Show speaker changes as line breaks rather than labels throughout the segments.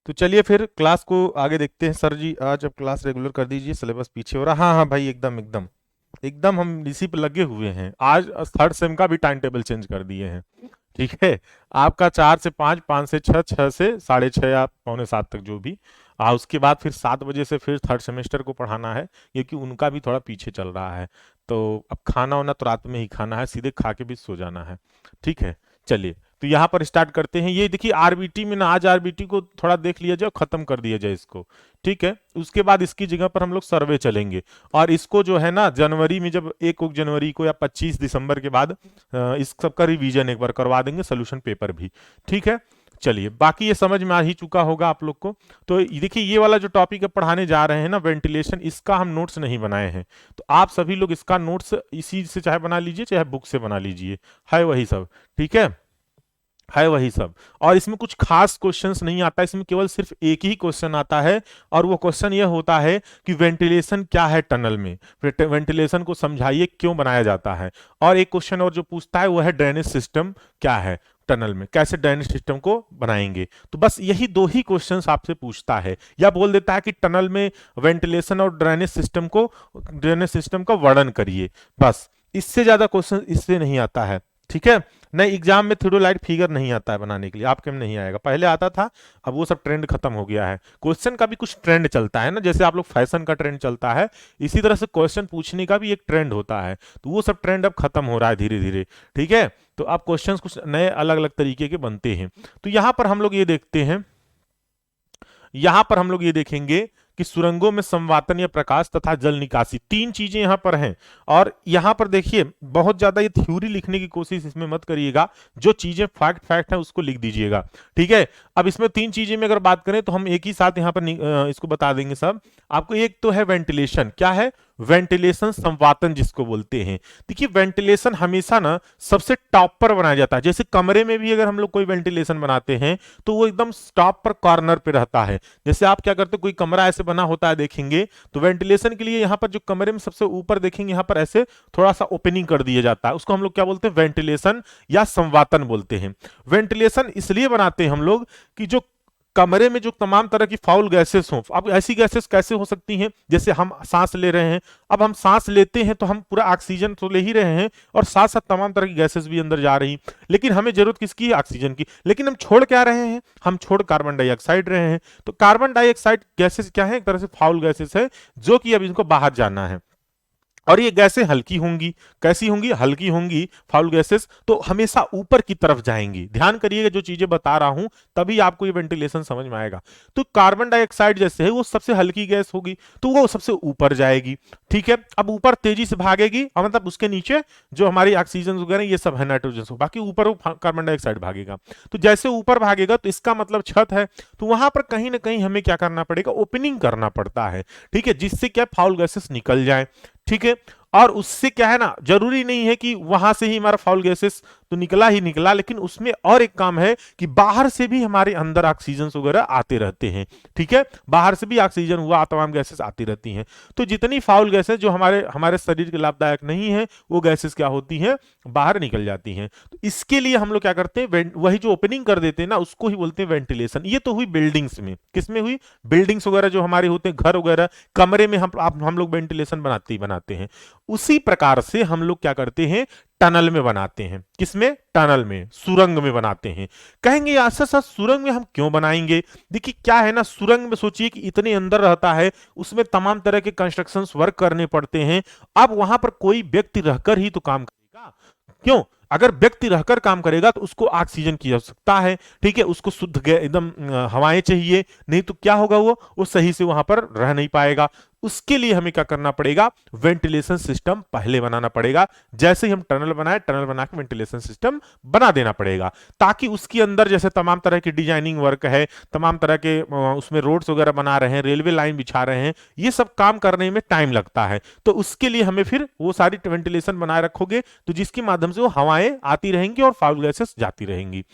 तो चलिए फिर क्लास को आगे देखते हैं। सर जी आज अब क्लास रेगुलर कर दीजिए, सिलेबस पीछे हो रहा। हाँ हाँ भाई, एकदम एकदम एकदम हम इसी पे लगे हुए हैं। आज थर्ड सेम का भी टाइम टेबल चेंज कर दिए हैं। ठीक है। आपका 4 से 5, 5 से 6, 6 से 6:30 या पौने 7 तक जो भी। उसके बाद फिर 7 बजे से फिर थर्ड सेमेस्टर को पढ़ाना है, क्योंकि उनका भी थोड़ा पीछे चल रहा है। तो अब खाना वाना तो रात में ही खाना है, सीधे खा के भी सो जाना है। ठीक है। चलिए, तो यहाँ पर स्टार्ट करते हैं। ये देखिए आरबीटी में ना, आज आरबीटी को थोड़ा देख लिया जाए, खत्म कर दिया जाए इसको। ठीक है। उसके बाद इसकी जगह पर हम लोग सर्वे चलेंगे। और इसको जो है ना, जनवरी में जब 1 जनवरी को या 25 दिसंबर के बाद इस सब का रिवीजन एक बार करवा देंगे, सोल्यूशन पेपर भी। ठीक है। चलिए, बाकी ये समझ में आ ही चुका होगा आप लोग को। तो देखिए ये वाला जो टॉपिक अब पढ़ाने जा रहे हैं ना, वेंटिलेशन, इसका हम नोट्स नहीं बनाए हैं। तो आप सभी लोग इसका नोट्स इसी से चाहे बना लीजिए, चाहे बुक से बना लीजिए। है वही सब। ठीक है वही सब। और इसमें कुछ खास क्वेश्चंस नहीं आता, इसमें केवल सिर्फ एक ही क्वेश्चन आता है। और वो क्वेश्चन ये होता है कि वेंटिलेशन क्या है टनल में, वेंटिलेशन को समझाइए क्यों बनाया जाता है। और एक क्वेश्चन और जो पूछता है वो है ड्रेनेज सिस्टम क्या है टनल में, कैसे ड्रेनेज सिस्टम को बनाएंगे। तो बस यही दो ही क्वेश्चंस आपसे पूछता है, या बोल देता है कि टनल में वेंटिलेशन और ड्रेनेज सिस्टम का वर्णन करिए। बस इससे ज्यादा क्वेश्चन इससे नहीं आता है। ठीक है। नहीं, एग्जाम में थ्योडोलाइट फिगर नहीं आता है बनाने के लिए, आपके में नहीं आएगा, पहले आता था। अब वो सब ट्रेंड खत्म हो गया है। क्वेश्चन का भी कुछ ट्रेंड चलता है ना, जैसे आप लोग फैशन का ट्रेंड चलता है, इसी तरह से क्वेश्चन पूछने का भी एक ट्रेंड होता है। तो वो सब ट्रेंड अब खत्म हो रहा है धीरे धीरे। ठीक है। तो अब क्वेश्चन कुछ नए अलग अलग तरीके के बनते हैं। तो यहां पर हम लोग ये देखते हैं, यहां पर हम लोग ये देखेंगे कि सुरंगों में संवातन या प्रकाश तथा जल निकासी, तीन चीजें यहां पर हैं। और यहां पर देखिए, बहुत ज्यादा ये थ्योरी लिखने की कोशिश इसमें मत करिएगा, जो चीजें फैक्ट फैक्ट है उसको लिख दीजिएगा। ठीक है। अब इसमें तीन चीजें में अगर बात करें तो हम एक ही साथ यहां पर इसको बता देंगे सब आपको। एक तो है वेंटिलेशन, क्या है वेंटिलेशन, संवातन जिसको बोलते हैं। देखिए वेंटिलेशन हमेशा ना सबसे टॉप पर बनाया जाता है। जैसे कमरे में भी अगर हम लोग कोई वेंटिलेशन बनाते हैं तो वो एकदम टॉप पर कॉर्नर पे रहता है। जैसे आप क्या करते हो, कोई कमरा ऐसे बना होता है देखेंगे, तो वेंटिलेशन के लिए यहाँ पर जो कमरे में सबसे ऊपर देखेंगे, यहाँ पर ऐसे थोड़ा सा ओपनिंग कर दिया जाता है, उसको हम लोग क्या बोलते हैं, वेंटिलेशन या संवातन बोलते हैं। वेंटिलेशन इसलिए बनाते हैं हम लोग कि जो कमरे में जो तमाम तरह की फाउल गैसेस हों। अब ऐसी गैसेस कैसे हो सकती हैं, जैसे हम सांस ले रहे हैं, अब हम सांस लेते हैं तो हम पूरा ऑक्सीजन तो ले ही रहे हैं, और साथ साथ तमाम तरह की गैसेस भी अंदर जा रही, लेकिन हमें जरूरत किसकी है, ऑक्सीजन की। लेकिन हम छोड़ क्या रहे हैं, हम छोड़ कार्बन डाइऑक्साइड रहे हैं। तो कार्बन डाइऑक्साइड गैसेस क्या है, एक तरह से फाउल गैसेस है, जो कि अब इनको बाहर जाना है। और ये गैसें हल्की होंगी, कैसी होंगी, हल्की होंगी, फाउल गैसेस, तो हमेशा ऊपर की तरफ जाएंगी। ध्यान करिएगा जो चीजें बता रहा हूं, तभी आपको ये वेंटिलेशन समझ में आएगा। तो कार्बन डाइऑक्साइड जैसे है वो सबसे हल्की गैस होगी, तो वो सबसे ऊपर जाएगी। ठीक है। अब ऊपर तेजी से भागेगी, और मतलब उसके नीचे जो हमारी ऑक्सीजन वगैरह ये सब है, नाइट्रोजन, बाकी ऊपर वो कार्बन डाइऑक्साइड भागेगा। तो जैसे ऊपर भागेगा तो इसका मतलब छत है, तो वहां पर कहीं ना कहीं हमें क्या करना पड़ेगा, ओपनिंग करना पड़ता है। ठीक है, जिससे क्या फाउल गैसेस निकल जाए। ठीक है। और उससे क्या है ना, जरूरी नहीं है कि वहां से ही हमारा फाउल गैसेस तो निकला ही निकला, लेकिन उसमें और एक काम है कि बाहर से भी हमारे अंदर ऑक्सीजन वगैरह आते रहते हैं। ठीक है। बाहर से भी ऑक्सीजन हुआ तमाम गैसेस आती रहती हैं। तो जितनी फाउल गैसेस जो हमारे हमारे शरीर के लाभदायक नहीं है, वो गैसेस क्या होती हैं, बाहर निकल जाती हैं। तो इसके लिए हम लोग क्या करते हैं, वही जो ओपनिंग कर देते हैं ना, उसको ही बोलते हैं वेंटिलेशन। ये तो हुई बिल्डिंग्स में, किसमें हुई, बिल्डिंग्स वगैरह जो हमारे होते हैं, घर वगैरह, कमरे में हम लोग वेंटिलेशन बनाते ही बनाते हैं। उसी प्रकार से हम लोग क्या करते हैं, टनल में बनाते हैं। किसमें, टनल में, सुरंग में बनाते हैं। कहेंगे ऐसा सा सुरंग में हम क्यों बनाएंगे। देखिए क्या है ना, सुरंग में सोचिए कि इतने अंदर रहता है, उसमें तमाम तरह के कंस्ट्रक्शंस वर्क करने पड़ते हैं। अब वहां पर कोई व्यक्ति रहकर ही तो काम करेगा, क्यों, अगर व्यक्ति रहकर काम करेगा तो उसको ऑक्सीजन की आवश्यकता है। ठीक है, उसको शुद्ध एकदम हवाएं चाहिए, नहीं तो क्या होगा, वो सही से वहां पर रह नहीं पाएगा। उसके लिए हमें क्या करना पड़ेगा, वेंटिलेशन सिस्टम पहले बनाना पड़ेगा। जैसे ही हम टनल बनाए, टनल बना के वेंटिलेशन सिस्टम बना देना पड़ेगा, ताकि उसके अंदर जैसे तमाम तरह की डिजाइनिंग वर्क है, तमाम तरह के उसमें रोड्स वगैरह बना रहे हैं, रेलवे लाइन बिछा रहे हैं, ये सब काम करने में टाइम लगता है। तो उसके लिए हमें फिर वो सारी वेंटिलेशन बनाए रखोगे, तो जिसके माध्यम से वो हवाएं आती रहेंगी और फाउल गैसेस जाती रहेंगी।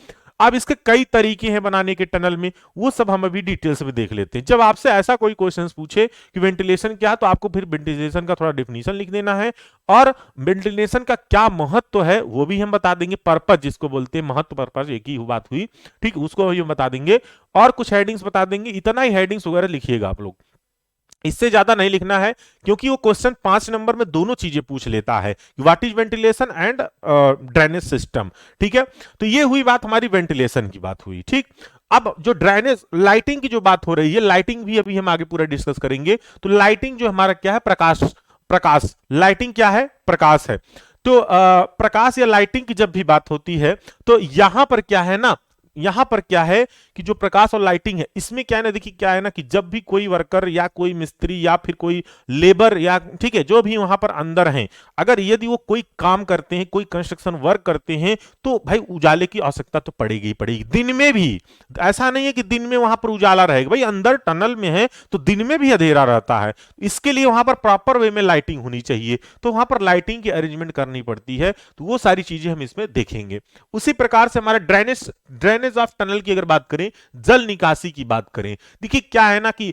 अब इसके कई तरीके हैं बनाने के टनल में, वो सब हम अभी डिटेल्स में देख लेते हैं। जब आपसे ऐसा कोई क्वेश्चन पूछे कि वेंटिलेशन क्या है, तो आपको फिर वेंटिलेशन का थोड़ा डेफिनेशन लिख देना है, और वेंटिलेशन का क्या महत्व है वो भी हम बता देंगे। पर्पज जिसको बोलते हैं, महत्व पर्पज एक ही बात हुई, ठीक, उसको हम बता देंगे, और कुछ हेडिंग्स बता देंगे। इतना ही हेडिंग्स वगैरह लिखिएगा आप लोग, इससे ज्यादा नहीं लिखना है, क्योंकि वो क्वेश्चन 5 नंबर में दोनों चीजें पूछ लेता है, what is ventilation and drainage system. ठीक है, तो ये हुई बात, हमारी वेंटिलेशन की बात हुई। ठीक, अब जो ड्रेनेज लाइटिंग की जो बात हो रही है, लाइटिंग भी अभी हम आगे पूरा डिस्कस करेंगे। तो लाइटिंग जो हमारा क्या है, प्रकाश, प्रकाश, लाइटिंग क्या है, प्रकाश है। तो प्रकाश या लाइटिंग की जब भी बात होती है, तो यहां पर क्या है ना, यहां पर क्या है कि जो प्रकाश और लाइटिंग है, इसमें क्या है ना, देखिए क्या है ना कि जब भी कोई वर्कर या कोई मिस्त्री या फिर कोई लेबर या, ठीक है, जो भी वहां पर अंदर हैं, अगर यदि वो कोई काम करते हैं, कोई कंस्ट्रक्शन वर्क करते हैं, तो भाई उजाले की आवश्यकता तो पड़ेगी ही पड़ेगी, दिन में भी। ऐसा नहीं है कि दिन में वहां पर उजाला रहेगा, भाई अंदर टनल में है तो दिन में भी अंधेरा रहता है, इसके लिए वहां पर प्रॉपर वे में लाइटिंग होनी चाहिए, तो वहां पर लाइटिंग की अरेंजमेंट करनी पड़ती है। तो वो सारी चीजें हम इसमें देखेंगे। उसी प्रकार से हमारा ड्रेनेज, ड्रेनेज ऑफ टनल की अगर बात करें, जल निकासी की बात करें, देखिए क्या है ना कि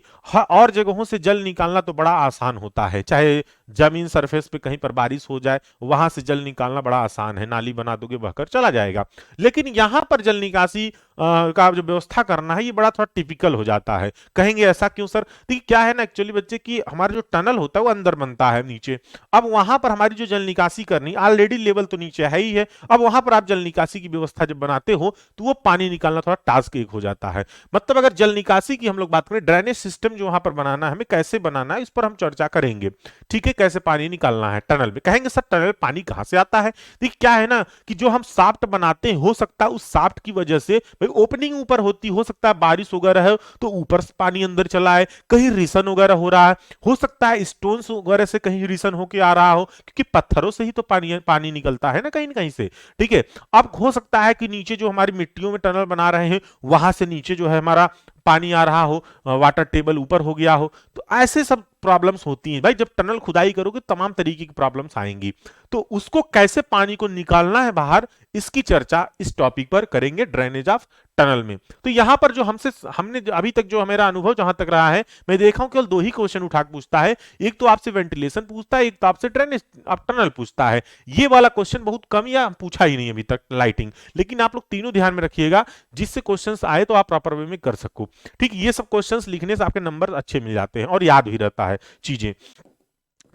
और जगहों से जल निकालना तो बड़ा आसान होता है, चाहे जमीन सरफेस पे कहीं पर बारिश हो जाए, वहां से जल निकालना बड़ा आसान है, नाली बना दोगे बहकर चला जाएगा। लेकिन यहां पर जल निकासी का जो व्यवस्था करना है, ये बड़ा थोड़ा टिपिकल हो जाता है। कहेंगे ऐसा क्यों सर? देखिए क्या है ना एक्चुअली बच्चे की, हमारा जो टनल होता है वो अंदर बनता है नीचे, अब वहां पर हमारी जो जल निकासी करनी, ऑलरेडी लेवल तो नीचे है ही है, अब वहां पर आप जल निकासी की व्यवस्था जब बनाते हो तो वो पानी निकालना थोड़ा टास्क एक हो जाता है। मतलब अगर जल निकासी की हम लोग बात करें, ड्रेनेज सिस्टम जो वहां पर बनाना है, हमें कैसे बनाना है, इस पर हम चर्चा करेंगे। ठीक है, कैसे पानी निकालना है टनल में। कहेंगे सर टनल पानी कहां से आता है? देखिए क्या है ना कि जो हम साफ्ट बनाते हैं, हो सकता है उस साफ्ट की वजह से, भाई ओपनिंग ऊपर होती, हो सकता है बारिश वगैरह है तो ऊपर से पानी अंदर चला है, कहीं रिसन वगैरह हो रहा है, हो सकता है स्टोन्स वगैरह से कहीं रिसन होके आ रहा हो, क्योंकि पत्थरों से ही तो पानी पानी निकलता है ना कहीं से। ठीक है, अब हो सकता है कि नीचे जो हमारी मिट्टियों में टनल बना रहे हैं, वहां से नीचे जो है हमारा पानी आ रहा हो, वाटर टेबल ऊपर हो गया हो, तो ऐसे सब प्रॉब्लम्स होती हैं भाई। जब टनल खुदाई करोगे तमाम तरीके की प्रॉब्लम्स आएंगी, तो उसको कैसे पानी को निकालना है बाहर, इसकी चर्चा इस टॉपिक पर करेंगे, ड्रेनेज ऑफ टनल में। तो यहां पर जो हमने अभी तक जो मेरा अनुभव जहां तक रहा है, मैं देखा हूं केवल 2 ही क्वेश्चन उठा के पूछता है, एक तो आपसे वेंटिलेशन पूछता है, एक तो आपसे ड्रेनेज ऑफ टनल पूछता है। ये वाला क्वेश्चन बहुत कम या पूछा ही नहीं अभी तक, लाइटिंग। लेकिन आप लोग तीनों ध्यान में रखिएगा, जिससे क्वेश्चंस आए तो आप प्रॉपर वे में कर सको। ठीक, ये सब क्वेश्चंस लिखने से आपके नंबर अच्छे मिल जाते हैं और याद भी रहता है चीजें।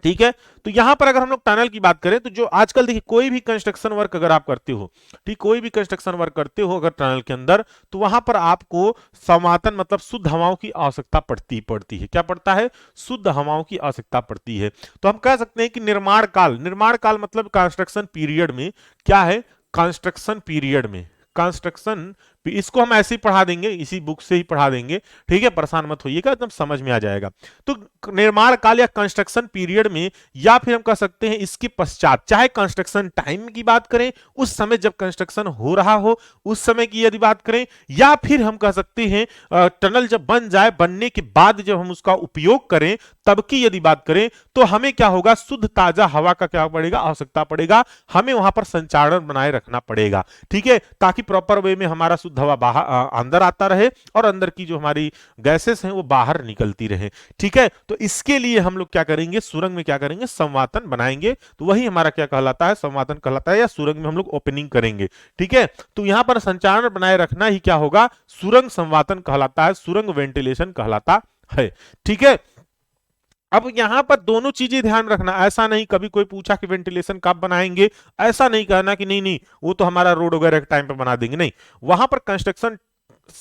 ठीक है, तो यहां पर अगर हम लोग टनल की बात करें, तो जो आजकल देखिए कोई भी कंस्ट्रक्शन वर्क अगर आप करते हो, ठीक, कोई भी कंस्ट्रक्शन वर्क करते हो अगर टनल के अंदर, तो वहां पर आपको समातन मतलब शुद्ध हवाओं की आवश्यकता पड़ती है। क्या पड़ता है? शुद्ध हवाओं की आवश्यकता पड़ती है। तो हम कह सकते हैं कि निर्माण काल, निर्माण काल मतलब कंस्ट्रक्शन पीरियड में क्या है, कंस्ट्रक्शन पीरियड में, कंस्ट्रक्शन, इसको हम ऐसे ही पढ़ा देंगे, इसी बुक से ही पढ़ा देंगे। ठीक है, परेशान मत होइएगा, एकदम समझ में आ जाएगा। तो निर्माण काल या कंस्ट्रक्शन पीरियड में, या फिर हम कह सकते हैं इसके पश्चात, चाहे कंस्ट्रक्शन टाइम की बात करें, उस समय जब कंस्ट्रक्शन हो रहा हो उस समय की यदि बात करें, या फिर हम कह सकते हैं टनल जब बन जाए, बनने के बाद जब हम उसका उपयोग करें तब की यदि बात करें, तो हमें क्या होगा, शुद्ध ताजा हवा का क्या पड़ेगा, आवश्यकता पड़ेगा, हमें वहां पर संचालन बनाए रखना पड़ेगा। ठीक है, ताकि प्रॉपर वे में हमारा शुद्ध हवा बाहर अंदर आता रहे और अंदर की जो हमारी गैसेस हैं वो बाहर निकलती रहे। ठीक है, तो इसके लिए हम लोग क्या करेंगे, सुरंग में क्या करेंगे, संवातन बनाएंगे। तो वही हमारा क्या कहलाता है, संवातन कहलाता है, या सुरंग में हम लोग ओपनिंग करेंगे। ठीक है, तो यहां पर संचालन बनाए रखना ही क्या होगा, सुरंग संवातन कहलाता है, सुरंग वेंटिलेशन कहलाता है। ठीक है, अब यहां पर दोनों चीजें ध्यान रखना, ऐसा नहीं कभी कोई पूछा कि वेंटिलेशन कब बनाएंगे, ऐसा नहीं कहना कि नहीं नहीं वो तो हमारा रोड वगैरह के टाइम पे बना देंगे, नहीं। वहां पर कंस्ट्रक्शन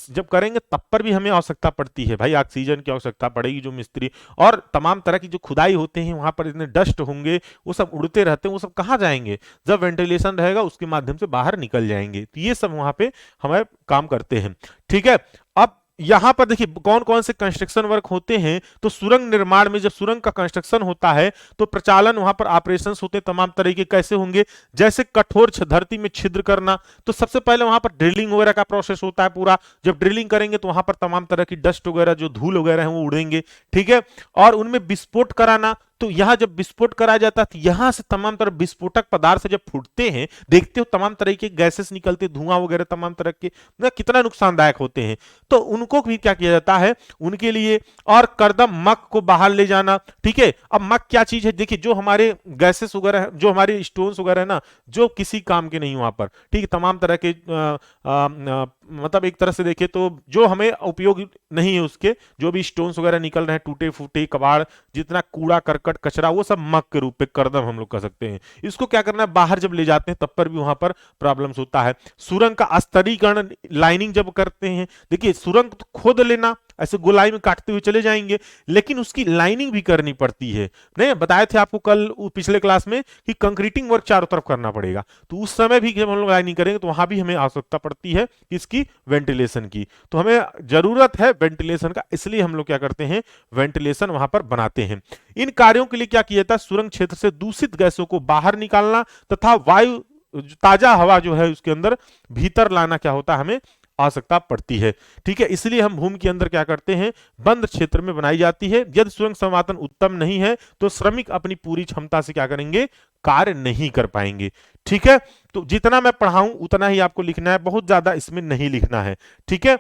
जब करेंगे तब पर भी हमें आवश्यकता पड़ती है भाई, ऑक्सीजन की आवश्यकता पड़ेगी, जो मिस्त्री और तमाम तरह की जो खुदाई होते हैं वहां पर इतने डस्ट होंगे, वो सब उड़ते रहते हैं, वो सब कहाँ जाएंगे, जब वेंटिलेशन रहेगा उसके माध्यम से बाहर निकल जाएंगे। तो ये सब वहां पे हमें काम करते हैं। ठीक है, अब यहां पर देखिए कौन कौन से कंस्ट्रक्शन वर्क होते हैं, तो सुरंग निर्माण में जब सुरंग का कंस्ट्रक्शन होता है तो प्रचालन वहां पर ऑपरेशंस होते हैं तमाम तरह के, कैसे होंगे, जैसे कठोर धरती में छिद्र करना, तो सबसे पहले वहां पर ड्रिलिंग वगैरह का प्रोसेस होता है पूरा। जब ड्रिलिंग करेंगे तो वहां पर तमाम तरह की डस्ट वगैरह जो धूल वगैरह है वो उड़ेंगे। ठीक है, और उनमें विस्फोट कराना, तो यहां जब विस्फोट कराया जाता है तो यहां से तमाम तरह विस्फोटक पदार्थ से जब फूटते हैं, देखते हो तमाम तरह के गैसेस निकलते, धुआं वगैरह तमाम तरह के ना कितना नुकसानदायक होते हैं। तो उनको भी क्या किया जाता है, उनके लिए। और करदम मक को बाहर ले जाना, ठीक है। अब मक क्या चीज है, देखिए जो हमारे गैसेस वगैरह, जो हमारे स्टोन्स वगैरह है ना, जो किसी काम के नहीं वहां पर, ठीक है, तमाम तरह के मतलब एक तरह से देखें तो जो हमें उपयोग नहीं है उसके, जो भी स्टोन्स वगैरह निकल रहे हैं, टूटे फूटे कबाड़, जितना कूड़ा करकट कचरा, वो सब मक के रूप में करदम हम लोग कह सकते हैं। इसको क्या करना है, बाहर जब ले जाते हैं तब पर भी वहां पर प्रॉब्लम्स होता है। सुरंग का स्तरीकरण, लाइनिंग जब करते हैं, देखिए सुरंग तो खोद लेना, ऐसे गोलाई में काटते हुए चले जाएंगे, लेकिन उसकी लाइनिंग भी करनी पड़ती है। नहीं बताए थे आपको कल पिछले क्लास में कि कंक्रीटिंग वर्क चारों तरफ करना पड़ेगा, तो उस समय भी जब हम लोग लाइनिंग करेंगे तो वहां भी हमें आवश्यकता पड़ती है इसकी, वेंटिलेशन की। तो हमें जरूरत है वेंटिलेशन का, इसलिए हम लोग क्या करते हैं, वेंटिलेशन वहां पर बनाते हैं। इन कार्यों के लिए क्या किया जाता है, सुरंग क्षेत्र से दूषित गैसों को बाहर निकालना तथा वायु, ताजा हवा जो है उसके अंदर भीतर लाना क्या होता है, हमें आवश्यकता पड़ती है। ठीक है, इसलिए हम भूमि के अंदर क्या करते हैं, बंद क्षेत्र में बनाई जाती है। यदि सुरंग संवातन उत्तम नहीं है तो श्रमिक अपनी पूरी क्षमता से क्या करेंगे, कार्य नहीं कर पाएंगे। ठीक है, तो जितना मैं पढ़ाऊं उतना ही आपको लिखना है, बहुत ज्यादा इसमें नहीं लिखना है। ठीक है,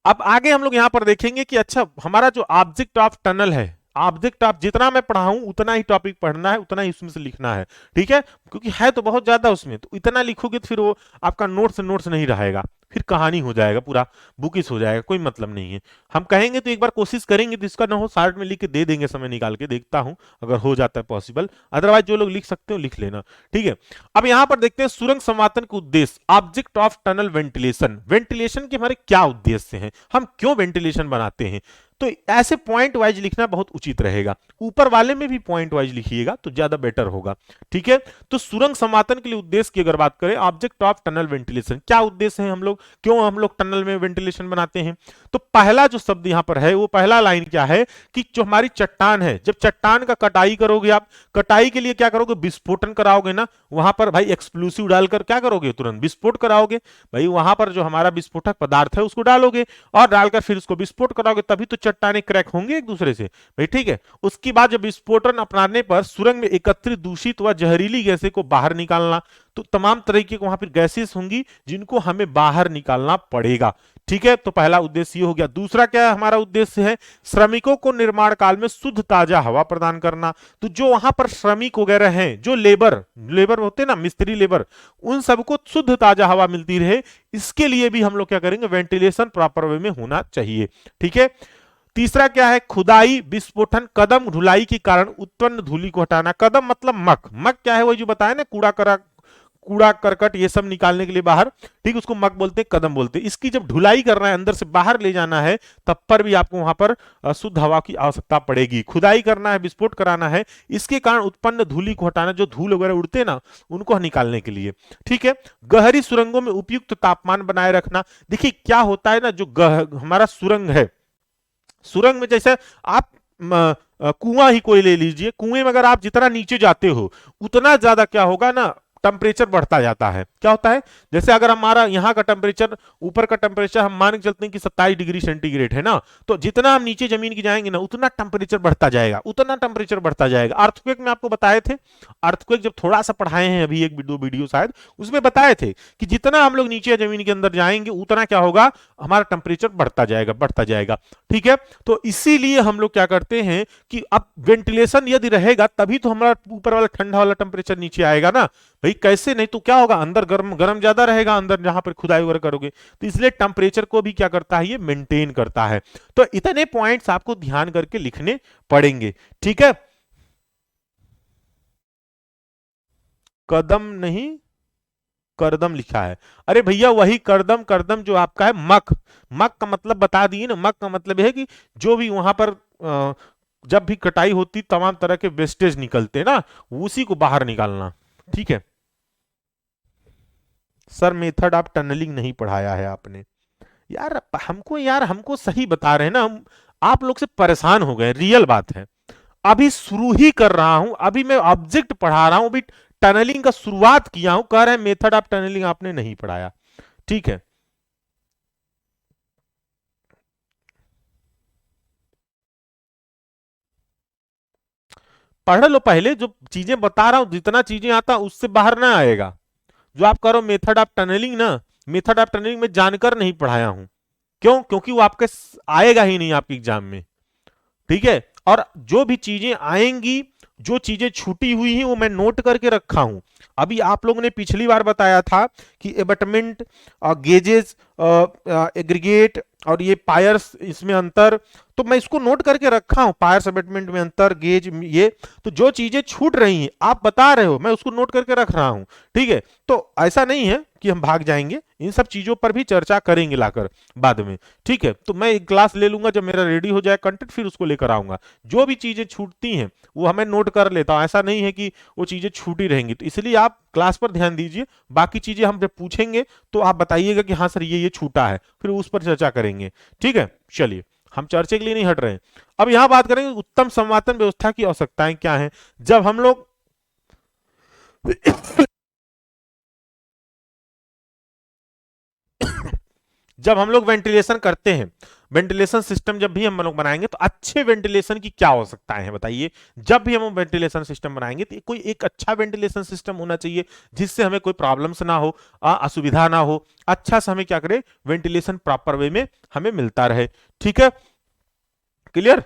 अब आगे हम लोग यहां पर देखेंगे कि अच्छा हमारा जो ऑब्जेक्ट ऑफ टनल है, ऑब्जेक्ट ऑफ, जितना मैं पढ़ाऊं उतना ही टॉपिक पढ़ना है, उतना ही उसमें से लिखना है। ठीक है, क्योंकि है तो बहुत ज्यादा उसमें, तो इतना लिखोगे तो फिर वो आपका नोट्स नहीं रहेगा, फिर कहानी हो जाएगा, पूरा बुकिस हो जाएगा, कोई मतलब नहीं है। हम कहेंगे तो एक बार कोशिश करेंगे तो इसका ना हो शार्ट में लिख के दे देंगे, समय निकाल के देखता हूं अगर हो जाता है पॉसिबल, अदरवाइज जो लोग लिख सकते हो लिख लेना। ठीक है, अब यहां पर देखते हैं सुरंग संवातन का उद्देश्य, object of tunnel ventilation. Ventilation के हमारे क्या उद्देश्य हैं, हम क्यों वेंटिलेशन बनाते हैं, तो ऐसे पॉइंट वाइज लिखना बहुत उचित रहेगा। ऊपर वाले में भी पॉइंट वाइज लिखिएगा तो ज्यादा बेटर होगा। ठीक है, तो सुरंग समातन के लिए उद्देश्य की अगर बात करें, ऑब्जेक्ट ऑफ टनल वेंटिलेशन, क्या उद्देश्य है, हम लोग क्यों हम लोग टनल में वेंटिलेशन बनाते हैं। तो पहला जो शब्द यहां पर है, वो पहला लाइन क्या है कि जो हमारी चट्टान है, जब चट्टान का कटाई करोगे आप, कटाई के लिए क्या करोगे, विस्फोटन कराओगे ना, वहां पर भाई एक्सप्लोसिव डालकर क्या करोगे, तुरंत विस्फोट कराओगे। भाई वहां पर जो हमारा विस्फोटक पदार्थ है उसको डालोगे और डालकर फिर उसको विस्फोट कराओगे, तभी तो चट्टाने क्रैक होंगे एक दूसरे से भाई। ठीक है, उसके बाद जब विस्फोटन अपनाने पर सुरंग में एकत्रित दूषित व जहरीली गैसें को बाहर निकालना, तो तमाम तरीके के वहां पर गैसेस होंगी जिनको हमें बाहर निकालना पड़ेगा। ठीक है, तो पहला उद्देश्य ये हो गया। दूसरा क्या हमारा उद्देश्य है, श्रमिकों को निर्माण काल में शुद्ध ताजा हवा प्रदान करना। तो जो वहां पर श्रमिक वगैरह हैं, जो लेबर लेबर होते हैं ना, मिस्त्री लेबर, उन सबको शुद्ध ताजा हवा मिलती रहे, इसके लिए भी हम लोग क्या करेंगे, वेंटिलेशन प्रॉपर वे में होना चाहिए। ठीक है, तीसरा क्या है, खुदाई विस्फोटन कदम ढुलाई के कारण उत्पन्न धूलि को हटाना। कदम मतलब मक, मक क्या है, वही जो बताया ना, कूड़ा करकट ये सब निकालने के लिए बाहर, ठीक, उसको मक बोलते हैं, कदम बोलते हैं। इसकी जब ढुलाई करना है, अंदर से बाहर ले जाना है, तब पर भी आपको वहां पर शुद्ध हवा की आवश्यकता पड़ेगी। खुदाई करना है, विस्फोट कराना है, इसके कारण उत्पन्न धूलि को हटाना, जो धूल वगैरह उड़ते हैं ना, उनको निकालने के लिए। ठीक है, गहरी सुरंगों में उपयुक्त तापमान बनाए रखना। देखिए क्या होता है ना, जो हमारा सुरंग है, सुरंग में जैसे आप कुआं ही कोई ले लीजिए, कुएं में अगर आप जितना नीचे जाते हो उतना ज्यादा क्या होगा ना, टेम्परेचर बढ़ता जाता है। क्या होता है, जैसे अगर हमारा यहाँ का टेम्परेचर, ऊपर का टेम्परेचर हम मान के चलते हैं कि 27 डिग्री सेंटीग्रेड है ना, तो जितना हम नीचे जमीन की जाएंगे ना, उतना टेम्परेचर बढ़ता जाएगा, उतना टेम्परेचर बढ़ता जाएगा। अर्थक्वेक में आपको बताए थे, अर्थक्वेक जब थोड़ा सा पढ़ाए हैं अभी, एक दो वीडियो शायद, उसमें बताए थे कि जितना हम लोग नीचे जमीन के अंदर जाएंगे उतना क्या होगा, हमारा टेम्परेचर बढ़ता जाएगा, बढ़ता जाएगा। ठीक है, तो इसीलिए हम लोग क्या करते हैं कि अब वेंटिलेशन यदि रहेगा तभी तो हमारा ऊपर वाला ठंडा वाला टेम्परेचर नीचे आएगा ना भाई, कैसे, नहीं तो क्या होगा, अंदर गर्म गर्म ज्यादा रहेगा, अंदर जहां पर खुदाई वगैरह करोगे, तो इसलिए टेम्परेचर को भी क्या करता है, ये मेंटेन करता है। तो इतने पॉइंट्स आपको ध्यान करके लिखने पड़ेंगे। ठीक है, कदम नहीं, करदम लिखा है। अरे भैया वही करदम, करदम जो आपका है मक, मक का मतलब बता दिए ना, मक का मतलब है कि जो भी वहां पर जब भी कटाई होती तमाम तरह के वेस्टेज निकलते हैं ना, उसी को बाहर निकालना। ठीक है, सर मेथड ऑफ टनलिंग नहीं पढ़ाया है आपने यार, हमको यार, हमको सही बता रहे हैं ना हम, आप लोग से परेशान हो गए, रियल बात है। अभी शुरू ही कर रहा हूं, अभी मैं ऑब्जेक्ट पढ़ा रहा हूं, अभी टनलिंग का शुरुआत किया हूं, कह रहे हैं मेथड ऑफ टनलिंग आपने नहीं पढ़ाया। ठीक है, पढ़ लो पहले, जो चीजें बता रहा हूं जितना चीजें आता उससे बाहर ना आएगा। जो आप करो मेथड ऑफ टनलिंग ना, मेथड ऑफ टनलिंग में जानकर नहीं पढ़ाया हूं। क्यों? क्योंकि वो आपके आएगा ही नहीं आपके एग्जाम में, ठीक है। और जो भी चीजें आएंगी, जो चीजें छूटी हुई हैं वो मैं नोट करके रखा हूं। अभी आप लोगों ने पिछली बार बताया था कि एबटमेंट, गेजेस, एग्रीगेट और ये पायर्स, इसमें अंतर, तो मैं इसको नोट करके रखा हूं। पायर्स एबटमेंट में अंतर, गेज, ये तो जो चीजें छूट रही हैं आप बता रहे हो, मैं उसको नोट करके रख रहा हूं, ठीक है। तो ऐसा नहीं है कि हम भाग जाएंगे, इन सब चीजों पर भी चर्चा करेंगे लाकर बाद में, ठीक है। तो मैं एक क्लास ले लूंगा, जब मेरा रेडी हो जाए कंटेंट फिर उसको लेकर आऊंगा। जो भी चीजें छूटती हैं वो हमें नोट कर लेता हूं, ऐसा नहीं है कि वो चीजें छूटी रहेंगी। तो इसलिए आप क्लास पर ध्यान दीजिए, बाकी चीजें हम जब पूछेंगे तो आप बताइएगा कि हाँ सर ये छूटा है, फिर उस पर चर्चा करेंगे, ठीक है। चलिए, हम चर्चा के लिए नहीं हट रहे हैं। अब यहां बात करेंगे उत्तम संवादन व्यवस्था की आवश्यकताएं क्या है। जब हम लोग जब हम लोग वेंटिलेशन करते हैं, वेंटिलेशन सिस्टम जब भी हम लोग बनाएंगे तो अच्छे वेंटिलेशन की क्या आवश्यकताएं हैं बताइए। जब भी हम वेंटिलेशन सिस्टम बनाएंगे तो कोई एक अच्छा वेंटिलेशन सिस्टम होना चाहिए जिससे हमें कोई प्रॉब्लम्स ना हो, असुविधा ना हो, अच्छा से हमें क्या करे, वेंटिलेशन प्रॉपर वे में हमें मिलता रहे, ठीक है। क्लियर?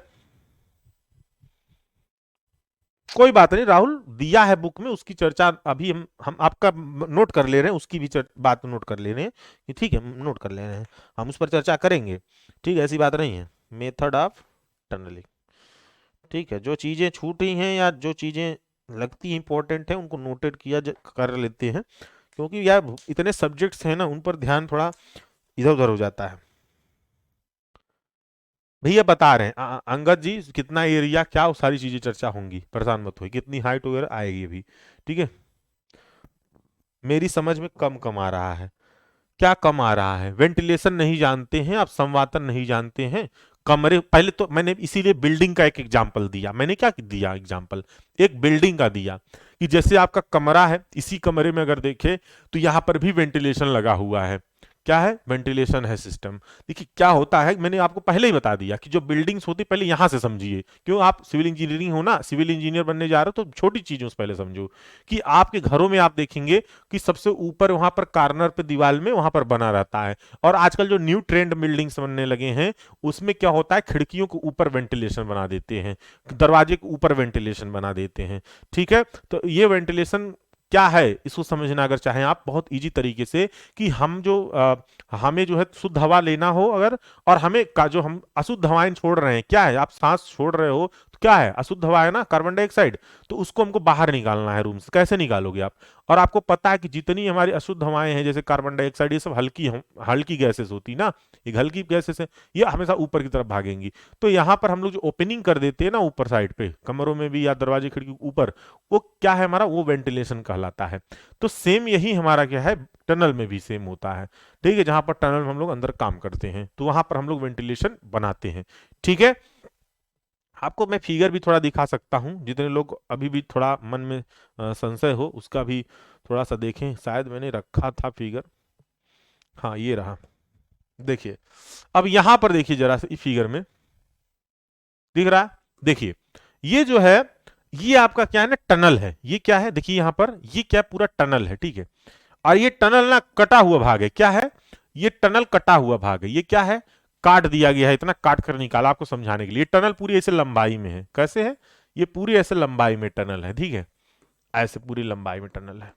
कोई बात नहीं राहुल, दिया है बुक में, उसकी चर्चा अभी हम आपका नोट कर ले रहे हैं, उसकी भी बात नोट कर ले रहे हैं कि ठीक है, नोट कर ले रहे हैं, हम उस पर चर्चा करेंगे, ठीक है, ऐसी बात नहीं है। मेथड ऑफ टनलिंग, ठीक है। जो चीजें छूटी हैं या जो चीजें लगती इंपॉर्टेंट है उनको नोटेड कर लेते हैं, क्योंकि यार इतने सब्जेक्ट्स हैं ना, उन पर ध्यान थोड़ा इधर उधर हो जाता है। भैया बता रहे हैं अंगद जी कितना एरिया, क्या वो सारी चीजें चर्चा होंगी, परेशान मत हो, कितनी हाइट वगैरह आएगी अभी, ठीक है। मेरी समझ में कम कम आ रहा है। क्या कम आ रहा है? वेंटिलेशन नहीं जानते हैं आप, संवातन नहीं जानते हैं, कमरे, पहले तो मैंने इसीलिए बिल्डिंग का एक एग्जांपल दिया। मैंने क्या दिया एग्जांपल, एक बिल्डिंग का दिया कि जैसे आपका कमरा है, इसी कमरे में अगर देखें तो यहां पर भी वेंटिलेशन लगा हुआ है। क्या है? वेंटिलेशन है सिस्टम। देखिए क्या होता है, मैंने आपको पहले ही बता दिया कि जो बिल्डिंग्स होती पहले यहां से समझिए। क्यों? आप सिविल इंजीनियरिंग हो ना, सिविल इंजीनियर बनने जा रहे हो तो छोटी चीजों से पहले समझो कि आपके घरों में आप देखेंगे कि सबसे ऊपर वहां पर कार्नर पे दीवार में वहां पर बना रहता है। और आजकल जो न्यू ट्रेंड बिल्डिंग्स बनने लगे हैं उसमें क्या होता है, खिड़कियों के ऊपर वेंटिलेशन बना देते हैं, दरवाजे के ऊपर वेंटिलेशन बना देते हैं, ठीक है। तो ये वेंटिलेशन क्या है इसको समझना अगर चाहें आप बहुत इजी तरीके से, कि हम जो हमें जो है शुद्ध हवा लेना हो अगर, और हमें का जो हम अशुद्ध हवाएं छोड़ रहे हैं, क्या है, आप सांस छोड़ रहे हो तो क्या है, अशुद्ध हवा है ना, कार्बन डाइऑक्साइड, तो उसको हमको बाहर निकालना है रूम से। कैसे निकालोगे आप? और आपको पता है कि जितनी हमारी अशुद्ध हवाएं हैं जैसे कार्बन डाइऑक्साइड, ये सब हल्की गैसेस होती ना, ये हल्की गैसेस है, ये हमेशा ऊपर की तरफ भागेंगी। तो यहाँ पर हम लोग जो ओपनिंग कर देते हैं ना ऊपर साइड पे कमरों में भी या दरवाजे खिड़की ऊपर, वो क्या है हमारा, वो वेंटिलेशन कहलाता है। तो सेम यही हमारा क्या है, टनल में भी सेम होता है, ठीक है। जहां पर टनल में हम लोग अंदर काम करते हैं तो वहां पर हम लोग वेंटिलेशन बनाते हैं, ठीक है। आपको मैं फिगर भी थोड़ा दिखा सकता हूं, जितने लोग अभी भी थोड़ा मन में संशय हो उसका भी थोड़ा सा देखें। शायद मैंने रखा था फिगर, हाँ ये रहा, देखिए। अब यहां पर देखिए जरा सा फिगर में दिख रहा है, देखिए ये जो है ये आपका क्या है ना, टनल है। ये क्या है देखिए यहां पर, ये क्या पूरा टनल है, ठीक है। और ये टनल ना कटा हुआ भाग है, क्या है, ये टनल कटा हुआ भाग है। ये क्या है, काट दिया गया है, इतना काट कर निकाला आपको समझाने के लिए। टनल पूरी ऐसे लंबाई में है, कैसे है, ये पूरी ऐसे लंबाई में टनल है, ठीक है, ऐसे पूरी लंबाई में टनल है,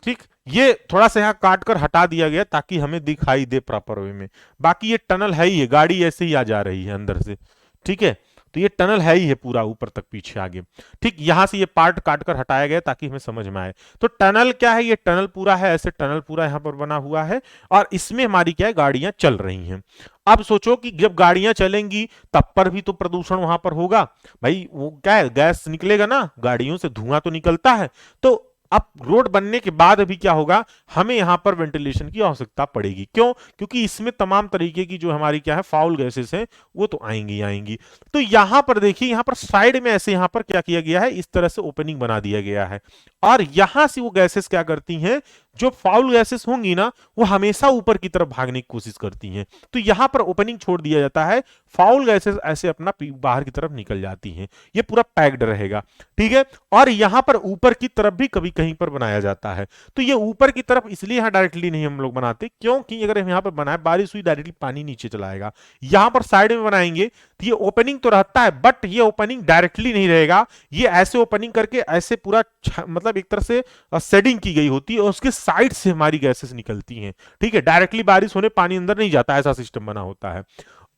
ठीक। ये थोड़ा सा यहाँ काट कर हटा दिया गया ताकि हमें दिखाई दे प्रॉपर वे में। बाकी ये टनल है ही है, गाड़ी ऐसे ही आ जा रही है अंदर से, ठीक है। तो ये टनल है ही है पूरा ऊपर तक पीछे आगे, ठीक। यहां से ये पार्ट काट कर हटाया गया ताकि हमें समझ में आए। तो टनल क्या है, ये टनल पूरा है, ऐसे टनल पूरा यहाँ पर बना हुआ है और इसमें हमारी क्या है, गाड़ियां चल रही हैं। अब सोचो कि जब गाड़ियां चलेंगी तब पर भी तो प्रदूषण वहां पर होगा भाई, वो क्या है, गैस निकलेगा ना, गाड़ियों से धुआं तो निकलता है। तो अब रोड बनने के बाद अभी क्या होगा, हमें यहां पर वेंटिलेशन की आवश्यकता पड़ेगी। क्यों? क्योंकि इसमें तमाम तरीके की जो हमारी क्या है फाउल गैसेस हैं वो तो आएंगी आएंगी। तो यहां पर देखिए, यहां पर साइड में ऐसे यहां पर क्या किया गया है, इस तरह से ओपनिंग बना दिया गया है और यहां से वो गैसेस क्या करती हैं, जो फाउल गैसेस होंगी ना वो हमेशा ऊपर की तरफ भागने की कोशिश करती हैं, तो यहां पर ओपनिंग छोड़ दिया जाता है, फाउल गैसेस ऐसे अपना बाहर की तरफ निकल जाती हैं, ये पूरा पैक्ड रहेगा, ठीक है। और यहां पर ऊपर की तरफ भी कभी कहीं पर बनाया जाता है, तो ये ऊपर की तरफ इसलिए यहां डायरेक्टली नहीं हम लोग बनाते, क्योंकि अगर हम यहां पर बनाए बारिश हुई डायरेक्टली पानी नीचे चला आएगा। यहां पर साइड में बनाएंगे तो ये ओपनिंग तो रहता है, बट ये ओपनिंग डायरेक्टली नहीं रहेगा, ये ऐसे ओपनिंग करके ऐसे पूरा मतलब एक तरह से सेडिंग की गई होती है और उसके साइड से हमारी गैसेस निकलती हैं, ठीक है। डायरेक्टली बारिश होने पानी अंदर नहीं जाता, ऐसा सिस्टम बना होता है।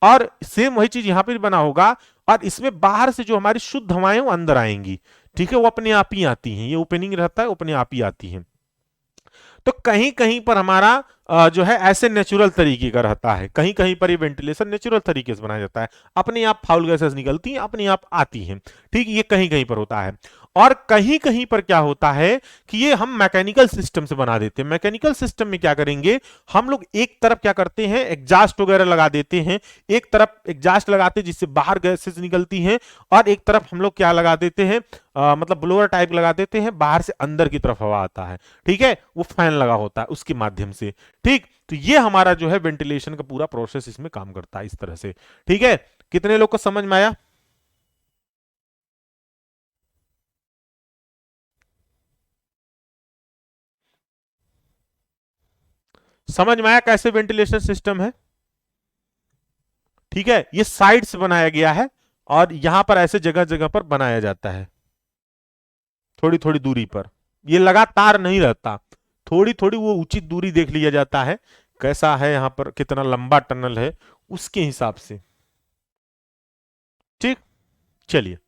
और सेम वही चीज यहां पर बना होगा, और इसमें बाहर से जो हमारी शुद्ध हवाएं वो अंदर आएंगी, ठीक है, वो अपने आप ही आती हैं, ये ओपनिंग रहता है अपने आप ही आती हैं। तो कहीं कहीं पर हमारा जो है ऐसे नेचुरल तरीके का रहता है, कहीं कहीं पर ये वेंटिलेशन नेचुरल तरीके से बनाया जाता है, अपने आप फाउल गैसेस निकलती हैं, अपने आप आती हैं, ठीक, ये कहीं कहीं पर होता है। और कहीं कहीं पर क्या होता है कि ये हम मैकेनिकल सिस्टम से बना देते हैं। मैकेनिकल सिस्टम में क्या करेंगे, हम लोग एक तरफ क्या करते हैं एग्जास्ट वगैरह लगा देते हैं, एक तरफ एग्जास्ट लगाते हैं जिससे बाहर गैसेस निकलती हैं, और एक तरफ हम लोग क्या लगा देते हैं मतलब ब्लोअर टाइप लगा देते हैं, बाहर से अंदर की तरफ हवा आता है, ठीक है, वो फैन लगा होता है उसके माध्यम से, ठीक। तो ये हमारा जो है वेंटिलेशन का पूरा प्रोसेस इसमें काम करता है इस तरह से, ठीक है। कितने लोग को समझ में आया? समझ में आया कैसे वेंटिलेशन सिस्टम है? ठीक है, ये साइड से बनाया गया है और यहां पर ऐसे जगह जगह पर बनाया जाता है, थोड़ी थोड़ी दूरी पर, ये लगातार नहीं रहता, थोड़ी थोड़ी वो उचित दूरी देख लिया जाता है, कैसा है यहां पर कितना लंबा टनल है उसके हिसाब से, ठीक। चलिए,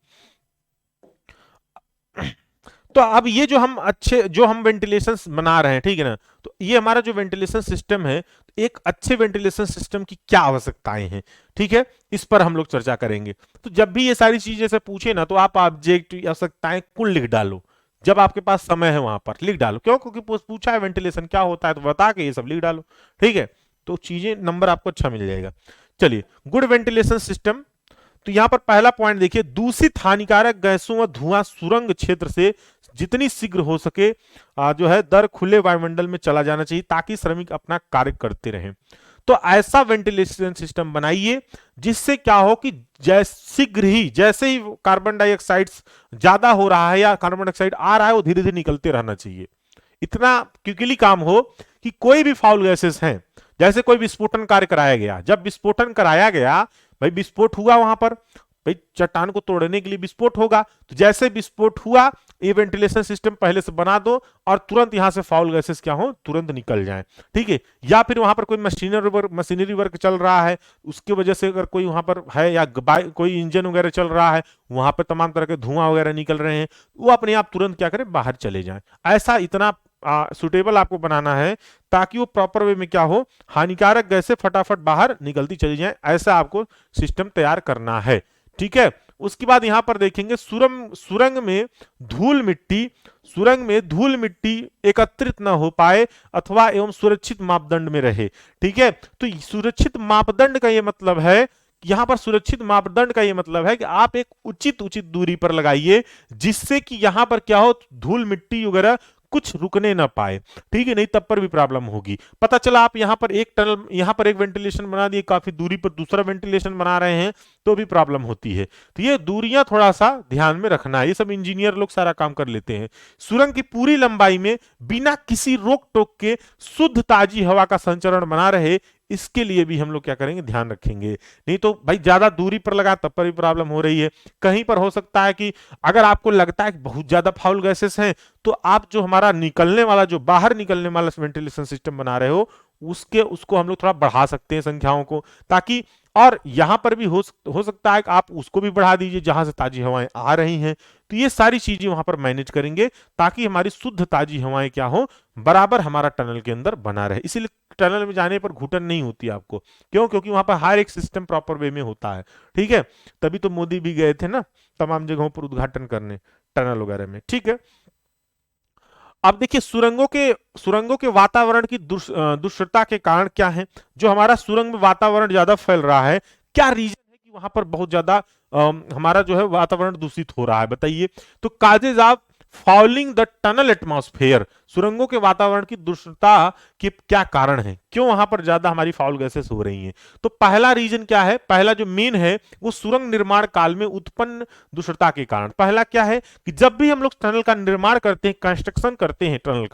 तो अब ये जो हम अच्छे जो हम वेंटिलेशन बना रहे हैं, ठीक है ना, तो ये हमारा जो वेंटिलेशन सिस्टम है, एक अच्छे वेंटिलेशन सिस्टम की क्या आवश्यकताएं हैं, ठीक है, इस पर हम लोग चर्चा करेंगे। तो जब भी ये सारी चीजें से पूछे ना, तो आप ऑब्जेक्ट आवश्यकताएं कुल लिख डालो, जब आपके पास समय है वहां पर लिख डालो, क्यों, क्योंकि पूछा है वेंटिलेशन क्या होता है तो बता के ये सब लिख डालो, ठीक है, तो चीजें नंबर आपको अच्छा मिल जाएगा। चलिए, गुड वेंटिलेशन सिस्टम, तो यहां पर पहला पॉइंट देखिए, दूषित हानिकारक गैसों व धुआं सुरंग क्षेत्र से जितनी शीघ्र हो सके जो है दर खुले वायुमंडल में चला जाना चाहिए, ताकि श्रमिक अपना कार्य करते रहें। तो ऐसा वेंटिलेशन सिस्टम बनाइए जिससे क्या हो कि जैसे ही कार्बन डाइऑक्साइड ज्यादा हो रहा है या कार्बन डाइऑक्साइड आ रहा है वो धीरे धीरे निकलते रहना चाहिए, इतना क्विकली काम हो कि कोई भी फाउल गैसेस हैं, जैसे कोई विस्फोटन कार्य कराया गया, जब विस्फोटन कराया गया भाई विस्फोट हुआ वहां पर, भाई चट्टान को तोड़ने के लिए विस्फोट होगा, तो जैसे विस्फोट हुआ ये वेंटिलेशन सिस्टम पहले से बना दो और तुरंत यहां से फाउल गैसेस क्या हो तुरंत निकल जाएं, ठीक है। या फिर वहां पर कोई मशीनरी वर्क चल रहा है, उसकी वजह से अगर कोई वहां पर है या कोई इंजन वगैरह चल रहा है, वहां पर तमाम तरह के धुआं वगैरह निकल रहे हैं, वो अपने आप तुरंत क्या करें बाहर चले जाएं। ऐसा इतना सुटेबल आपको बनाना है ताकि वो प्रॉपर वे में क्या हो, हानिकारक गैसें फटाफट बाहर निकलती चली जाएं, ऐसा आपको सिस्टम तैयार करना है, ठीक है। उसके बाद यहां पर देखेंगे सुरंग में धूल मिट्टी एकत्रित न हो पाए अथवा एवं सुरक्षित मापदंड में रहे, ठीक है। तो सुरक्षित मापदंड का ये मतलब है, यहां पर सुरक्षित मापदंड का ये मतलब है कि आप एक उचित उचित दूरी पर लगाइए, जिससे कि यहां पर क्या हो धूल मिट्टी वगैरह कुछ रुकने ना पाए, ठीक है, नहीं तब पर भी प्रॉब्लम होगी। पता चला आप यहां पर एक टनल, यहां पर एक वेंटिलेशन बना दिए, काफी दूरी पर दूसरा वेंटिलेशन बना रहे हैं तो भी प्रॉब्लम होती है, तो ये दूरियां थोड़ा सा ध्यान में रखना है, ये सब इंजीनियर लोग सारा काम कर लेते हैं। सुरंग की पूरी लंबाई में बिना किसी रोक टोक के शुद्ध ताजी हवा का संचरण बना रहे, इसके लिए भी हम लोग क्या करेंगे ध्यान रखेंगे। नहीं तो भाई ज्यादा दूरी पर लगा तब पर भी प्रॉब्लम हो रही है। कहीं पर हो सकता है कि अगर आपको लगता है कि बहुत ज्यादा फाउल गैसेस हैं, तो आप जो हमारा निकलने वाला जो बाहर निकलने वाला वेंटिलेशन सिस्टम बना रहे हो उसको हम लोग थोड़ा बढ़ा सकते हैं संख्याओं को, ताकि और यहां पर भी हो सकता है कि आप उसको भी बढ़ा दीजिए जहां से ताजी हवाएं आ रही हैं, तो ये सारी चीजें वहां पर मैनेज करेंगे ताकि हमारी शुद्ध ताजी हवाएं क्या हो बराबर हमारा टनल के अंदर बना रहे। इसीलिए टनल में जाने पर घुटन नहीं होती आपको, क्यों, क्योंकि वहां पर हर एक सिस्टम प्रॉपर वे में होता है, ठीक है। तभी तो मोदी भी गए थे ना तमाम जगहों पर उद्घाटन करने टनल वगैरह में, ठीक है। अब देखिए सुरंगों के वातावरण की दुष्टता के कारण क्या है, जो हमारा सुरंग में वातावरण ज्यादा फैल रहा है, क्या रीजन है कि वहां पर बहुत ज्यादा हमारा जो है वातावरण दूषित हो रहा है, बताइए। तो causes of fouling the tunnel atmosphere, सुरंगों के वातावरण की दूषितता के क्या कारण है, क्यों वहां पर ज्यादा हमारी फाउल गैसेस हो रही हैं। तो पहला रीजन क्या है, पहला जो मेन है वो सुरंग निर्माण काल में उत्पन्न दूषितता के कारण। पहला क्या है कि जब भी हम लोग टनल का निर्माण करते हैं, कंस्ट्रक्शन करते हैं टनल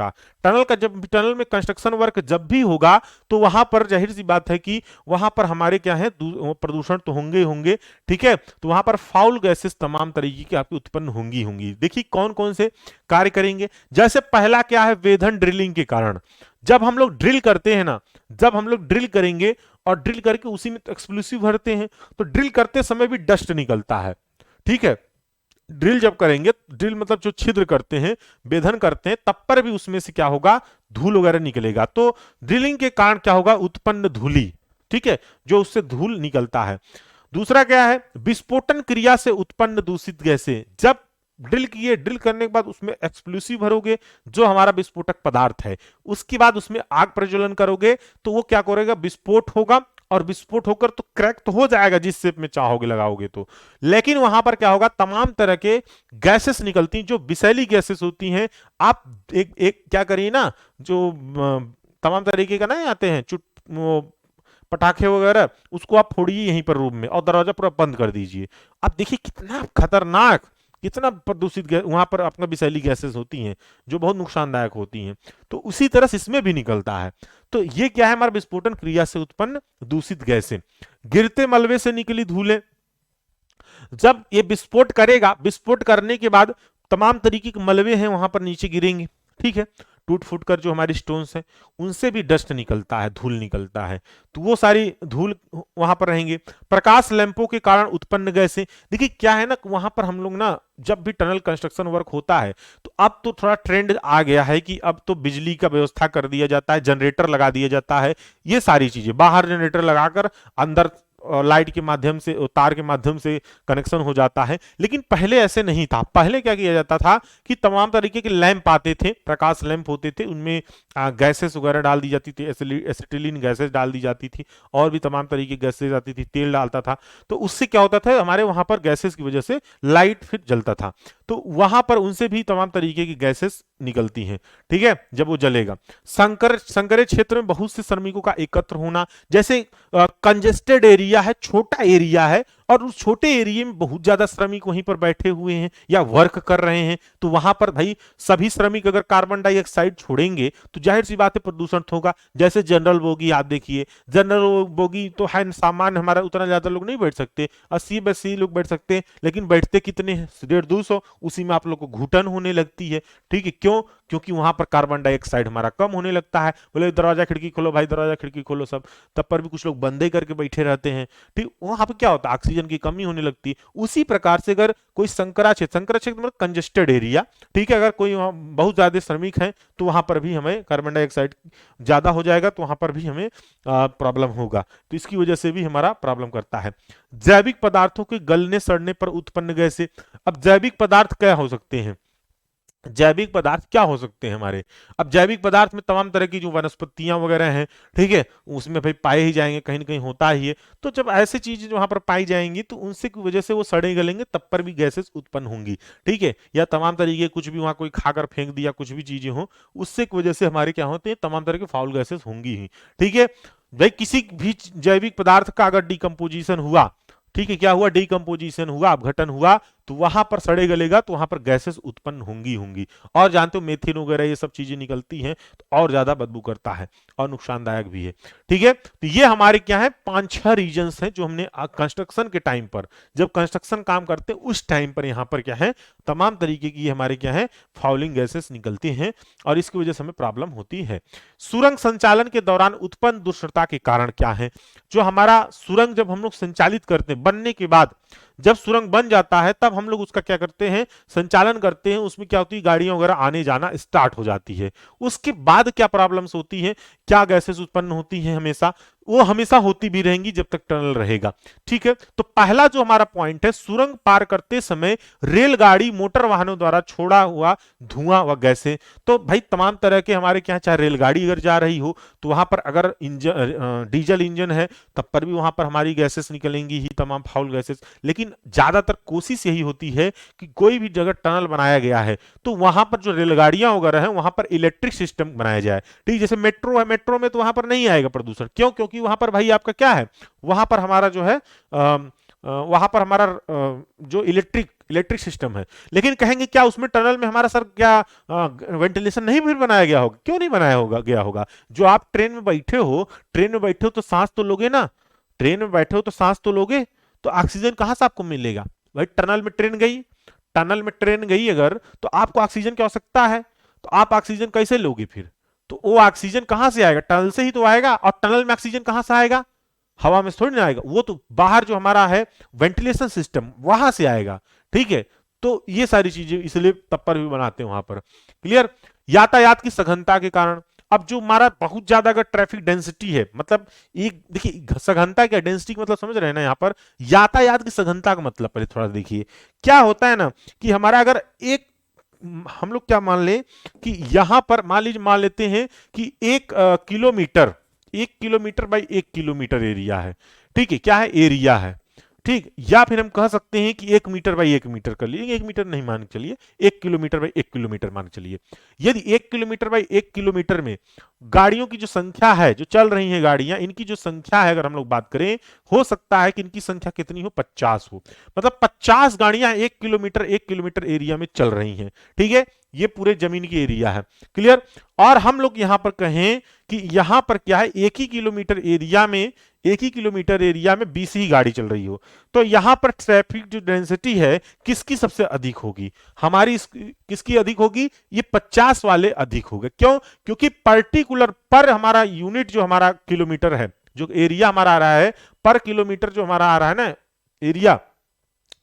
का जब टनल में कंस्ट्रक्शन वर्क जब भी होगा तो वहां पर जाहिर सी बात है कि वहां पर हमारे क्या है प्रदूषण तो होंगे होंगे, ठीक है। तो वहां पर फाउल गैसेस तमाम तरीके की आपकी उत्पन्न होंगी होंगी। देखिए कौन कौन से कार्य करेंगे। जैसे पहला क्या है, वेधन ड्रिलिंग के कारण, जब हम लोग ड्रिल करते हैं ना, जब हम लोग ड्रिल करेंगे और ड्रिल करके उसी में एक्सप्लोसिव भरते हैं तो ड्रिल करते समय भी डस्ट निकलता है, ठीक है। ड्रिल जब करेंगे, ड्रिल मतलब जो छिद्र करते हैं, वेधन करते हैं, तब पर भी उसमें से क्या होगा, धूल वगैरह निकलेगा। तो ड्रिलिंग के कारण क्या होगा, उत्पन्न धूली, ठीक है, जो उससे धूल निकलता है। दूसरा क्या है, विस्फोटन क्रिया से उत्पन्न दूषित गैसें, जब ड्रिल किए, ड्रिल करने के बाद उसमें एक्सप्लोसिव भरोगे जो हमारा विस्फोटक पदार्थ है, उसके बाद उसमें आग प्रज्वलन करोगे तो वो क्या करेगा, विस्फोट होगा, और विस्फोट होकर तो क्रैक तो हो जाएगा जिस शेप में चाहोगे लगाओगे तो, लेकिन वहां पर क्या होगा, तमाम तरह के गैसेस निकलती हैं जो विषैली गैसेस होती हैं। आप एक एक क्या करिए ना, जो तमाम तरीके का ना आते हैं पटाखे वगैरह, उसको आप फोड़िए यहीं पर रूम में और दरवाजा पूरा बंद कर दीजिए। आप देखिए कितना खतरनाक, कितना प्रदूषित गैस वहां पर अपना विषैली गैसेस होती हैं जो बहुत नुकसानदायक होती हैं। तो उसी तरह से इसमें भी निकलता है। तो ये क्या है, हमारे विस्फोटन क्रिया से उत्पन्न दूषित गैसें। गिरते मलबे से निकली धूलें, जब ये विस्फोट करेगा, विस्फोट करने के बाद तमाम तरीके के मलबे हैं वहां पर नीचे गिरेंगे, ठीक है। टूट फूट कर जो हमारे स्टोन्स हैं उनसे भी डस्ट निकलता है, धूल निकलता है, तो वो सारी धूल वहां पर रहेंगे। प्रकाश लैंपों के कारण उत्पन्न गैसें, देखिए क्या है ना, वहां पर हम लोग ना जब भी टनल कंस्ट्रक्शन वर्क होता है तो अब तो थोड़ा ट्रेंड आ गया है कि अब तो बिजली का व्यवस्था कर दिया जाता है, जनरेटर लगा दिया जाता है, ये सारी चीजें बाहर जनरेटर लगाकर अंदर लाइट के माध्यम से, तार के माध्यम से कनेक्शन हो जाता है। लेकिन पहले ऐसे नहीं था। पहले क्या किया जाता था कि तमाम तरीके के लैंप आते थे, प्रकाश लैंप होते थे, उनमें गैसेस वगैरह डाल दी जाती थी, एसिटिलीन गैसेस डाल दी जाती थी, और भी तमाम तरीके की गैसेस आती थी, तेल डालता था। तो उससे क्या होता था, हमारे वहां पर गैसेस की वजह से लाइट फिर जलता था, तो वहां पर उनसे भी तमाम तरीके की गैसेस निकलती हैं, ठीक है, जब वो जलेगा। संकरे क्षेत्र में बहुत से श्रमिकों का एकत्र होना, जैसे कंजेस्टेड एरिया है, छोटा एरिया है, और उस छोटे एरिया में बहुत ज्यादा श्रमिक वहीं पर बैठे हुए हैं या वर्क कर रहे हैं, तो वहां पर भाई सभी श्रमिक अगर कार्बन डाइऑक्साइड छोड़ेंगे तो जाहिर सी बात है प्रदूषण होगा। जैसे जनरल बोगी आप देखिए, जनरल बोगी तो है सामान्य, हमारा उतना ज्यादा लोग नहीं बैठ सकते, 80-80 लोग बैठ सकते हैं, लेकिन बैठते कितने हैं, 150-200, उसी में आप लोग को घुटन होने लगती है, ठीक है। क्यों, क्योंकि वहां पर कार्बन डाइऑक्साइड हमारा कम होने लगता है। बोले दरवाजा खिड़की खोलो भाई, दरवाजा खिड़की खोलो सब, तब पर भी कुछ लोग बंदे करके बैठे रहते हैं, ठीक। वहां पर क्या होता है, ऑक्सीजन की कमी होने लगती है। उसी प्रकार से अगर कोई संकरा क्षेत्र मतलब कंजेस्टेड एरिया, ठीक है, अगर कोई वहां बहुत ज्यादा श्रमिक हैं तो वहां पर भी हमें कार्बन डाइऑक्साइड ज्यादा हो जाएगा, तो वहां पर भी हमें प्रॉब्लम होगा, तो इसकी वजह से भी हमारा प्रॉब्लम करता है। जैविक पदार्थों के गलने सड़ने पर उत्पन्न गैसें, अब जैविक पदार्थ क्या हो सकते हैं, जैविक पदार्थ क्या हो सकते हैं हमारे, अब जैविक पदार्थ में तमाम तरह की जो वनस्पतियां वगैरह हैं, ठीक है, उसमें भाई पाए ही जाएंगे, कहीं ना कहीं होता ही है। तो जब ऐसी चीजें वहां पर पाई जाएंगी तो उनसे की वजह से वो सड़े गलेंगे, तब पर भी गैसेस उत्पन्न होंगी, ठीक है। या तमाम तरीके कुछ भी वहां कोई खाकर फेंक दिया, कुछ भी चीजें हो, उससे की वजह से हमारे क्या होते हैं, तमाम तरह के फाउल गैसेस होंगी ही, ठीक है। भाई किसी भी जैविक पदार्थ का अगर डिकम्पोजिशन हुआ, ठीक है, क्या हुआ, डिकम्पोजिशन हुआ, अपघटन हुआ, तो वहां पर सड़े गलेगा, तो वहां पर गैसेस उत्पन्न होंगी होंगी। और जानते हो मेथेन वगैरह ये सब चीजें निकलती हैं तो और ज्यादा बदबू करता है और नुकसानदायक भी है, ठीक है। तो ये हमारे क्या है, 5-6 रीजंस हैं जो हमने कंस्ट्रक्शन के टाइम पर, जब कंस्ट्रक्शन काम करते हैं उस टाइम पर यहाँ पर क्या है, तमाम तरीके की हमारे क्या है, फाउलिंग गैसेस निकलती हैं और इसकी वजह से हमें प्रॉब्लम होती है। सुरंग संचालन के दौरान उत्पन्न दूषितता के कारण क्या है, जो हमारा सुरंग जब हम लोग संचालित करते हैं, बनने के बाद जब सुरंग बन जाता है तब हम लोग उसका क्या करते हैं, संचालन करते हैं, उसमें क्या होती है, गाड़ियां वगैरह आने जाना स्टार्ट हो जाती है। उसके बाद क्या प्रॉब्लम्स होती हैं, क्या गैसेस उत्पन्न होती हैं, हमेशा वो हमेशा होती भी रहेंगी जब तक टनल रहेगा। ठीक है, तो पहला जो हमारा पॉइंट है, सुरंग पार करते समय रेलगाड़ी मोटर वाहनों द्वारा छोड़ा हुआ धुआं व गैसें। तो भाई तमाम तरह के हमारे क्या, चाहे रेलगाड़ी अगर जा रही हो तो वहां पर अगर डीजल इंजन है तब पर भी वहां पर हमारी गैसेस निकलेंगी ही, तमाम फाउल गैसेस। लेकिन ज्यादातर कोशिश यही होती है कि कोई भी जगह टनल बनाया गया है तो वहां पर जो रेलगाड़ियां वगैरह हैं वहां पर इलेक्ट्रिक सिस्टम बनाया जाए। ठीक, जैसे मेट्रो है, मेट्रो में तो वहां पर नहीं आएगा प्रदूषण, क्यों? क्योंकि वहां पर भाई आपका क्या है, वहां पर हमारा जो है वहां पर हमारा जो इलेक्ट्रिक सिस्टम है। लेकिन कहेंगे क्या उसमें टनल में हमारा सर क्या वेंटिलेशन नहीं भी बनाया गया होगा? क्यों नहीं बनाया होगा गया होगा? जो आप ट्रेन में बैठे हो, ट्रेन में बैठे हो तो सांस तो लोगे ना, ट्रेन में बैठे हो तो सांस तो लोगे, तो ऑक्सीजन कहां से आपको मिलेगा? भाई टनल में ट्रेन गई, टनल में ट्रेन गई अगर, तो आपको ऑक्सीजन की आवश्यकता है, तो आप ऑक्सीजन कैसे लोगे फिर? तो वो ऑक्सीजन कहां से आएगा? टनल से ही तो आएगा। और टनल में ऑक्सीजन कहां से आएगा? हवा में थोड़ी ना आएगा, वो तो बाहर जो हमारा है वेंटिलेशन सिस्टम वहां से आएगा। ठीक है, तो ये सारी चीजें इसलिए तब पर भी बनाते हैं वहां पर। क्लियर? यातायात की सघनता के कारण, अब जो हमारा बहुत ज्यादा अगर ट्रैफिक डेंसिटी है, मतलब एक देखिए सघनता क्या, डेंसिटी का मतलब समझ रहे हैं ना यहाँ पर, यातायात की सघनता का मतलब पहले थोड़ा देखिए क्या होता है ना, कि हमारा अगर एक, हम लोग क्या मान लें कि यहां पर मान लेते हैं कि 1 किलोमीटर बाई 1 किलोमीटर एरिया है। ठीक है, क्या है? एरिया है। ठीक, या फिर हम कह सकते हैं कि 1 मीटर बाई 1 मीटर कर लिए, 1 मीटर नहीं मान के चलिए, 1 किलोमीटर बाई 1 किलोमीटर मान के चलिए। यदि 1 किलोमीटर बाई 1 किलोमीटर में गाड़ियों की जो संख्या है, जो चल रही है गाड़ियां, इनकी जो संख्या है अगर हम लोग बात करें, हो सकता है कि इनकी संख्या कितनी हो? 50 हो। मतलब 50 गाड़ियां 1 किलोमीटर एरिया में चल रही हैं। ठीक है, ये पूरे जमीन की एरिया है। क्लियर? और हम लोग यहां पर कहें कि यहां पर क्या है, 1 ही किलोमीटर एरिया में 20 ही गाड़ी चल रही हो, तो यहां पर ट्रैफिक जो डेंसिटी है किसकी सबसे अधिक होगी? हमारी किसकी अधिक होगी? ये 50 वाले अधिक होंगे। क्यों? क्योंकि पर्टिकुलर पर हमारा यूनिट जो हमारा किलोमीटर है, जो एरिया हमारा आ रहा है पर किलोमीटर, जो हमारा आ रहा है ना area,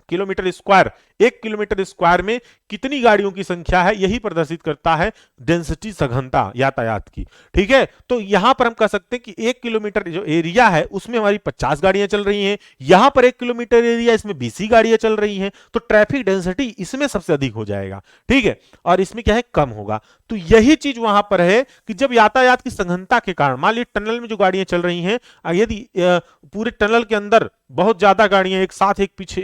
kilometre square, 1 kilometre square में कितनी गाड़ियों की संख्या है, यही प्रदर्शित करता है डेंसिटी, सघनता यातायात की। ठीक है, तो यहां पर हम कह सकते हैं कि 1 किलोमीटर जो एरिया है उसमें हमारी 50 गाड़ियां चल रही हैं, यहां पर 1 किलोमीटर एरिया, इसमें 20 ही गाड़ियां चल रही हैं, तो ट्रैफिक डेंसिटी इसमें सबसे अधिक हो जाएगा। ठीक है, और इसमें क्या है? कम होगा। तो यही चीज वहां पर है कि जब यातायात की सघनता के कारण, मान लीजिए टनल में जो गाड़ियां चल रही हैं, यदि पूरे टनल के अंदर बहुत ज्यादा गाड़ियां एक साथ एक पीछे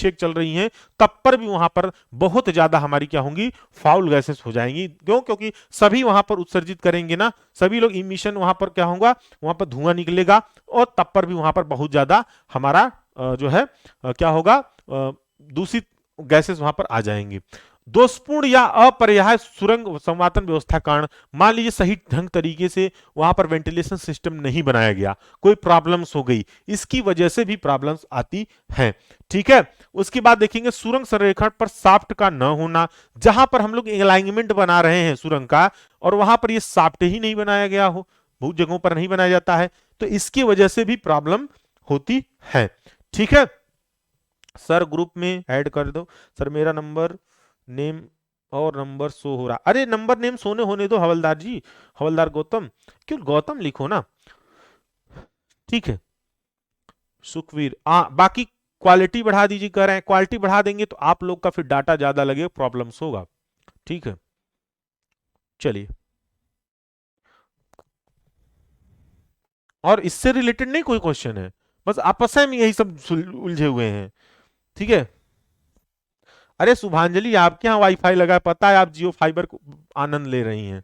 एक चल रही हैं, तब पर भी वहां पर बहुत ज्यादा हमारी क्या होंगी? फाउल गैसेस हो जाएंगी। क्यों? क्योंकि सभी वहां पर उत्सर्जित करेंगे ना, सभी लोग इमिशन, वहां पर क्या होगा? वहां पर धुआं निकलेगा, और तब पर भी वहां पर बहुत ज्यादा हमारा जो है क्या होगा? दूषित गैसेस वहां पर आ जाएंगी। दोषपूर्ण या अपरिहार्य सुरंग संवातन व्यवस्था कारण, मान लीजिए सही ढंग तरीके से वहां पर वेंटिलेशन सिस्टम नहीं बनाया गया, कोई प्रॉब्लम्स हो गई, इसकी वजह से भी प्रॉब्लम्स आती हैं। ठीक है, उसके बाद देखेंगे सुरंग संरेखण पर साफ्ट का न होना, जहां पर हम लोग अलाइनमेंट बना रहे हैं सुरंग का, और वहां पर ये साफ्ट ही नहीं बनाया गया हो, बहुत जगहों पर नहीं बनाया जाता है, तो इसकी वजह से भी प्रॉब्लम होती है। ठीक है सर, ग्रुप में ऐड कर दो सर, मेरा नंबर नेम और नंबर शो हो रहा। अरे नंबर नेम सोने होने दो हवलदार जी, हवलदार गौतम, क्यों गौतम लिखो ना। ठीक है सुखवीर, बाकी क्वालिटी बढ़ा दीजिए, कह रहे हैं क्वालिटी बढ़ा देंगे तो आप लोग का फिर डाटा ज्यादा लगेगा, प्रॉब्लम्स होगा। ठीक है चलिए, और इससे रिलेटेड नहीं कोई क्वेश्चन है, बस आपस में यही सब उलझे हुए हैं। ठीक है, अरे शुभांजलि आपके यहाँ वाईफाई लगा है, पता है आप जियो फाइबर को आनंद ले रही हैं,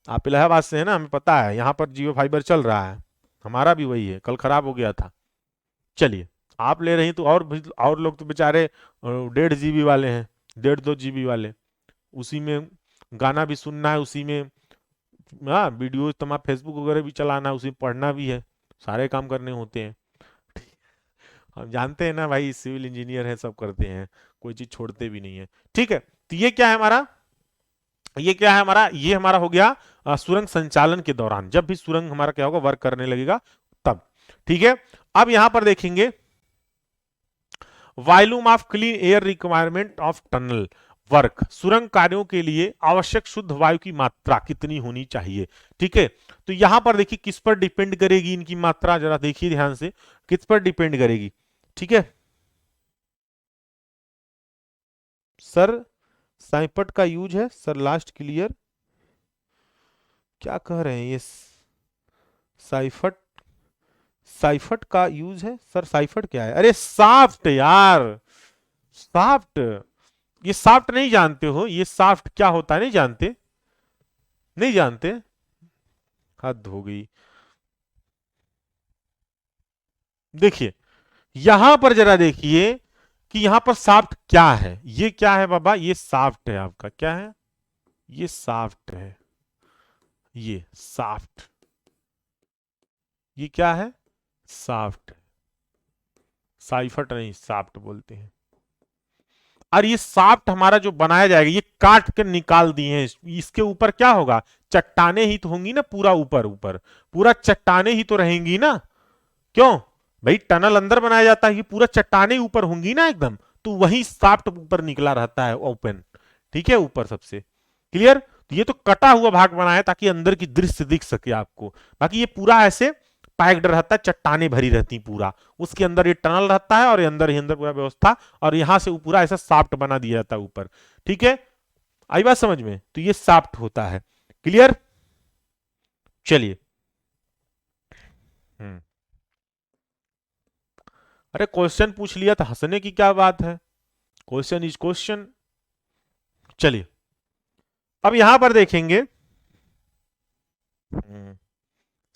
आप इलाहाबाद से है ना, हमें पता है यहाँ पर जियो फाइबर चल रहा है, हमारा भी वही है, कल खराब हो गया था। चलिए, आप ले रही तो और लोग तो बेचारे 1.5 GB वाले हैं, 1.5-2 GB वाले, उसी में गाना भी सुनना है, उसी में हाँ वीडियो तमाम फेसबुक वगैरह भी चलाना है, उसी में पढ़ना भी है, सारे काम करने होते हैं। हम जानते हैं ना भाई, सिविल इंजीनियर है, सब करते हैं, कोई चीज छोड़ते भी नहीं है। ठीक है, तो ये क्या है हमारा, ये क्या है हमारा, ये हमारा हो गया सुरंग संचालन के दौरान, जब भी सुरंग हमारा क्या होगा? वर्क करने लगेगा तब। ठीक है, अब यहां पर देखेंगे volume of clean air requirement of tunnel, work, सुरंग कार्यों के लिए आवश्यक शुद्ध वायु की मात्रा कितनी होनी चाहिए। ठीक है, तो यहां पर देखिए किस पर डिपेंड करेगी इनकी मात्रा, जरा देखिए ध्यान से किस पर डिपेंड करेगी। ठीक है सर, साइपट का यूज है सर, लास्ट क्लियर क्या कह रहे हैं ये, साइफट, साइफट का यूज है सर, साइफट क्या है, अरे साफ्ट यार, साफ्ट, ये साफ्ट नहीं जानते हो, ये साफ्ट क्या होता है नहीं जानते, नहीं जानते, हद हो गई। देखिए यहां पर जरा देखिए कि यहां पर साफ्ट क्या है, ये क्या है बाबा, ये साफ्ट है आपका, क्या है, ये साफ्ट है, ये साफ्ट, ये क्या है, साफ्ट, साइफट नहीं साफ्ट बोलते हैं। और ये साफ्ट हमारा जो बनाया जाएगा, ये काट कर निकाल दिए हैं, इसके ऊपर क्या होगा, चट्टाने ही तो होंगी ना, पूरा ऊपर ऊपर पूरा चट्टाने ही तो रहेंगी ना, क्यों भाई, टनल अंदर बनाया जाता है, ये पूरा चट्टाने ऊपर होंगी ना एकदम, तो वही साफ्ट ऊपर निकला रहता है ओपन। ठीक है, ऊपर सबसे क्लियर, तो ये तो कटा हुआ भाग बनाया ताकि अंदर की दृश्य दिख सके आपको, बाकी ये पूरा ऐसे पैक्ड रहता है, चट्टाने भरी रहती पूरा, उसके अंदर ये टनल रहता है और ये अंदर ही अंदर पूरा व्यवस्था, और यहां से पूरा ऐसा साफ्ट बना दिया जाता है ऊपर। ठीक है, आई बात समझ में, तो ये साफ्ट होता है, क्लियर। चलिए अरे क्वेश्चन पूछ लिया तो हंसने की क्या बात है, क्वेश्चन इज क्वेश्चन। चलिए अब यहां पर देखेंगे,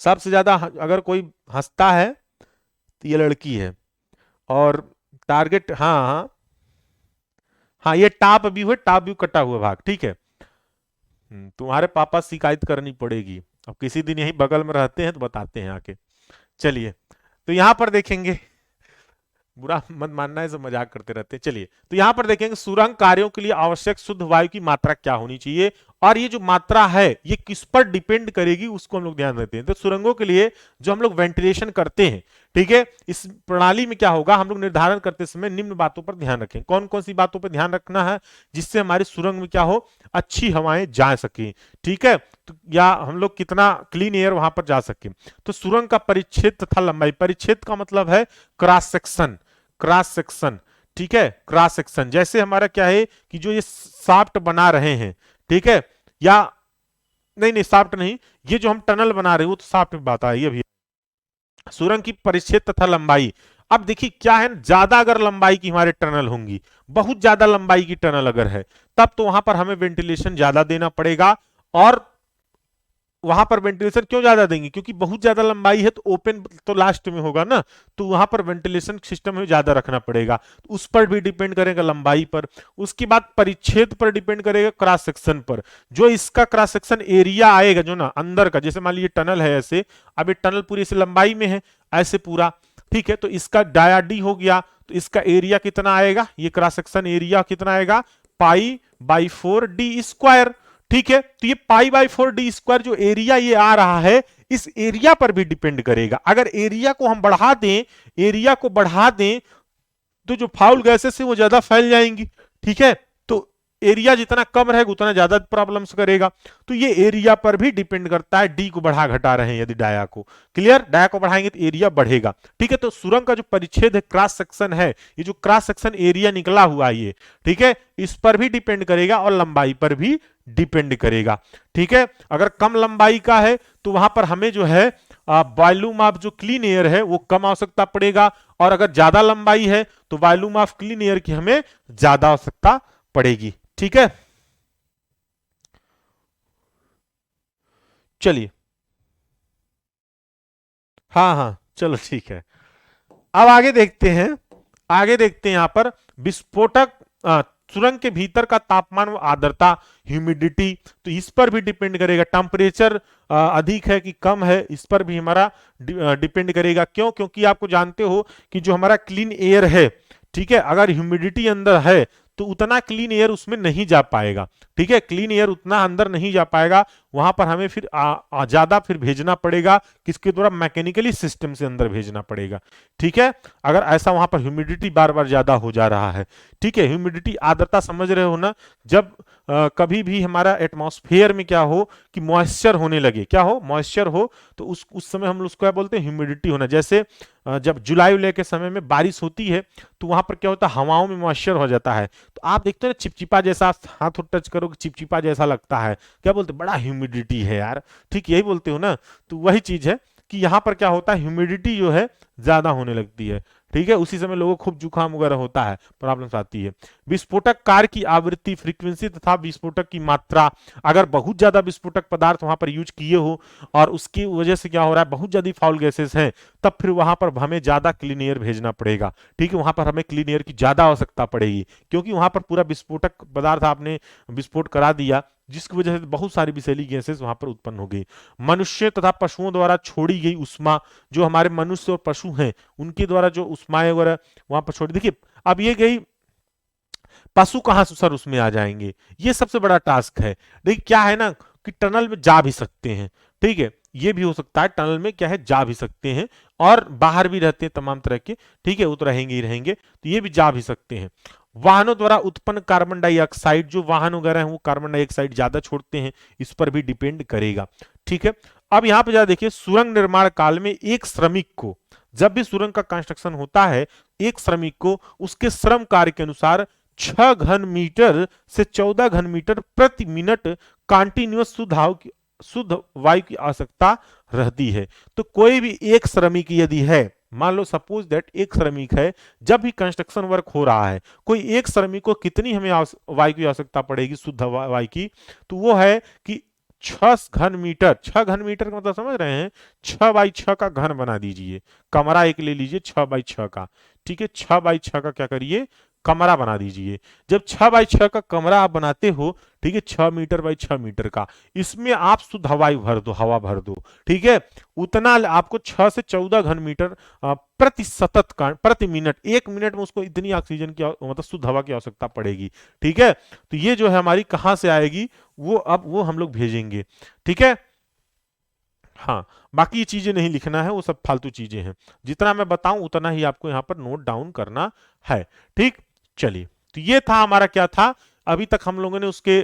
सबसे ज्यादा अगर कोई हंसता है तो ये लड़की है, और टारगेट, हाँ हाँ हाँ, ये टॉप व्यू है, टॉप व्यू कटा हुआ भाग, ठीक है। तुम्हारे पापा शिकायत करनी पड़ेगी, अब किसी दिन यही बगल में रहते हैं तो बताते हैं आके। चलिए तो यहां पर देखेंगे, बुरा मत मानना है, सब मजाक करते रहते हैं। चलिए तो यहां पर देखेंगे सुरंग कार्यों के लिए आवश्यक शुद्ध वायु की मात्रा क्या होनी चाहिए, और ये जो मात्रा है ये किस पर डिपेंड करेगी उसको हम लोग ध्यान देते हैं। तो सुरंगों के लिए जो हम लोग वेंटिलेशन करते हैं, ठीक है, इस प्रणाली में क्या होगा, हम लोग निर्धारण करते समय निम्न बातों पर ध्यान रखें। कौन कौन सी बातों पर ध्यान रखना है, जिससे हमारी सुरंग में क्या हो, अच्छी हवाएं जा सके, ठीक है, तो या हम लोग कितना क्लीन एयर वहां पर जा सके। तो सुरंग का परिच्छेद तथा लंबाई, परिच्छेद का मतलब है क्रॉस सेक्शन, क्रॉस सेक्शन, ठीक है, क्रॉस सेक्शन, जैसे हमारा क्या है कि जो ये साफ्ट बना रहे हैं, ठीक है, या नहीं नहीं साफ्ट नहीं, ये जो हम टनल बना रहे हैं वो तो साफ्ट में बात आई अभी। सुरंग की परिच्छेद तथा लंबाई, अब देखिए क्या है, ज्यादा अगर लंबाई की हमारे टनल होंगी, बहुत ज्यादा लंबाई की टनल अगर है, तब तो वहां पर हमें वेंटिलेशन ज्यादा देना पड़ेगा। और वहां पर वेंटिलेशन क्यों ज्यादा देंगे, क्योंकि बहुत ज्यादा लंबाई है तो ओपन तो लास्ट में होगा ना, तो वहां पर वेंटिलेशन सिस्टम में ज्यादा रखना पड़ेगा, तो उस पर भी डिपेंड करेगा लंबाई पर। उसके बाद परिच्छेद पर डिपेंड करेगा क्रॉस सेक्शन पर, जो इसका क्रॉस सेक्शन एरिया आएगा जो ना अंदर का, जैसे मान लीजिए टनल है ऐसे, अब ये टनल पूरी ऐसे लंबाई में है ऐसे पूरा, ठीक है, तो इसका डाया डी हो गया, तो इसका एरिया कितना आएगा, ये क्रॉस सेक्शन एरिया कितना आएगा, पाई बाई 4d²। ठीक है, तो ये पाई बाई 4d² जो एरिया ये आ रहा है, इस एरिया पर भी डिपेंड करेगा। अगर एरिया को हम बढ़ा दें, एरिया को बढ़ा दें, तो जो फाउल गैसेस है वो ज्यादा फैल जाएंगी, ठीक है, तो एरिया जितना कम रहेगा उतना ज्यादा प्रॉब्लम्स करेगा, तो ये एरिया पर भी डिपेंड करता है, डी को बढ़ा घटा रहे हैं यदि डाया को, क्लियर, डाया को बढ़ाएंगे तो एरिया बढ़ेगा। ठीक है, तो सुरंग का जो परिच्छेद है, क्रॉस सेक्शन है, ये जो क्रॉस सेक्शन एरिया निकला हुआ है ये, ठीक है, इस पर भी डिपेंड करेगा और लंबाई पर भी डिपेंड करेगा। ठीक है, अगर कम लंबाई का है तो वहां पर हमें जो है वॉल्यूम ऑफ जो क्लीन एयर है वो कम आवश्यकता पड़ेगा, और अगर ज्यादा लंबाई है तो वॉल्यूम ऑफ क्लीन एयर की हमें ज्यादा आवश्यकता पड़ेगी। ठीक है, चलिए, हाँ हाँ चलो ठीक है, अब आगे देखते हैं, आगे देखते हैं यहां पर विस्फोटक, सुरंग के भीतर का तापमान व आर्द्रता, ह्यूमिडिटी, तो इस पर भी डिपेंड करेगा। टेम्परेचर अधिक है कि कम है, इस पर भी हमारा डिपेंड करेगा। क्यों, क्योंकि आपको जानते हो कि जो हमारा क्लीन एयर है, ठीक है, अगर ह्यूमिडिटी अंदर है तो उतना क्लीन एयर उसमें नहीं जा पाएगा, ठीक है, क्लीन एयर उतना अंदर नहीं जा पाएगा, वहां पर हमें फिर ज्यादा फिर भेजना पड़ेगा, किसके द्वारा, मैकेनिकली सिस्टम से अंदर भेजना पड़ेगा। ठीक है, अगर ऐसा वहां पर ह्यूमिडिटी बार बार ज्यादा हो जा रहा है। ठीक है, ह्यूमिडिटी आर्द्रता समझ रहे हो ना, जब कभी भी हमारा एटमॉस्फेयर में क्या हो कि मॉइस्चर होने लगे, क्या हो, मॉइस्चर हो, तो उस समय हम उसको क्या बोलते हैं, ह्यूमिडिटी होना। जैसे जब जुलाई उलाई के समय में बारिश होती है तो वहां पर क्या होता है, हवाओं में मॉइस्चर हो जाता है, तो आप देखते हो ना चिपचिपा जैसा, हाथ टच करो चिपचिपा जैसा लगता है, क्या बोलते हैं, बड़ा ह्यूमिडिटी है यार। ठीक, यही बोलते हो ना, तो वही चीज है कि यहाँ पर क्या होता है, ह्यूमिडिटी जो है ज्यादा होने लगती है। ठीक है, उसी समय लोगों को खूब जुकाम वगैरह होता है, प्रॉब्लम्स आती है। विस्फोटक कार्य की आवृत्ति, फ्रीक्वेंसी तथा विस्फोटक की मात्रा, अगर बहुत ज्यादा विस्फोटक पदार्थ वहां पर यूज किए हो और उसकी वजह से क्या हो रहा है, बहुत ज्यादा फाउल गैसेस हैं, तब फिर वहां पर हमें ज्यादा क्लीन एयर भेजना पड़ेगा। ठीक है, वहां पर हमें क्लीन एयर की ज्यादा आवश्यकता पड़ेगी, क्योंकि वहां पर पूरा विस्फोटक पदार्थ आपने विस्फोट करा दिया, जिसकी वजह से बहुत सारी विषैली गैसेस वहां पर उत्पन्न हो गई। मनुष्य तथा पशुओं द्वारा छोड़ी गई उष्मा, जो हमारे मनुष्य और पशु हैं उनके द्वारा जो उष्माएं वगैरह वहां पर छोड़ी, देखिए अब ये गई, पशु कहां से सर उसमें आ जाएंगे, ये सबसे बड़ा टास्क है। देखिए क्या है ना कि टनल में जा भी सकते हैं, ठीक है, ये भी हो सकता है, टनल में क्या है, जा भी सकते हैं, और बाहर भी रहते हैं तमाम तरह के, ठीक है, वो तो रहेंगे ही रहेंगे, तो ये भी जा भी सकते हैं। वाहनों द्वारा उत्पन्न कार्बन डाइऑक्साइड, जो वाहन वगैरह हैं वो कार्बन डाइऑक्साइड ज्यादा छोड़ते हैं, इस पर भी डिपेंड करेगा। ठीक है, अब यहां पर जरा देखिए, सुरंग निर्माण काल में एक श्रमिक को, जब भी सुरंग का कंस्ट्रक्शन होता है, एक श्रमिक को उसके श्रम कार्य के अनुसार 6 घन मीटर से 14 घन मीटर प्रति मिनट कंटिन्यूअस शुद्ध वायु की आवश्यकता रहती है। तो कोई भी एक श्रमिक यदि है, मान लो सपोज दैट एक श्रमिक है, जब भी कंस्ट्रक्शन वर्क हो रहा है, कोई एक श्रमिक को कितनी हमें वायु की आवश्यकता पड़ेगी, शुद्ध वायु की, तो वो है कि 6 घन मीटर। 6 घन मीटर का मतलब समझ रहे हैं, 6 बाई 6 का घन बना दीजिए, कमरा एक ले लीजिए 6 बाई 6 का। ठीक है, 6 बाई 6 का क्या करिए, कमरा बना दीजिए। जब 6 बाई 6 का कमरा आप बनाते हो, ठीक है, 6 मीटर बाई 6 मीटर का, इसमें आप शुद्ध हवाई भर दो, हवा भर दो। ठीक है, उतना आपको 6 से 14 घन मीटर प्रति सतत का, प्रति मिनट, 1 मिनट में उसको इतनी ऑक्सीजन की मतलब शुद्ध हवा की आवश्यकता पड़ेगी। ठीक है, तो ये जो है हमारी कहां से आएगी, वो अब वो हम लोग भेजेंगे। ठीक है, हाँ, बाकी ये चीजें नहीं लिखना है, वो सब फालतू चीजें हैं, जितना मैं बताऊं उतना ही आपको यहाँ पर नोट डाउन करना है। ठीक, चलिए, तो ये था हमारा, क्या था, अभी तक हम लोगों ने उसके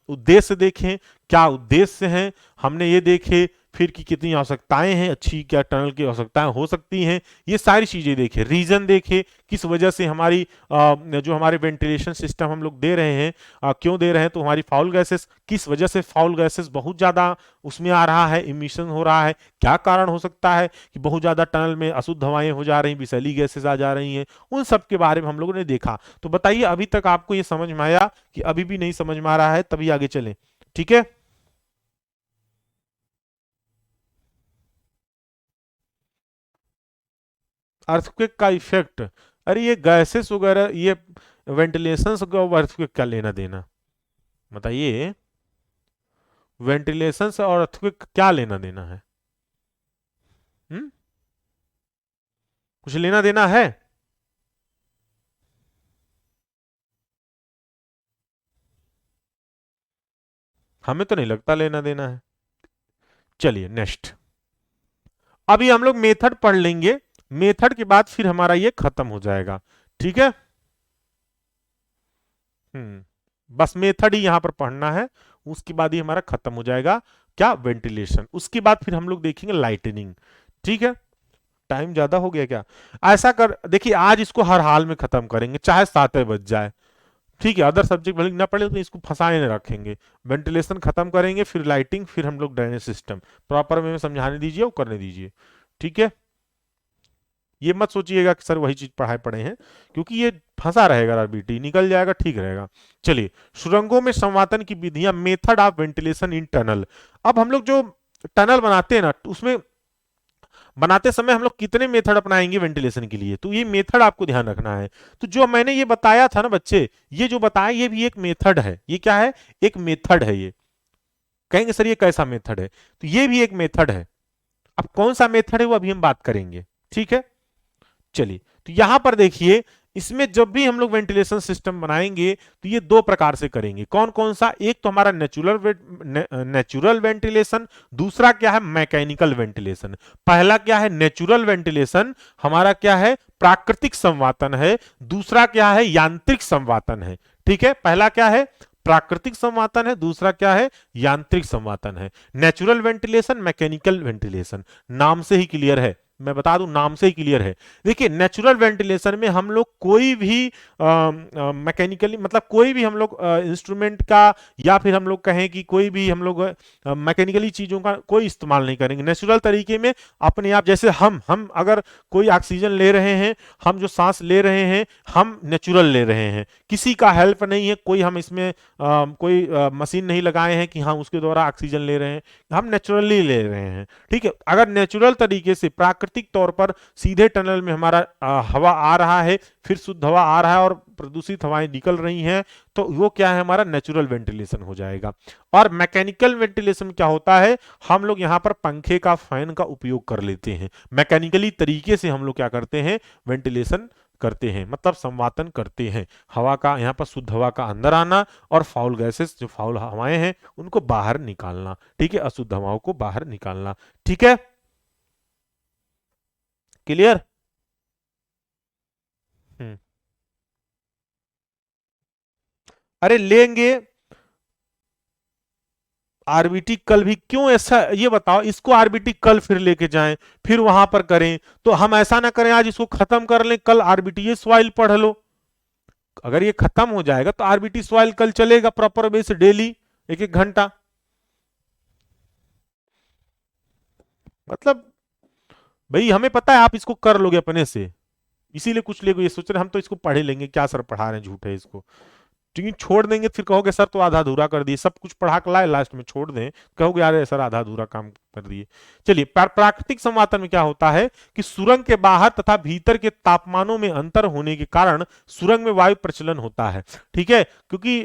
उद्देश्य देखे, क्या उद्देश्य हैं हमने ये देखे, फिर की कितनी आवश्यकताएं हैं, अच्छी क्या टनल की आवश्यकताएं हो सकती हैं, ये सारी चीजें देखे, रीजन देखे, किस वजह से हमारी जो हमारे वेंटिलेशन सिस्टम हम लोग दे रहे हैं, क्यों दे रहे हैं, तो हमारी फाउल गैसेस, किस वजह से फाउल गैसेस बहुत ज्यादा उसमें आ रहा है, इमिशन हो रहा है, क्या कारण हो सकता है कि बहुत ज्यादा टनल में अशुद्ध हवाएं हो जा रही, विषैली गैसेस आ जा रही हैं, उन सब के बारे में हम लोगों ने देखा। तो बताइए अभी तक आपको ये समझ में आया कि अभी भी नहीं समझ में आ रहा है, तभी आगे चलें। ठीक है, अर्थक्वेक का इफेक्ट, अरे ये गैसेस वगैरह, ये वेंटिलेशन का अर्थक्वेक क्या लेना देना, बताइए, वेंटिलेशन से और अर्थक्वेक क्या लेना देना है? हुँ? कुछ लेना देना है? हमें तो नहीं लगता लेना देना है। चलिए नेक्स्ट, अभी हम लोग मेथड पढ़ लेंगे, मेथड के बाद फिर हमारा ये खत्म हो जाएगा। ठीक है, बस मेथड ही यहां पर पढ़ना है, उसके बाद ही हमारा खत्म हो जाएगा, क्या, वेंटिलेशन। उसके बाद फिर हम लोग देखेंगे लाइटनिंग। ठीक है, टाइम ज्यादा हो गया क्या? ऐसा कर, देखिए आज इसको हर हाल में खत्म करेंगे, चाहे 7 बज जाए। ठीक है, अदर सब्जेक्ट भले ना पढ़े लेकिन इसको फंसाए नहीं रखेंगे। वेंटिलेशन खत्म करेंगे, फिर लाइटिंग, फिर हम लोग ड्रेनेज सिस्टम, प्रॉपर वे में समझाने दीजिए और करने दीजिए। ठीक है, ये मत सोचिएगा कि सर वही चीज पढ़ाए पड़े हैं, क्योंकि ये फंसा रहेगा, बीटी निकल जाएगा, ठीक रहेगा। चलिए, सुरंगों में संवातन की विधियां, method of ventilation in tunnel. अब हम लोग जो टनल बनाते हैं ना, उसमें बनाते समय हम लोग कितने मेथड अपनाएंगे वेंटिलेशन के लिए, तो ये मेथड आपको ध्यान रखना है। तो जो मैंने ये बताया था ना बच्चे, ये जो बताया ये भी एक मेथड है, ये क्या है, एक मेथड है। ये कहेंगे सर ये कैसा मेथड है, तो ये भी एक मेथड है। अब कौन सा मेथड है वो अभी हम बात करेंगे। ठीक है, चलिए, तो यहां पर देखिए, इसमें जब भी हम लोग वेंटिलेशन सिस्टम बनाएंगे तो ये दो प्रकार से करेंगे। कौन कौन सा? एक तो हमारा नेचुरल वेंटिलेशन, दूसरा क्या है? Mechanical ventilation. पहला क्या है? नेचुरल वेंटिलेशन हमारा क्या है? प्राकृतिक संवातन है। दूसरा क्या है? यांत्रिक संवातन है। ठीक है, पहला क्या है? प्राकृतिक संवातन है, दूसरा क्या है? यांत्रिक संवातन है। नेचुरल वेंटिलेशन, मैकेनिकल वेंटिलेशन, नाम से ही क्लियर है, मैं बता दूं नाम से ही क्लियर है। देखिए नेचुरल वेंटिलेशन में हम लोग कोई भी मैकेनिकली मतलब कोई भी हम लोग इंस्ट्रूमेंट का या फिर हम लोग कहें कि कोई भी हम लोग मैकेनिकली चीजों का कोई इस्तेमाल नहीं करेंगे। नेचुरल तरीके में अपने आप, जैसे हम अगर कोई ऑक्सीजन ले रहे हैं, हम जो सांस ले रहे हैं हम नेचुरल ले रहे हैं, किसी का हेल्प नहीं है, कोई हम इसमें कोई मशीन नहीं लगाए हैं कि हम उसके द्वारा ऑक्सीजन ले रहे हैं, हम नेचुरली ले रहे हैं। ठीक है, अगर नेचुरल तरीके से प्राकृतिक तौर पर सीधे टनल में हमारा हवा आ रहा है, फिर शुद्ध हवा आ रहा है और प्रदूषित हवाएं निकल रही हैं, तो वो क्या है? हमारा नेचुरल वेंटिलेशन हो जाएगा। और मैकेनिकल वेंटिलेशन क्या होता है? हम लोग यहाँ पर पंखे का, फैन का उपयोग कर लेते हैं, मैकेनिकली तरीके से हम लोग क्या करते हैं? वेंटिलेशन करते हैं, मतलब संवातन करते हैं। हवा का, यहाँ पर शुद्ध हवा का अंदर आना और फाउल गैसेस, जो फाउल हवाएं हैं उनको बाहर निकालना। ठीक है, अशुद्ध हवाओं को बाहर निकालना। ठीक है, क्लियर? हम्म। अरे लेंगे आरबीटी कल भी, क्यों ऐसा? ये बताओ, इसको आरबीटी कल फिर लेके जाएं, फिर वहां पर करें, तो हम ऐसा ना करें आज इसको खत्म कर लें, कल आरबीटी ये सॉइल पढ़ लो। अगर ये खत्म हो जाएगा तो आरबीटी सॉइल कल चलेगा प्रॉपर वे से, डेली 1-1 घंटा। मतलब भाई हमें पता है आप इसको कर लोगे अपने से, इसीलिए कुछ लोग ये सोच रहे हैं हम तो इसको पढ़ ही लेंगे, क्या सर पढ़ा रहे हैं, झूठ है इसको। क्योंकि छोड़ देंगे फिर कहोगे सर तो आधा अधूरा कर दिए, सब कुछ पढ़ा के लाए लास्ट में छोड़ दें, कहोगे यार सर आधा अधूरा काम कर दिए। चलिए, प्राकृतिक संवातन में क्या होता है कि सुरंग के बाहर तथा भीतर के तापमानों में अंतर होने के कारण सुरंग में वायु प्रचलन होता है। ठीक है, क्योंकि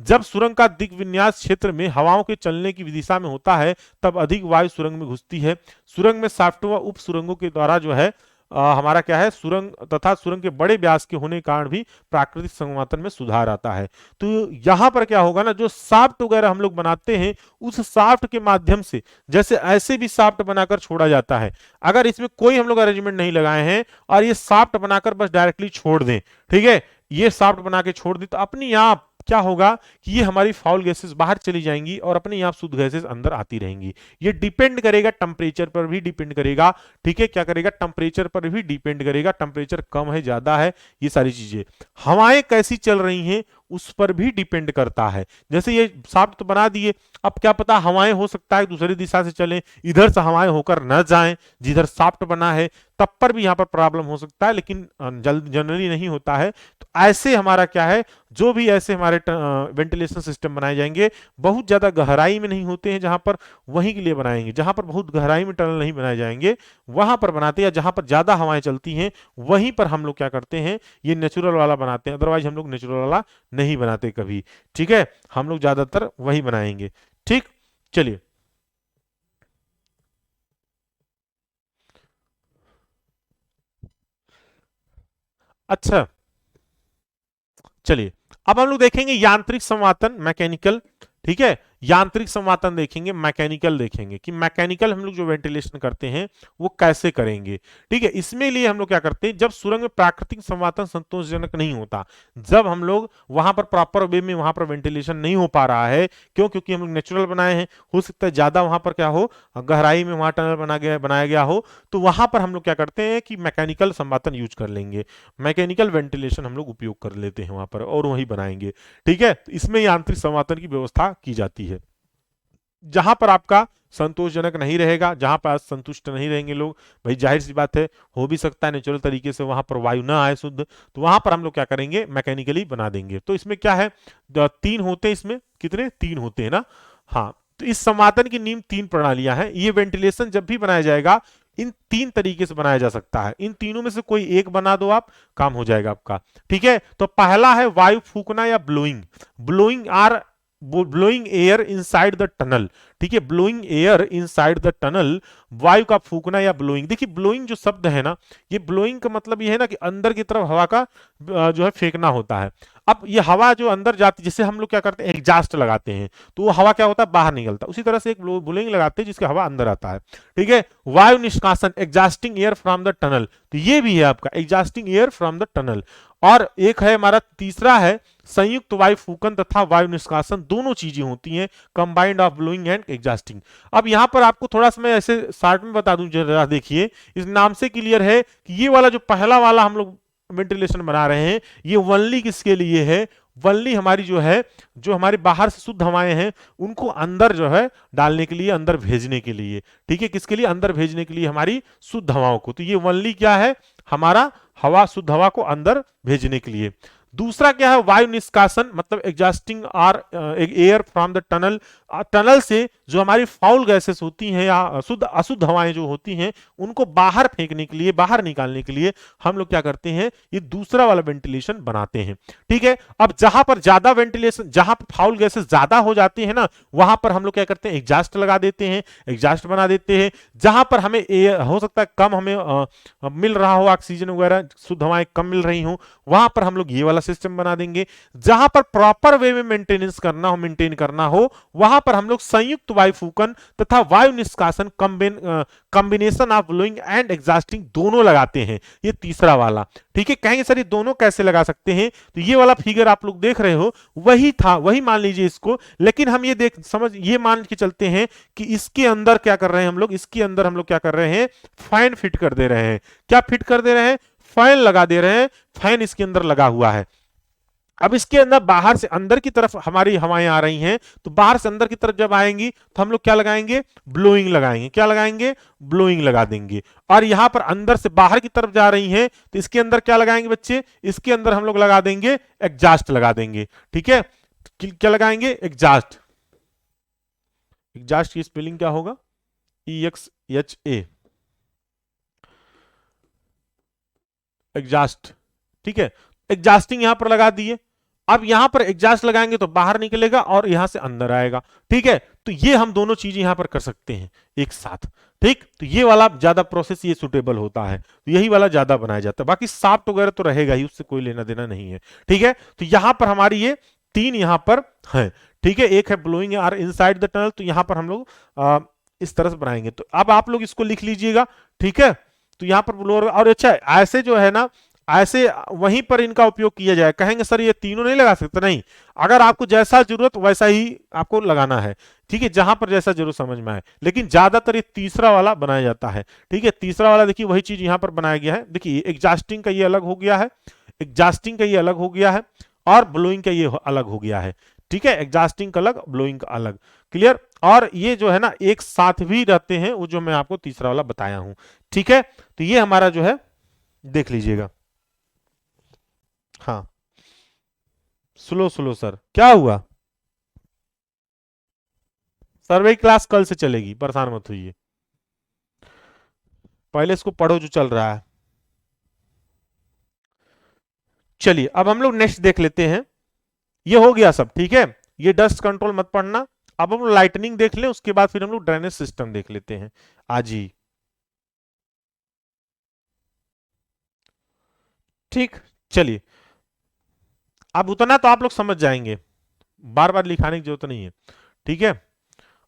जब सुरंग का दिग विन्यास क्षेत्र में हवाओं के चलने की दिशा में होता है तब अधिक वायु सुरंग में घुसती है। सुरंग में शाफ्ट व उप सुरंगों के द्वारा जो है हमारा क्या है? सुरंग तथा सुरंग के बड़े व्यास के होने के कारण भी प्राकृतिक संवातन में सुधार आता है। तो यहां पर क्या होगा ना, जो साफ्ट वगैरह हम लोग बनाते हैं उस साफ्ट के माध्यम से, जैसे ऐसे भी साफ्ट बनाकर छोड़ा जाता है, अगर इसमें कोई हम लोग अरेंजमेंट नहीं लगाए हैं और ये साफ्ट बनाकर बस डायरेक्टली छोड़ दें, ठीक है, ये साफ्ट बना के छोड़ दें, तो अपनी आप क्या होगा कि ये हमारी फाउल गैसेस बाहर चली जाएंगी और अपने आप शुद्ध गैसेस अंदर आती रहेंगी। ये डिपेंड करेगा टेम्परेचर पर भी डिपेंड करेगा। ठीक है, क्या करेगा? टेम्परेचर पर भी डिपेंड करेगा, टेम्परेचर कम है ज्यादा है, ये सारी चीजें। हवाएं कैसी चल रही हैं उस पर भी डिपेंड करता है। जैसे ये साफ्ट तो बना दिए, अब क्या पता हवाएं हो सकता है दूसरी दिशा से चलें, इधर से हवाएं होकर न जाएं जिधर साफ्ट बना है, तब पर भी यहाँ पर प्रॉब्लम हो सकता है, लेकिन जनरली नहीं होता है। तो ऐसे हमारा क्या है, जो भी ऐसे हमारे वेंटिलेशन सिस्टम बनाए जाएंगे बहुत ज्यादा गहराई में नहीं होते हैं, जहां पर वहीं के लिए बनाएंगे। जहां पर बहुत गहराई में टनल नहीं बनाए जाएंगे वहां पर बनाते हैं, या जहां पर ज्यादा हवाएं चलती हैं वहीं पर हम लोग क्या करते हैं, ये नेचुरल वाला बनाते हैं। अदरवाइज हम लोग नेचुरल वाला नहीं बनाते कभी। ठीक है, हम लोग ज्यादातर वही बनाएंगे। ठीक, चलिए अच्छा, चलिए अब हम लोग देखेंगे यांत्रिक संवातन, मैकेनिकल। ठीक है, यांत्रिक संवातन देखेंगे, मैकेनिकल देखेंगे कि मैकेनिकल हम लोग जो वेंटिलेशन करते हैं वो कैसे करेंगे। ठीक है, इसमें लिए हम लोग क्या करते हैं, जब सुरंग में प्राकृतिक संवातन संतोषजनक नहीं होता, जब हम लोग वहां पर प्रॉपर वे में वहां पर वेंटिलेशन नहीं हो पा रहा है, क्यों? क्योंकि हम लोग नेचुरल बनाए हैं, हो सकता है ज्यादा वहां पर क्या हो, गहराई में वहां टनल बनाया गया हो, तो वहां पर हम लोग क्या करते हैं कि मैकेनिकल संवातन यूज कर लेंगे, मैकेनिकल वेंटिलेशन हम लोग उपयोग कर लेते हैं वहां पर और वही बनाएंगे। ठीक है, तो इसमें यांत्रिक संवातन की व्यवस्था की जाती है। जहां पर आपका संतोषजनक नहीं रहेगा, जहां पर संतुष्ट नहीं रहेंगे लोग, भाई जाहिर सी बात है, हो भी सकता है नेचुरल तरीके से वहां पर वायु ना आए शुद्ध, तो वहां पर हम लोग क्या करेंगे, मैकेनिकली बना देंगे। तो इसमें क्या है, 3 होते हैं, इसमें कितने? 3 होते हैं ना। हाँ, तो इस संवातन की नींव 3 प्रणालियां हैं। ये वेंटिलेशन जब भी बनाया जाएगा इन 3 तरीके से बनाया जा सकता है, इन तीनों में से कोई एक बना दो आप, काम हो जाएगा आपका। ठीक है, तो पहला है वायु फूकना या blowing. Blowing or blowing air inside the tunnel. ठीक है, blowing air inside the tunnel, वायु का फूकना या ब्लोइंग। देखिए ब्लोइंग जो शब्द है ना, ये ब्लोइंग का मतलब ये है ना कि अंदर की तरफ हवा का जो है फेंकना होता है। अब ये हवा जो अंदर जाती, जैसे हम लोग क्या करते हैं एग्जास्ट लगाते हैं, तो वो हवा क्या होता है बाहर निकलता है, उसी तरह से एक ब्लोइंग लगाते हैं जिसके हवा अंदर आता है। ठीक है, वायु निष्कासन, एग्जास्टिंग एयर फ्रॉम द टनल, तो ये भी है आपका एग्जास्टिंग एयर फ्रॉम द टनल। और एक है हमारा तीसरा है संयुक्त वायु फूकन तथा वायु निष्कासन, दोनों चीजें होती हैं, कंबाइंड ऑफ ब्लोइंग एंड एग्जास्टिंग। अब यहां पर आपको थोड़ा सा मैं ऐसे शॉर्ट में बता दूं, जरा देखिए इस नाम से क्लियर है कि ये वाला जो पहला वाला हम लोग वेंटिलेशन बना रहे हैं, ये ओनली किसके लिए है, ओनली हमारी जो है, जो हमारी बाहर से शुद्ध हवाएं हैं उनको अंदर जो है डालने के लिए, अंदर भेजने के लिए। ठीक है, किसके लिए, अंदर भेजने के लिए हमारी शुद्ध हवाओं को। तो ये ओनली क्या है, हमारा हवा, शुद्ध हवा को अंदर भेजने के लिए। दूसरा क्या है, वायु निष्कासन, मतलब exhausting or air from the tunnel, tunnel से जो हमारी फाउल गैसेस होती हैं या शुद्ध अशुद्ध हवाएं जो होती हैं उनको बाहर फेंकने के लिए, बाहर निकालने के लिए हम लोग क्या करते हैं, ये दूसरा वाला वेंटिलेशन बनाते हैं। ठीक है, अब जहां पर ज्यादा वेंटिलेशन, जहां पर फाउल गैसेस ज्यादा हो जाती है ना, वहां पर हम लोग क्या करते हैं एग्जास्ट लगा देते हैं, एग्जास्ट बना देते हैं। जहां पर हमें हो सकता है कम हमें मिल रहा हो ऑक्सीजन वगैरह, शुद्ध हवाएं कम मिल रही हो, वहां पर हम लोग ये वाला सिस्टम बना देंगे। जहां पर प्रॉपर वे में मेंटेनेंस करना हो, मेंटेन करना हो, वहां पर हम लोग संयुक्त वायु फूकन तथा वायु निष्कासन, कॉम्बिनेशन ऑफ ब्लोइंग एंड एग्जास्टिंग दोनों लगाते हैं, ये तीसरा वाला। ठीक है, कहेंगे सर ये दोनों कैसे लगा सकते हैं, तो ये वाला फिगर आप लोग देख रहे हो वही था, वही मान लीजिए इसको, लेकिन हम ये देख समझ ये मान के चलते हैं कि इसके अंदर क्या कर रहे हैं हम लोग, इसके अंदर हम लोग क्या कर रहे हैं, फैन फिट कर दे रहे हैं। क्या फिट कर दे रहे हैं, फैन लगा दे रहे हैं, फैन इसके अंदर लगा हुआ है। अब इसके अंदर बाहर से अंदर की तरफ हमारी हवाएं आ रही हैं, तो बाहर से अंदर की तरफ जब आएंगी तो हम लोग क्या लगाएंगे, ब्लोइंग लगाएंगे। क्या लगाएंगे, ब्लोइंग लगा देंगे। और यहां पर अंदर से बाहर की तरफ जा रही हैं तो इसके अंदर क्या लगाएंगे बच्चे, इसके अंदर हम लोग लगा देंगे एग्जास्ट लगा देंगे। ठीक है, क्या लगाएंगे, एग्जास्ट। एग्जास्ट की स्पेलिंग क्या होगा, EXHA, एग्जास्ट। ठीक है, एग्जास्टिंग यहां पर लगा दिए। अब यहां पर एग्जास्ट लगाएंगे तो बाहर निकलेगा और यहां से अंदर आएगा। ठीक है, तो ये हम दोनों चीजें यहां पर कर सकते हैं एक साथ। ठीक, तो ये वाला ज्यादा प्रोसेस ये सुटेबल होता है, तो यही वाला ज्यादा बनाया जाता है। बाकी सॉफ्ट वगैरह तो रहेगा ही, उससे कोई लेना देना नहीं है। ठीक है, तो यहां पर हमारी ये तीन यहां पर है। ठीक है, एक है blowing air inside the tunnel, तो यहां पर हम लोग इस तरह से बनाएंगे। तो अब आप लोग इसको लिख लीजिएगा। ठीक है, तो यहां पर ब्लोअर, और अच्छा ऐसे जो है ना, ऐसे वहीं पर इनका उपयोग किया जाए। कहेंगे सर ये तीनों नहीं लगा सकते, नहीं, अगर आपको जैसा जरूरत वैसा ही आपको लगाना है। ठीक है, जहां पर जैसा जरूर समझ में आए, लेकिन ज्यादातर ये तीसरा वाला बनाया जाता है। ठीक है, तीसरा वाला देखिए वही चीज यहां पर बनाया गया है। देखिए एग्जास्टिंग का ये अलग हो गया है, एग्जास्टिंग का ये अलग हो गया है, और ब्लोइंग का ये अलग हो गया है। ठीक है, एग्जास्टिंग का अलग, ब्लोइंग का अलग। क्लियर, और ये जो है ना एक साथ भी रहते हैं, वो जो मैं आपको तीसरा वाला बताया हूं। ठीक है, तो ये हमारा जो है देख लीजिएगा। हाँ, स्लो स्लो सर, क्या हुआ, सर्वे क्लास कल से चलेगी, परेशान मत होइए, पहले इसको पढ़ो जो चल रहा है। चलिए अब हम लोग नेक्स्ट देख लेते हैं। ये हो गया सब, ठीक है, ये डस्ट कंट्रोल मत पढ़ना। अब हम लाइटनिंग देख लें, उसके बाद फिर हम लोग ड्रेनेज सिस्टम देख लेते हैं आज ही। ठीक, चलिए अब उतना तो आप लोग समझ जाएंगे, बार बार लिखाने की जरूरत नहीं है। ठीक है,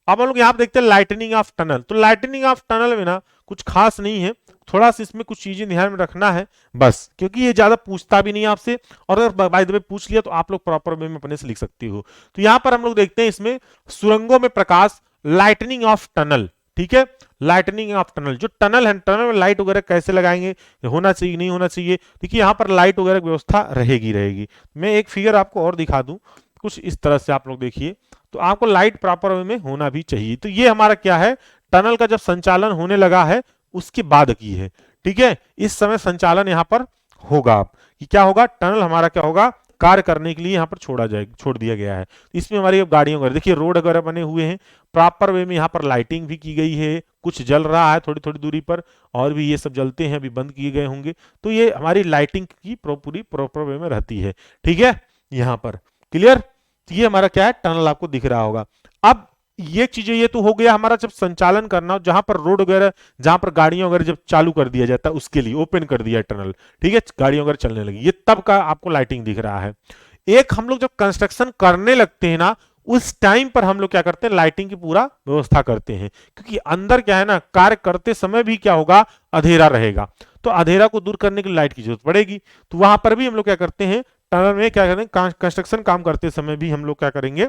अब हम लोग यहाँ पे देखते हैं लाइटनिंग ऑफ टनल। तो लाइटनिंग ऑफ टनल में ना कुछ खास नहीं है, थोड़ा सा इसमें कुछ चीजें ध्यान में रखना है बस, क्योंकि ये ज्यादा पूछता भी नहीं है आपसे, और अगर बाय द वे पूछ लिया तो आप लोग प्रॉपर वे में अपने से लिख सकते हो। तो यहाँ पर हम लोग देखते हैं इसमें सुरंगों में प्रकाश, लाइटनिंग ऑफ टनल। ठीक है, लाइटनिंग ऑफ टनल, जो टनल है, टनल में लाइट वगैरह कैसे लगाएंगे, होना चाहिए नहीं होना चाहिए। देखिए यहाँ पर लाइट वगैरह की व्यवस्था रहेगी रहेगी। मैं एक फिगर आपको और दिखा दूं कुछ इस तरह से, आप लोग देखिए, तो आपको लाइट प्रॉपर वे में होना भी चाहिए। तो ये हमारा क्या है, टनल का जब संचालन होने लगा है उसके बाद की है। ठीक है, इस समय संचालन यहाँ पर होगा। कि क्या होगा, टनल हमारा क्या होगा, कार्य करने के लिए यहाँ पर छोड़ दिया गया है। इसमें हमारी अब गाड़ियों वगैरह, देखिए रोड वगैरह बने हुए हैं, प्रॉपर वे में यहाँ पर लाइटिंग भी की गई है, कुछ जल रहा है थोड़ी थोड़ी दूरी पर, और भी ये सब जलते हैं, अभी बंद किए गए होंगे। तो ये हमारी लाइटिंग की पूरी प्रॉपर वे में रहती है। ठीक है, यहाँ पर क्लियर, ये हमारा क्या है, टनल आपको दिख रहा होगा। अब ये चीजें, ये तो हो गया हमारा जब संचालन करना हो, जहां पर रोड वगैरह, जहां पर गाड़ियां वगैरह जब चालू कर दिया जाता है उसके लिए ओपन कर दिया टनल, ठीक है, गाड़ियां वगैरह चलने लगी, ये तब का आपको लाइटिंग दिख रहा है। एक हम लोग जब कंस्ट्रक्शन करने लगते हैं ना, उस टाइम पर हम लोग क्या करते हैं, लाइटिंग की पूरा व्यवस्था करते हैं, क्योंकि अंदर क्या है ना, कार्य करते समय भी क्या होगा, अंधेरा रहेगा, तो अंधेरा को दूर करने के लिए लाइट की जरूरत पड़ेगी। तो वहां पर भी हम लोग क्या करते हैं, टनल में क्या करें, कंस्ट्रक्शन काम करते समय भी हम लोग क्या करेंगे,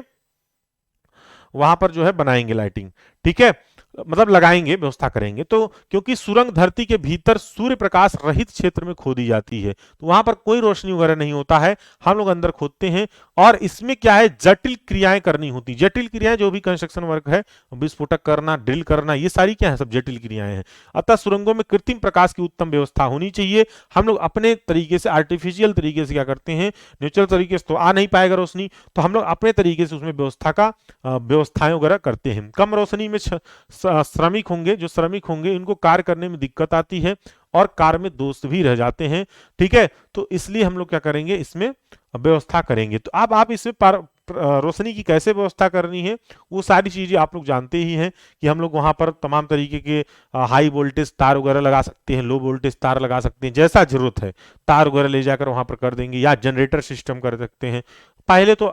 वहां पर जो है बनाएंगे लाइटिंग, ठीक है, मतलब लगाएंगे, व्यवस्था करेंगे। तो क्योंकि सुरंग धरती के भीतर सूर्य प्रकाश रहित क्षेत्र में खोदी जाती है, तो वहां पर कोई रोशनी वगैरह नहीं होता है, हम लोग अंदर खोदते हैं, और इसमें क्या है, जटिल क्रियाएं करनी होती, जटिल क्रियाएं जो भी कंस्ट्रक्शन वर्क है, विस्फोटक करना, ड्रिल करना, ये सारी क्या है, सब जटिल क्रियाएं हैं। अतः सुरंगों में कृत्रिम प्रकाश की उत्तम व्यवस्था होनी चाहिए। हम लोग अपने तरीके से, आर्टिफिशियल तरीके से क्या करते हैं, नेचुरल तरीके से तो आ नहीं पाएगा रोशनी, तो हम लोग अपने तरीके से उसमें व्यवस्थाएं वगैरह करते हैं। कम रोशनी में श्रमिक होंगे, जो श्रमिक होंगे इनको कार्य करने में दिक्कत आती है, और कार्य में दोस्त भी रह जाते हैं, ठीक है, तो इसलिए हम लोग क्या करेंगे, इसमें व्यवस्था करेंगे। तो अब आप इसमें रोशनी की कैसे व्यवस्था करनी है, वो सारी चीजें आप लोग जानते ही हैं, कि हम लोग वहां पर तमाम तरीके के हाई वोल्टेज तार वगैरह लगा सकते हैं, लो वोल्टेज तार लगा सकते हैं, जैसा जरूरत है तार वगैरह ले जाकर वहां पर कर देंगे, या जनरेटर सिस्टम कर सकते हैं। पहले तो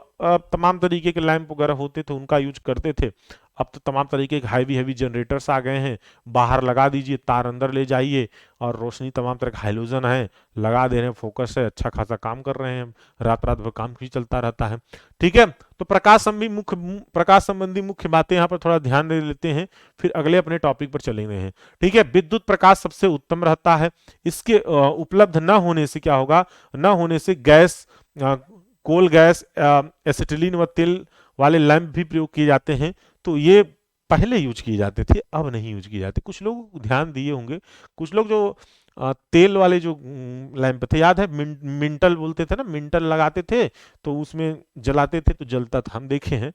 तमाम तरीके के लैंप वगैरह होते थे, उनका यूज करते थे, अब तो तमाम तरीके के हैवी हैवी जनरेटर्स आ गए हैं, बाहर लगा दीजिए, तार अंदर ले जाइए, और रोशनी तमाम तरह का हाइलोजन है, लगा दे रहे हैं, फोकस है, अच्छा खासा काम कर रहे हैं, रात रात भर काम भी चलता रहता है, ठीक है। तो प्रकाश संबंधी मुख्य बातें यहाँ पर थोड़ा ध्यान दे लेते हैं, फिर अगले अपने टॉपिक पर चलेंगे हैं, ठीक है। विद्युत प्रकाश सबसे उत्तम रहता है, इसके उपलब्ध न होने से क्या होगा, न होने से गैस, कोल गैस, एसिटिलीन व तेल वाले लैंप भी प्रयोग किए जाते हैं, तो ये पहले यूज किए जाते थे, अब नहीं यूज किए जाते। कुछ लोग ध्यान दिए होंगे, कुछ लोग जो तेल वाले जो लैंप थे, याद है मिंटल बोलते थे ना, मिंटल लगाते थे, तो उसमें जलाते थे तो जलता था, हम देखे हैं।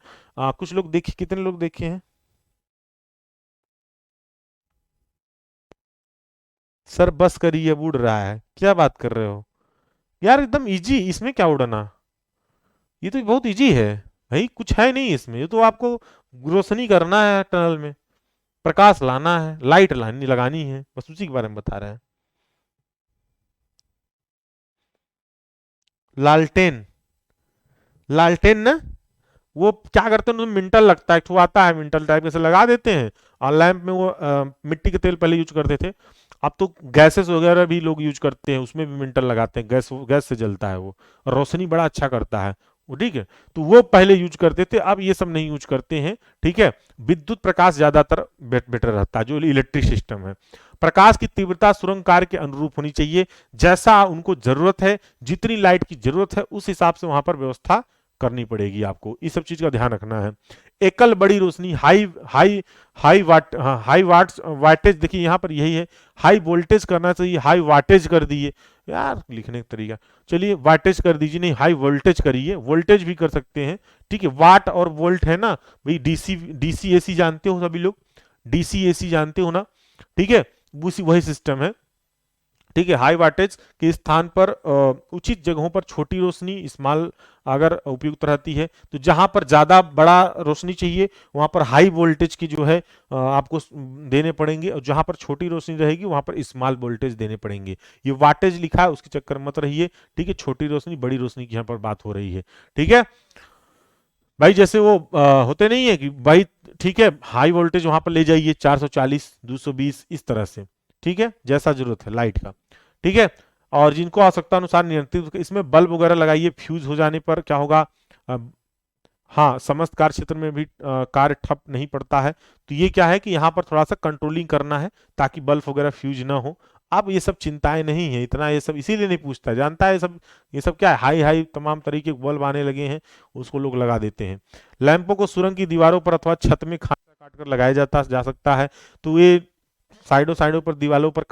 कुछ लोग देखे, कितने लोग देखे हैं? सर बस करिए, अब उड़ रहा है, क्या बात कर रहे हो यार, एकदम इजी, इसमें क्या उड़ना, ये तो बहुत इजी है भाई, कुछ है नहीं इसमें, ये तो आपको रोशनी करना है, टनल में प्रकाश लाना है, लाइट लानी लगानी है, बस उसी के बारे में बता रहे हैं। लालटेन, लालटेन ना, वो क्या करते हैं, उसमें मिंटल लगता है, एक ठो आता है मिंटल टाइप, जैसे लगा देते हैं, और लैंप में वो मिट्टी के तेल पहले यूज करते थे, अब तो गैसेस वगैरह भी लोग यूज करते हैं, उसमें भी मिंटल लगाते हैं, गैस गैस से जलता है वो, रोशनी बड़ा अच्छा करता है वो, ठीक है। तो वो पहले यूज करते थे, अब ये सब नहीं यूज करते हैं, ठीक है। विद्युत प्रकाश ज्यादातर बेटर रहता है, जो इलेक्ट्रिक सिस्टम है। प्रकाश की तीव्रता सुरंग कार्य के अनुरूप होनी चाहिए, जैसा उनको जरूरत है, जितनी लाइट की जरूरत है उस हिसाब से वहां पर व्यवस्था करनी पड़ेगी आपको, इस सब चीज का ध्यान रखना है। एकल बड़ी रोशनी, हाई हाई हाई वाट, हाँ हाई वाट्स वाटेज, देखिए यहाँ पर यही है, हाई वोल्टेज करना चाहिए, हाई वाटेज कर दिए, यार लिखने का तरीका, चलिए वाटेज कर दीजिए, नहीं हाई वोल्टेज करिए, वोल्टेज भी कर सकते हैं, ठीक है। वाट और वोल्ट है ना भाई, डीसी डीसी एसी जानते हो सभी लोग, डीसी एसी जानते हो ना, ठीक है, उसी वही सिस्टम है, ठीक है। हाई वाटेज के स्थान पर उचित जगहों पर छोटी रोशनी इस्तेमाल अगर उपयुक्त रहती है, तो जहां पर ज्यादा बड़ा रोशनी चाहिए वहां पर हाई वोल्टेज की जो है आपको देने पड़ेंगे, और जहां पर छोटी रोशनी रहेगी वहां पर स्मॉल वोल्टेज देने पड़ेंगे। ये वाटेज लिखा है उसके चक्कर मत रहिए, ठीक है, छोटी रोशनी बड़ी रोशनी की यहाँ पर बात हो रही है, ठीक है भाई। जैसे वो होते नहीं है कि भाई, ठीक है, हाई वोल्टेज वहां पर ले जाइए 440 220 इस तरह से, ठीक है, जैसा जरूरत है लाइट का, ठीक है। और जिनको आवश्यकता अनुसार नियंत्रित, इसमें बल्ब वगैरह लगाइए, फ्यूज हो जाने पर क्या होगा, हाँ समस्त कार्य क्षेत्र में भी कार्य ठप नहीं पड़ता है। तो ये क्या है कि यहाँ पर थोड़ा सा कंट्रोलिंग करना है, ताकि बल्ब वगैरह फ्यूज ना हो। अब ये सब चिंताएं नहीं है इतना, ये सब इसीलिए नहीं पूछता, जानता है सब, ये सब क्या है, हाई हाई तमाम तरीके के बल्ब आने लगे हैं, उसको लोग लगा देते हैं। लैंपों को सुरंग की दीवारों पर अथवा छत में खांचा काट कर लगाया जा सकता है, तो ये साइडों साइडों पर दीवारों पर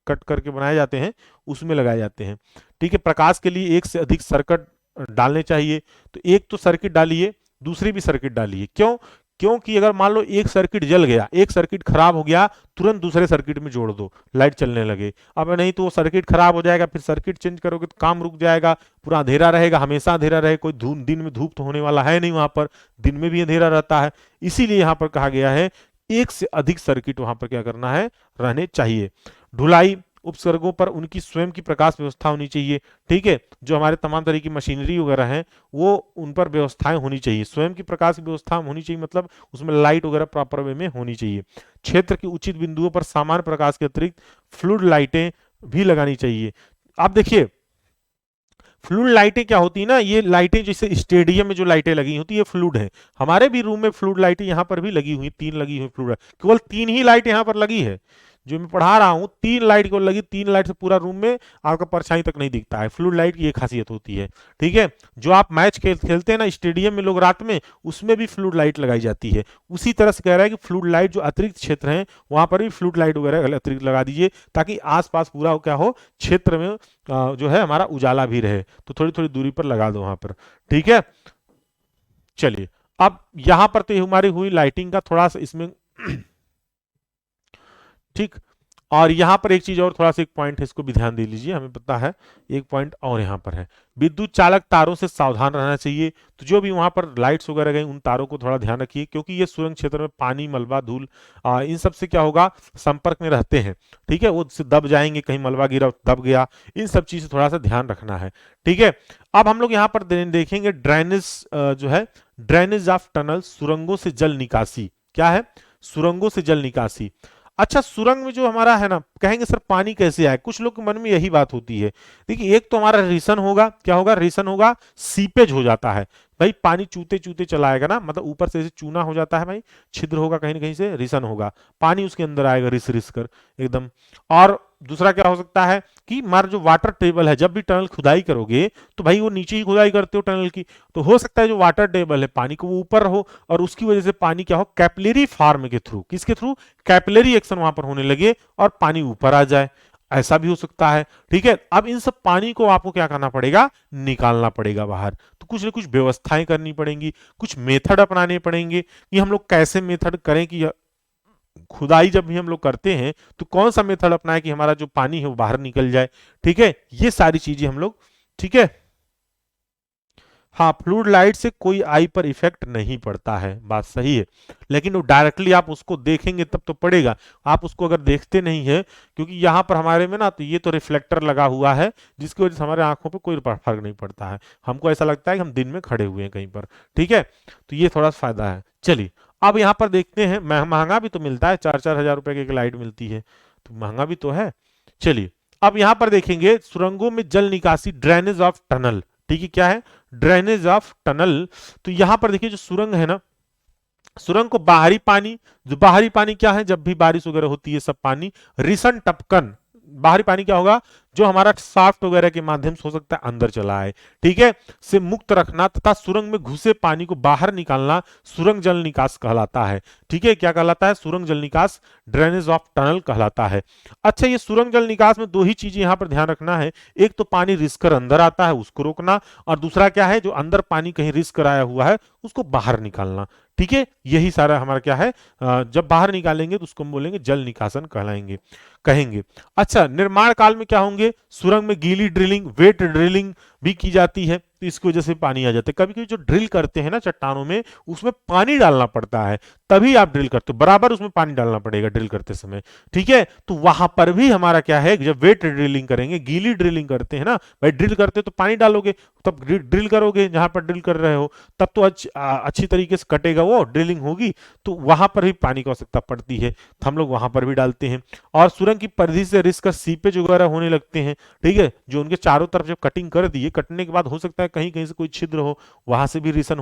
कट करके बनाए जाते हैं, उसमें लगाए जाते हैं, ठीक है। प्रकाश के लिए एक से अधिक सर्किट डालने चाहिए, तो एक तो सर्किट डालिए, दूसरी भी सर्किट डालिए, क्यों, क्योंकि अगर मान लो एक सर्किट जल गया, एक सर्किट खराब हो गया, तुरंत दूसरे सर्किट में जोड़ दो, लाइट चलने लगे। अब नहीं तो वो सर्किट खराब हो जाएगा, फिर सर्किट चेंज करोगे तो काम रुक जाएगा, पूरा अंधेरा रहेगा, हमेशा अंधेरा रहे, कोई धूप, दिन में धूप तो होने वाला है नहीं वहां पर, दिन में भी अंधेरा रहता है। इसीलिए यहां पर कहा गया है एक से अधिक सर्किट वहां पर क्या करना है, रहने चाहिए। ढुलाई उपसर्गों पर उनकी स्वयं की प्रकाश व्यवस्था होनी चाहिए। ठीक है, जो हमारे तमाम तरह की मशीनरी वगैरह हैं वो उन पर व्यवस्थाएं होनी चाहिए, स्वयं की प्रकाश की व्यवस्था होनी चाहिए, मतलब उसमें लाइट वगैरह प्रॉपर वे में होनी चाहिए। क्षेत्र के उचित बिंदुओं पर सामान्य प्रकाश के अतिरिक्त फ्लूड लाइटें भी लगानी चाहिए। आप देखिए फ्लूड लाइटें क्या होती है ना, ये लाइटें जैसे स्टेडियम में जो लाइटें लगी होती है ये फ्लूड है। हमारे भी रूम में फ्लूड लाइटें यहाँ पर भी लगी हुई, 3 लगी हुई फ्लूड, केवल 3 ही लाइट यहाँ पर लगी है। जो मैं पढ़ा रहा हूँ 3 लाइट को लगी, 3 लाइट से पूरा रूम में आपका परछाई तक नहीं दिखता है। फ्लूड लाइट की ये खासियत होती है। ठीक है, जो आप मैच खेलते हैं ना स्टेडियम में लोग रात में, उसमें भी फ्लूड लाइट लगाई जाती है। उसी तरह से कह रहा है कि फ्लूड लाइट जो अतिरिक्त क्षेत्र है वहां पर भी फ्लूड लाइट वगैरह अतिरिक्त लगा दीजिए, ताकि आसपास पूरा क्या हो, क्षेत्र में जो है हमारा उजाला भी रहे। तो थोड़ी थोड़ी दूरी पर लगा दो वहां पर। ठीक है, चलिए अब यहां पर तो हमारी हुई लाइटिंग का थोड़ा सा इसमें ठीक। और यहां पर एक चीज और थोड़ा सा एक पॉइंट है, इसको भी ध्यान दे लीजिए, हमें पता है एक पॉइंट और यहां पर है, विद्युत चालक तारों से सावधान रहना चाहिए। तो जो भी वहां पर लाइट्स वगैरह गई उन तारों को थोड़ा ध्यान रखिए, क्योंकि ये सुरंग क्षेत्र में पानी, मलबा, धूल इन सब से क्या होगा, संपर्क में रहते हैं। ठीक है, वो दब जाएंगे, कहीं मलबा गिरा दब गया, इन सब चीज से थोड़ा सा ध्यान रखना है। ठीक है, अब हम लोग यहाँ पर देखेंगे ड्रेनेज जो है, ड्रेनेज ऑफ टनल, सुरंगों से जल निकासी। क्या है, सुरंगों से जल निकासी। अच्छा, सुरंग में जो हमारा है ना, कहेंगे सर पानी कैसे आए, कुछ लोग के मन में यही बात होती है। देखिए एक तो हमारा रीसन होगा, क्या होगा, रीसन होगा, सीपेज हो जाता है भाई, पानी चूते चूते चला आएगा ना, मतलब ऊपर से चूना हो जाता है भाई, छिद्र होगा कहीं ना कहीं से, रीसन होगा, पानी उसके अंदर आएगा रिस रिस कर एकदम। और दूसरा क्या हो सकता है कि हमारा जो वाटर टेबल है, जब भी टनल खुदाई करोगे तो भाई वो नीचे ही खुदाई करते हो टनल की, तो हो सकता है जो वाटर टेबल है पानी को वो ऊपर हो, और उसकी वजह से पानी क्या हो, कैपिलरी फार्म के थ्रू, किसके थ्रू, कैपिलरी एक्शन वहां पर होने लगे और पानी ऊपर आ जाए, ऐसा भी हो सकता है। ठीक है, अब इन सब पानी को आपको क्या करना पड़ेगा, निकालना पड़ेगा बाहर। तो कुछ ना कुछ व्यवस्थाएं करनी पड़ेंगी, कुछ मेथड अपनाने पड़ेंगे कि हम लोग कैसे मेथड करें कि खुदाई जब भी हम लोग करते हैं तो कौन सा मेथड अपनाएं कि हमारा जो पानी है वो बाहर निकल जाए। ठीक है, ये सारी चीजें हम लोग, ठीक है। हाँ, फ्लूड लाइट से कोई आई पर इफेक्ट नहीं पड़ता है, बात सही है, लेकिन वो डायरेक्टली आप उसको देखेंगे तब तो पड़ेगा, आप उसको अगर देखते नहीं है, क्योंकि यहाँ पर हमारे में ना तो ये तो रिफ्लेक्टर लगा हुआ है, जिसकी वजह से हमारे आंखों पे कोई फर्क नहीं पड़ता है, हमको ऐसा लगता है कि हम दिन में खड़े हुए हैं कहीं पर। ठीक है, तो ये थोड़ा फायदा है। चलिए अब यहाँ पर देखते हैं, महंगा भी तो मिलता है, 4-4 हजार रुपए की एक लाइट मिलती है, तो महंगा भी तो है। चलिए अब यहाँ पर देखेंगे सुरंगों में जल निकासी, ड्रेनेज ऑफ टनल। ठीक है, क्या है, ड्रेनेज ऑफ टनल। तो यहां पर देखिए जो सुरंग है ना, सुरंग को बाहरी पानी, जो बाहरी पानी क्या है, जब भी बारिश वगैरह होती है सब पानी, रिसन टपकन, बाहरी पानी क्या होगा, जो हमारा साफ्ट वगैरह के माध्यम से हो सकता है अंदर चला आए, ठीक है, से मुक्त रखना तथा सुरंग में घुसे पानी को बाहर निकालना सुरंग जल निकास कहलाता है। ठीक है, क्या कहलाता है, सुरंग जल निकास, ड्रेनेज ऑफ टनल कहलाता है। अच्छा, ये सुरंग जल निकास में दो ही चीजें यहां पर ध्यान रखना है, एक तो पानी रिस कर अंदर आता है उसको रोकना, और दूसरा क्या है, जो अंदर पानी कहीं रिस कर आया हुआ है उसको बाहर निकालना। ठीक है, यही सारा हमारा क्या है, जब बाहर निकालेंगे तो उसको हम बोलेंगे जल निकासन कहलाएंगे, कहेंगे। अच्छा, निर्माण काल में क्या होंगे, सुरंग में गीली ड्रिलिंग, वेट ड्रिलिंग भी की जाती है, तो इसकी वजह से पानी आ जाता है। कभी कभी जो ड्रिल करते हैं ना चट्टानों में, उसमें पानी डालना पड़ता है, तभी आप ड्रिल करते हो, बराबर उसमें पानी डालना पड़ेगा ड्रिल करते समय। ठीक है, तो वहां पर भी हमारा क्या है, जब वेट ड्रिलिंग करेंगे, गीली ड्रिलिंग करते हैं ना भाई, ड्रिल करते तो पानी डालोगे, तब ड्रिल करोगे जहां पर ड्रिल कर रहे हो, तब तो अच्छी तरीके से कटेगा, वो ड्रिलिंग होगी, तो वहां पर भी पानी की आवश्यकता पड़ती है, तो हम लोग वहां पर भी डालते हैं। और सुरंग की परिधि से रिस कर सीपेज वगैरह होने लगते हैं। ठीक है, जो उनके चारों तरफ जब कटिंग कर दिए, कटने के बाद हो सकता है कहीं कहीं से कोई छिद्र हो, वहां से भी रिसन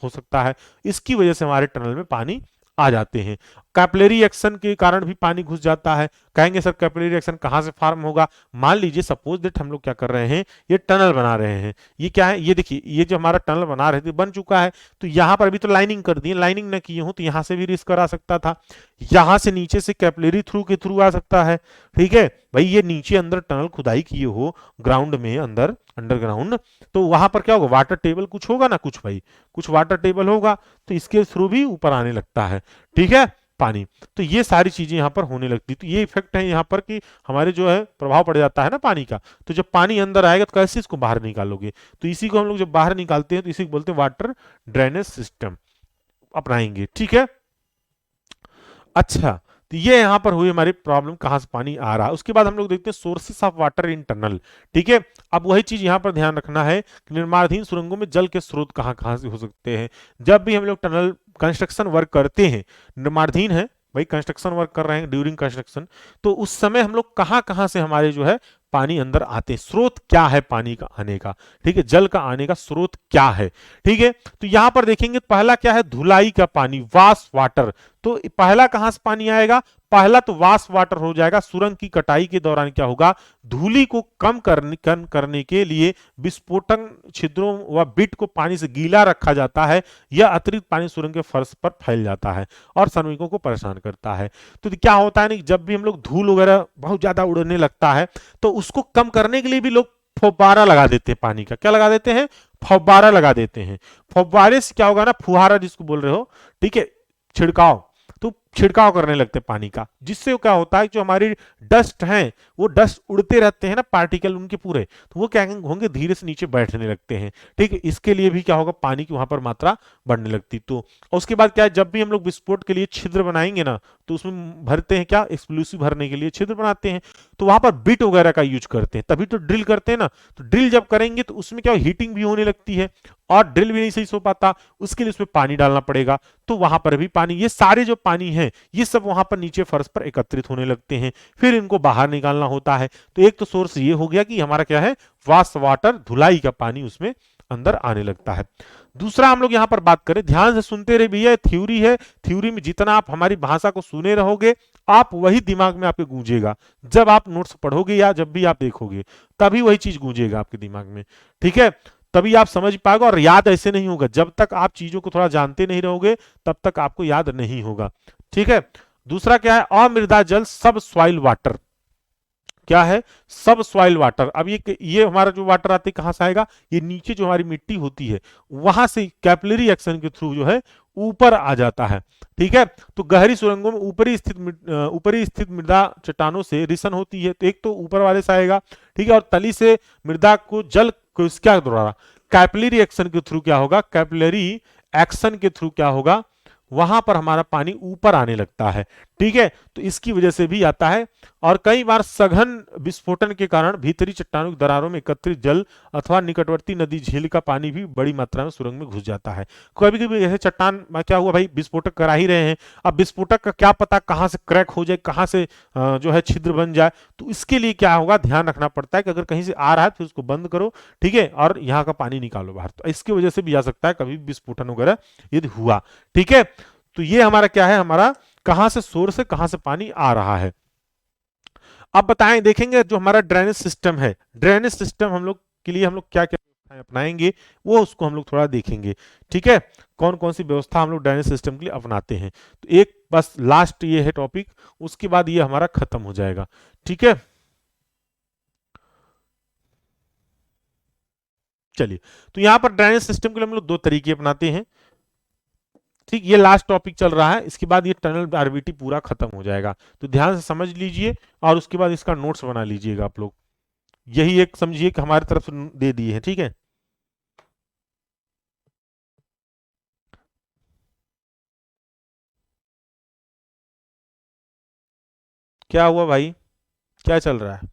हो सकता है, इसकी वजह से हमारे टनल में पानी आ जाते हैं। कैपिलरी एक्शन के कारण भी पानी घुस जाता है। कहेंगे सर कैपिलरी एक्शन कहाँ से फॉर्म होगा? मान लीजिए सपोज दैट हम लोग क्या कर रहे हैं, ये टनल बना रहे हैं। ये क्या है, ये देखिए ये जो हमारा टनल बना रहे थे बन चुका है, तो यहाँ पर अभी तो लाइनिंग कर दी, लाइनिंग ना किए हो तो यहाँ से भी रिस्क आ सकता था, यहाँ से नीचे से कैपिलरी थ्रू के थ्रू आ सकता है। ठीक है भाई, ये नीचे अंदर टनल खुदाई किए हो ग्राउंड में, अंदर अंडरग्राउंड, तो वहां पर क्या होगा, वाटर टेबल कुछ होगा ना, कुछ भाई कुछ वाटर टेबल होगा, तो इसके थ्रू भी ऊपर आने लगता है। ठीक है, पानी। तो ये सारी चीजें यहाँ पर होने लगती, तो ये इफेक्ट है यहाँ पर कि हमारे जो है प्रभाव पड़ जाता है ना पानी का। तो जब पानी अंदर आएगा तो कैसे इसको बाहर निकालोगे? तो इसी को हम लोग जब बाहर निकालते हैं तो इसी को बोलते हैं वाटर ड्रेनेज सिस्टम अपनाएंगे। ठीक है, अच्छा, तो ये यहां पर हुई हमारी प्रॉब्लम, कहां से पानी आ रहा है। उसके बाद हम लोग देखते हैं sources of water in tunnel. ठीक है, अब वही चीज यहां पर ध्यान रखना है कि निर्माणाधीन सुरंगों में जल के स्रोत कहां कहां से हो सकते हैं। जब भी हम लोग टनल कंस्ट्रक्शन वर्क करते हैं, निर्माणाधीन है भाई, कंस्ट्रक्शन वर्क कर रहे हैं, ड्यूरिंग कंस्ट्रक्शन, तो उस समय हम लोग कहां कहां से हमारे जो है पानी अंदर आते हैं, स्रोत क्या है पानी का आने का। ठीक है, जल का आने का स्रोत क्या है। ठीक है, तो यहां पर देखेंगे पहला क्या है, धुलाई का पानी, वाश वाटर। तो पहला कहां से पानी आएगा, पहला तो वाश वाटर हो जाएगा। सुरंग की कटाई के दौरान क्या होगा, धूली को कम करने के लिए विस्फोटन छिद्रों व बिट को पानी से गीला रखा जाता है। यह अतिरिक्त पानी सुरंग के फर्श पर फैल जाता है और श्रमिकों को परेशान करता है। तो क्या होता है ना, जब भी हम लोग धूल वगैरह बहुत ज्यादा उड़ने लगता है, तो उसको कम करने के लिए भी लोग फव्वारा लगा देते हैं पानी का। क्या लगा देते हैं, फव्वारा लगा देते हैं। फव्वारे से क्या होगा ना, फुहारा जिसको बोल रहे हो, ठीक है, छिड़काव, तो छिड़काव करने लगते हैं पानी का, जिससे क्या होता है जो हमारी डस्ट है, वो डस्ट उड़ते रहते हैं ना, पार्टिकल उनके पूरे, तो वो क्या होंगे, धीरे से नीचे बैठने लगते हैं। ठीक है, इसके लिए भी क्या होगा, पानी की वहां पर मात्रा बढ़ने लगती। तो उसके बाद क्या है, जब भी हम लोग विस्फोट के लिए छिद्र बनाएंगे ना, तो उसमें भरते हैं क्या, एक्सप्लोसिव भरने के लिए छिद्र बनाते हैं, तो वहां पर बिट वगैरह का यूज करते हैं, तभी तो ड्रिल करते हैं ना। तो ड्रिल जब करेंगे तो उसमें क्या हीटिंग भी होने लगती है और ड्रिल भी नहीं सही हो पाता, उसके लिए उसमें पानी डालना पड़ेगा। तो वहां पर भी पानी, ये सारे जो पानी है ये सब वहां पर नीचे फर्श पर एकत्रित होने लगते हैं, फिर इनको बाहर निकालना होता है। तो एक तो सोर्स ये हो गया कि हमारा क्या है, वाश वाटर, धुलाई का पानी उसमें अंदर आने लगता है। दूसरा हम लोग यहां पर बात करें, ध्यान से सुनते रहे भैया, थ्योरी है, थ्योरी में जितना आप हमारी भाषा को सुने रहोगे, आप वही दिमाग में आपके गूंजेगा। जब आप नोट्स पढ़ोगे या जब भी आप देखोगे, तभी वही चीज गूंजेगा आपके दिमाग में। ठीक है, तभी आप समझ पाएगा, और याद ऐसे नहीं होगा, जब तक आप चीजों को थोड़ा जानते नहीं रहोगे तब तक आपको याद नहीं होगा। ठीक है, दूसरा क्या है, अमृदा जल, सब सॉइल वाटर। क्या है, सब सॉइल वाटर। अब ये हमारा जो वाटर आते कहां से आएगा, ये नीचे जो हमारी मिट्टी होती है वहां से कैपिलरी एक्शन के थ्रू जो है ऊपर आ जाता है। ठीक है, तो गहरी सुरंगों में ऊपरी स्थित मृदा चट्टानों से रिसन होती है, तो एक तो ऊपर वाले से आएगा। ठीक है, और तली से मृदा को जल को क्या द्वारा, कैपिलरी एक्शन के थ्रू क्या होगा, कैपिलरी एक्शन के थ्रू क्या होगा, वहां पर हमारा पानी ऊपर आने लगता है। ठीक है, तो इसकी वजह से भी आता है। और कई बार सघन विस्फोटन के कारण भीतरी चट्टानों की दरारों में एकत्रित जल अथवा निकटवर्ती नदी झील का पानी भी बड़ी मात्रा में सुरंग में घुस जाता है। कभी कभी ऐसे चट्टान में क्या हुआ भाई, विस्फोटक करा ही रहे हैं, अब विस्फोटक का क्या पता कहां से क्रैक हो जाए, कहां से जो है छिद्र बन जाए। तो इसके लिए क्या होगा, ध्यान रखना पड़ता है कि अगर कहीं से आ रहा है तो उसको बंद करो। ठीक है, और यहाँ का पानी निकालो बाहर, तो इसकी वजह से भी आ सकता है कभी विस्फोटन वगैरह यदि हुआ। ठीक है, तो ये हमारा क्या है, हमारा कहां से सोर्स है, कहां से पानी आ रहा है। अब बताएं, देखेंगे जो हमारा ड्रेनेज सिस्टम है, ड्रेनेज सिस्टम हम लोग के लिए हम लोग क्या क्या व्यवस्थाएं अपनाएंगे, वो उसको हम लोग थोड़ा देखेंगे। ठीक है, कौन कौन सी व्यवस्था हम लोग ड्रेनेज सिस्टम के लिए अपनाते हैं। तो एक बस लास्ट ये है टॉपिक, उसके बाद ये हमारा खत्म हो जाएगा। ठीक है, चलिए, तो यहां पर ड्रेनेज सिस्टम के लिए हम लोग दो तरीके अपनाते हैं। ठीक, ये लास्ट टॉपिक चल रहा है, इसके बाद ये टनल आरबीटी पूरा खत्म हो जाएगा। तो ध्यान से समझ लीजिए और उसके बाद इसका नोट्स बना लीजिएगा आप लोग। यही एक समझिए कि हमारी तरफ से दे दिए हैं। ठीक है, क्या हुआ भाई, क्या चल रहा है?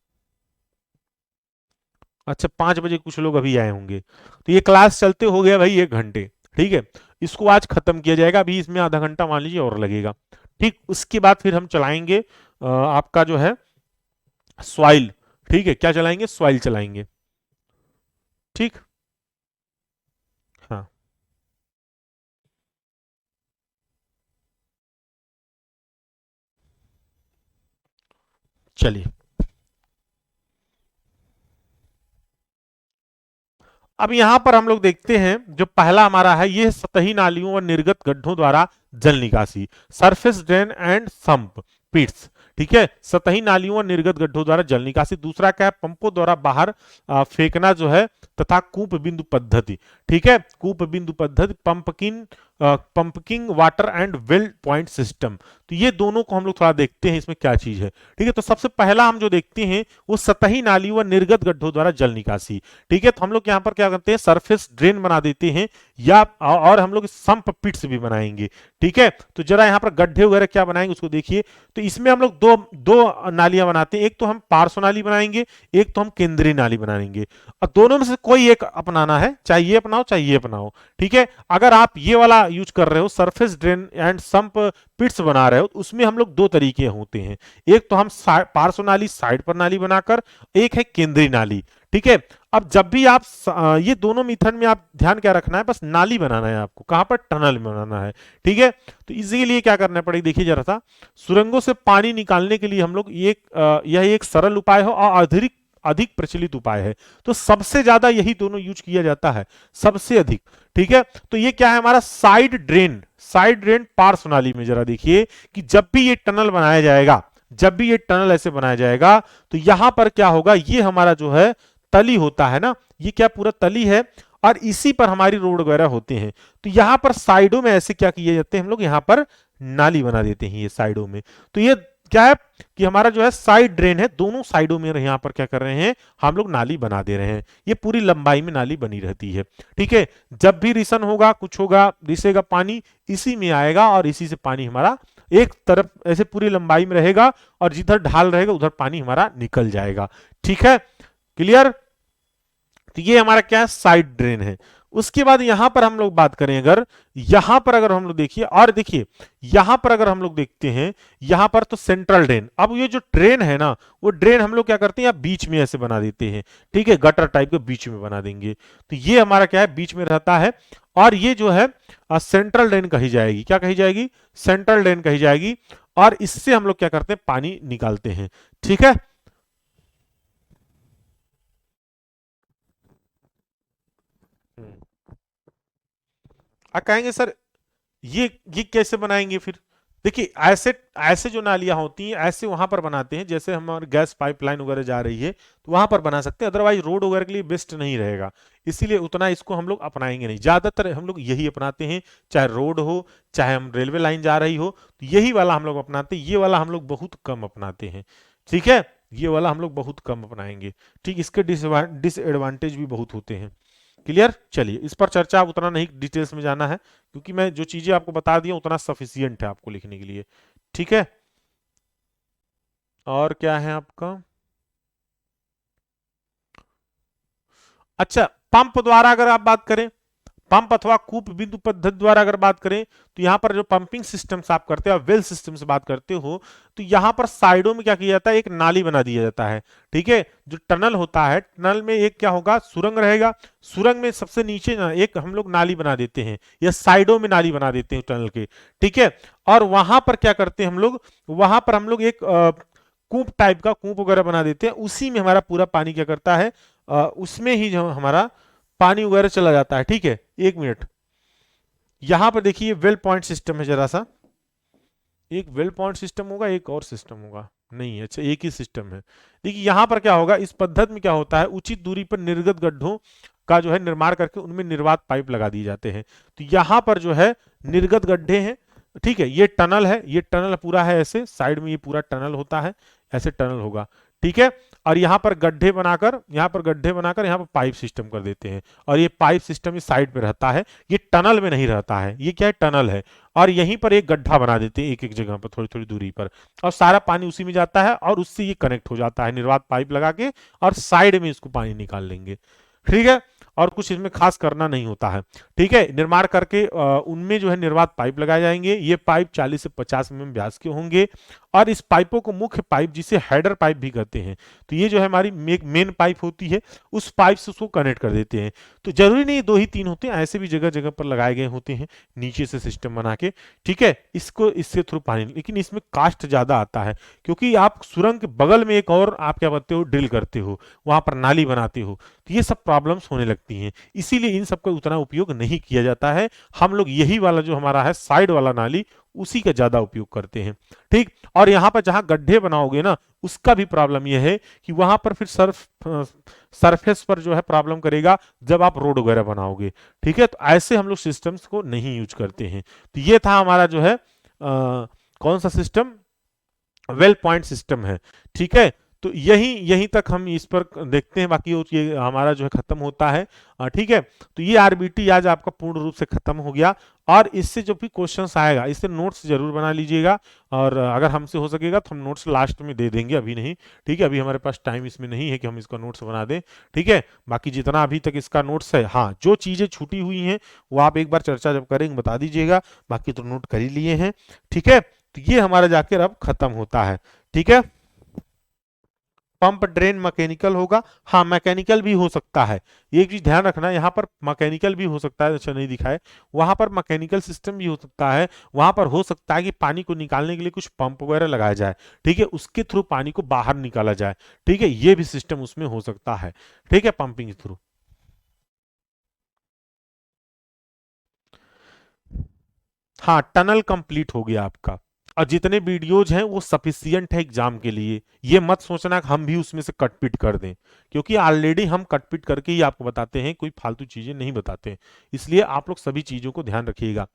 अच्छा, 5 बजे कुछ लोग अभी आए होंगे, तो ये क्लास चलते हो गया भाई 1 घंटे। ठीक है, इसको आज खत्म किया जाएगा, अभी इसमें आधा घंटा मान लीजिए और लगेगा। ठीक, उसके बाद फिर हम चलाएंगे आपका जो है सॉइल। ठीक है, क्या चलाएंगे, सॉइल चलाएंगे। ठीक, हाँ। चलिए अब यहां पर हम लोग देखते हैं जो पहला हमारा है ये सतही नालियों और निर्गत गड्ढों द्वारा जल निकासी, सरफेस ड्रेन एंड सम्प पिट्स। ठीक है, सतही नालियों और निर्गत गड्ढों द्वारा जल निकासी। दूसरा क्या है, पंपों द्वारा बाहर फेंकना जो है तथा कूप बिंदु पद्धति। ठीक है, कूप बिंदु पद्धति, pumping water and well point system. तो ये दोनों को हम लोग थोड़ा देखते हैं इसमें क्या चीज है। ठीक है, तो सबसे पहला हम जो देखते हैं वो सतही नाली व निर्गत गड्ढों द्वारा जल निकासी। ठीक है, तो हम लोग यहाँ पर क्या करते हैं, सरफेस ड्रेन बना देते हैं या और हम लोग सम्प पिट्स भी बनाएंगे। ठीक है, तो जरा यहाँ पर गड्ढे वगैरह क्या बनाएंगे उसको देखिए। तो इसमें हम लोग दो दो नालियां बनाते हैं, एक तो हम पार्श्व नाली बनाएंगे, एक तो हम केंद्रीय नाली बनाएंगे। और दोनों में से कोई एक अपनाना है, चाहे ये अपनाओ चाहे ये अपनाओ। ठीक है, अगर आप ये वाला यूज कर रहे हो, सरफेस ड्रेन एंड सम्प पिट्स बना रहे हो, तो उसमें हम लोग दो तरीके होते हैं, एक तो हम पार्श्व नाली साइड पर नाली बनाकर, एक है केंद्रीय नाली। ठीक है, अब जब भी आप ये दोनों मेथड में आप ध्यान क्या रखना है, बस नाली बनाना है आपको, कहां पर, टनल में बनाना है। ठीक है, तो इसके लिए क्या करना पड़ेगा, देखिए जरा सा, सुरंगों से पानी निकालने के लिए हम लोग यह एक सरल उपाय हो और अधिक अधिक प्रचलित उपाय है। तो सबसे ज्यादा यही दोनों यूज किया जाता है, सबसे अधिक। ठीक है, तो ये क्या है हमारा साइड ड्रेन पार्श्व नाली में जरा देखिए कि जब भी ये टनल बनाया जाएगा, जब भी ये टनल ऐसे बनाया जाएगा, तो यहां पर क्या होगा, ये हमारा जो है तली होता है ना, ये क्या पूरा तली है और इसी पर हमारी रोड वगैरह होते हैं। तो यहां पर साइडों में ऐसे क्या किए जाते हैं, हम लोग यहां पर नाली बना देते हैं ये साइडों में। तो ये क्या है कि हमारा जो है साइड ड्रेन है, दोनों साइडों में यहां पर क्या कर रहे हैं, हम लोग नाली बना दे रहे हैं, ये पूरी लंबाई में नाली बनी रहती है। ठीक है, जब भी रिसन होगा, कुछ होगा, रिसेगा पानी, इसी में आएगा और इसी से पानी हमारा एक तरफ ऐसे पूरी लंबाई में रहेगा और जिधर ढाल रहेगा उधर पानी हमारा निकल जाएगा। ठीक है, क्लियर। तो ये हमारा क्या है, साइड ड्रेन है। उसके बाद यहां पर हम लोग बात करें, अगर यहां पर अगर हम लोग देखिए, और देखिए यहां पर अगर हम लोग देखते हैं, यहां पर तो सेंट्रल ड्रेन, अब ये जो ड्रेन है ना, वो ड्रेन हम लोग क्या करते हैं, या बीच में ऐसे बना देते हैं। ठीक है, गटर टाइप के बीच में बना देंगे, तो ये हमारा क्या है, बीच में रहता है। और ये जो है सेंट्रल ड्रेन कही जाएगी, क्या कही जाएगी, सेंट्रल ड्रेन कही जाएगी। और इससे हम लोग क्या करते हैं, पानी निकालते हैं। ठीक है, आप कहेंगे सर ये कैसे बनाएंगे फिर। देखिए ऐसे ऐसे जो नालियां होती हैं ऐसे वहां पर बनाते हैं, जैसे हमारे गैस पाइपलाइन वगैरह जा रही है तो वहां पर बना सकते हैं, अदरवाइज रोड वगैरह के लिए बेस्ट नहीं रहेगा। इसीलिए उतना इसको हम लोग अपनाएंगे नहीं, ज्यादातर हम लोग यही अपनाते हैं, चाहे रोड हो चाहे हम रेलवे लाइन जा रही हो, तो यही वाला हम लोग अपनाते हैं। ये वाला हम लोग बहुत कम अपनाते हैं। ठीक है, ये वाला हम लोग बहुत कम अपनाएंगे। ठीक, इसके डिसएडवांटेज भी बहुत होते हैं। क्लियर, चलिए इस पर चर्चा उतना नहीं डिटेल्स में जाना है, क्योंकि मैं जो चीजें आपको बता दिया उतना सफिशियंट है आपको लिखने के लिए। ठीक है, और क्या है आपका, अच्छा पंप द्वारा अगर आप बात करें, पंप अथवा कूप बिंदु पद्धति द्वारा अगर बात करें, तो यहां पर जो पंपिंग सिस्टम से आप करते हो, वेल सिस्टम से बात करते हो, तो यहां पर साइडों में क्या किया जाता है, एक नाली बना दिया जाता है। ठीक है, जो टनल होता है, टनल में एक क्या होगा, सुरंग रहेगा, सुरंग में सबसे नीचे ना एक हम लोग नाली बना देते हैं, या साइडों में नाली बना देते हैं टनल के। ठीक है, और वहां पर क्या करते हैं हम लोग, वहां पर हम लोग एक कूप टाइप का कूप वगैरह बना देते हैं, उसी में हमारा पूरा पानी क्या करता है, उसमें ही जो हमारा पानी वगैरह चला जाता है। ठीक है, एक मिनट, यहां पर देखिए वेल पॉइंट सिस्टम है, जरा सा, एक वेल पॉइंट सिस्टम होगा, एक और सिस्टम होगा, नहीं अच्छा एक ही सिस्टम है। देखिए यहां पर क्या होगा, इस पद्धति में क्या होता है, उचित दूरी पर निर्गत गड्ढों का जो है निर्माण करके उनमें निर्वात पाइप लगा दिए जाते हैं। तो यहां पर जो है निर्गत गड्ढे हैं। ठीक है, ये टनल है, ये टनल पूरा है ऐसे, साइड में ये पूरा टनल होता है, ऐसे टनल होगा। ठीक है, और यहां पर गड्ढे बनाकर, यहां पर गड्ढे बनाकर यहां पर पाइप सिस्टम कर देते हैं, और ये पाइप सिस्टम इस साइड पे रहता है, ये टनल में नहीं रहता है, ये क्या है, टनल है। और यहीं पर एक गड्ढा बना देते हैं एक एक जगह पर, थोड़ी थोड़ी दूरी पर, और सारा पानी उसी में जाता है और उससे ये कनेक्ट हो जाता है निर्वात पाइप लगा के, और साइड में इसको पानी निकाल लेंगे। ठीक है, और कुछ इसमें खास करना नहीं होता है। ठीक है, निर्माण करके उनमें जो है निर्वात पाइप लगाए जाएंगे। ये पाइप 40 से 50 mm व्यास के होंगे और इस पाइपों को मुख्य पाइप जिसे हेडर पाइप भी कहते हैं, तो ये जो है हमारी मेन पाइप होती है, उस पाइप से उसको कनेक्ट कर देते हैं। तो जरूरी नहीं दो ही तीन होते हैं, ऐसे भी जगह जगह पर लगाए गए होते हैं नीचे से सिस्टम बना के। ठीक है, इसको इससे थ्रू पानी, लेकिन इसमें कास्ट ज्यादा आता है क्योंकि आप सुरंग के बगल में एक और आप क्या करते हो, ड्रिल करते हो, वहां पर नाली बनाते हो, तो ये सब प्रॉब्लम्स होने लगती हैं, इसीलिए इन सब का उतना उपयोग नहीं किया जाता है। हम लोग यही वाला जो हमारा है साइड वाला नाली, उसी का ज्यादा उपयोग करते हैं। ठीक, और यहाँ पर जहां गड्ढे बनाओगे ना, उसका भी प्रॉब्लम यह है कि वहां पर फिर सरफेस पर जो है प्रॉब्लम करेगा जब आप रोड वगैरह बनाओगे। ठीक है, तो ऐसे हम लोग सिस्टम्स को नहीं यूज करते हैं। तो ये था हमारा जो है कौन सा सिस्टम, वेल पॉइंट सिस्टम है। ठीक है, तो यही यहीं तक हम इस पर देखते हैं, बाकी ये हमारा जो है खत्म होता है। ठीक है, तो ये आरबीटी आज आपका पूर्ण रूप से खत्म हो गया। और इससे जो भी क्वेश्चंस आएगा, इससे नोट्स जरूर बना लीजिएगा, और अगर हमसे हो सकेगा तो हम नोट्स लास्ट में दे देंगे, अभी नहीं। ठीक है, अभी हमारे पास टाइम इसमें नहीं है कि हम इसका नोट्स बना दें। ठीक है, बाकी जितना अभी तक इसका नोट्स है, हाँ जो चीज़ें छूटी हुई हैं वो आप एक बार चर्चा जब करेंगे बता दीजिएगा, बाकी तो नोट कर ही लिए हैं। ठीक है, तो ये हमारा जाकर अब खत्म होता है। ठीक है, पंप ड्रेन मैकेनिकल होगा, हाँ मैकेनिकल भी हो सकता है। एक चीज ध्यान रखना, यहाँ पर मैकेनिकल भी हो सकता है, अच्छा नहीं दिखाए, वहां पर मैकेनिकल सिस्टम भी हो सकता है। वहां पर हो सकता है कि पानी को निकालने के लिए कुछ पंप वगैरह लगाया जाए, ठीक है, उसके थ्रू पानी को बाहर निकाला जाए। ठीक है, ये भी सिस्टम उसमें हो सकता है। ठीक है, पंपिंग थ्रू। हाँ, टनल कंप्लीट हो गया आपका, और जितने वीडियोज हैं वो सफिशियंट है एग्जाम के लिए। ये मत सोचना कि हम भी उसमें से कट पिट कर दें, क्योंकि ऑलरेडी हम कट पिट करके ही आपको बताते हैं, कोई फालतू चीजें नहीं बताते हैं। इसलिए आप लोग सभी चीजों को ध्यान रखिएगा।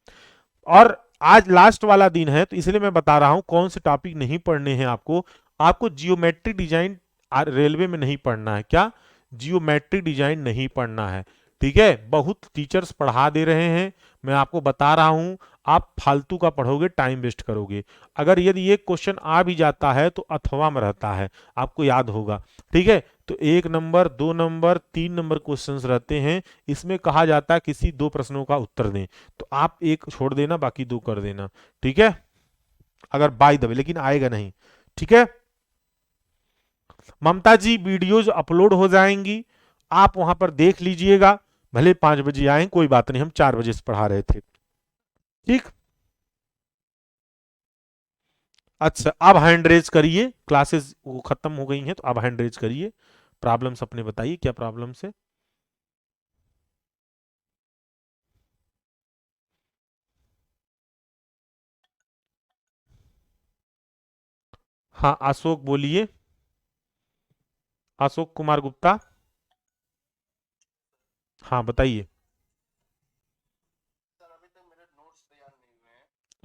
और आज लास्ट वाला दिन है, तो इसलिए मैं बता रहा हूं कौन से टॉपिक नहीं पढ़ने हैं आपको। आपको जियोमेट्रिक डिजाइन रेलवे में नहीं पढ़ना है। क्या, जियोमेट्रिक डिजाइन नहीं पढ़ना है। ठीक है, बहुत टीचर्स पढ़ा दे रहे हैं, मैं आपको बता रहा हूं, आप फालतू का पढ़ोगे, टाइम वेस्ट करोगे। अगर यदि ये क्वेश्चन आ भी जाता है तो अथवा में रहता है, आपको याद होगा। ठीक है, तो 1 नंबर, 2 नंबर, 3 नंबर क्वेश्चंस रहते हैं। इसमें कहा जाता है किसी 2 प्रश्नों का उत्तर दें, तो आप एक छोड़ देना, बाकी 2 कर देना। ठीक है, अगर बाय द वे, लेकिन आएगा नहीं। ठीक है, ममता जी वीडियोज अपलोड हो जाएंगी, आप वहां पर देख लीजिएगा। भले 5 बजे आए, कोई बात नहीं, हम 4 बजे से पढ़ा रहे थे। ठीक, अच्छा अब हैंड रेज करिए, क्लासेस वो खत्म हो गई हैं, तो अब हैंड रेज करिए, प्रॉब्लम्स अपने बताइए, क्या प्रॉब्लम्स है। हाँ अशोक बोलिए, अशोक कुमार गुप्ता। हाँ बताइए।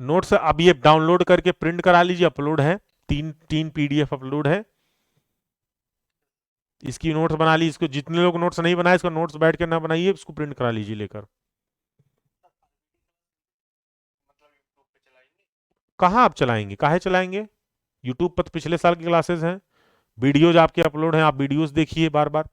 नोट्स अब ये डाउनलोड करके प्रिंट करा लीजिए, अपलोड है, तीन तीन पीडीएफ अपलोड है। इसकी नोट्स बना ली, इसको जितने लोग नोट्स नहीं बनाए, इसको नोट्स बैठ के ना बनाइए, इसको प्रिंट करा लीजिए लेकर। कहाँ आप चलाएंगे, काहे चलाएंगे, यूट्यूब पर तो पिछले साल की क्लासेस हैं, वीडियोज आपके अपलोड हैं, आप वीडियोज देखिए बार बार।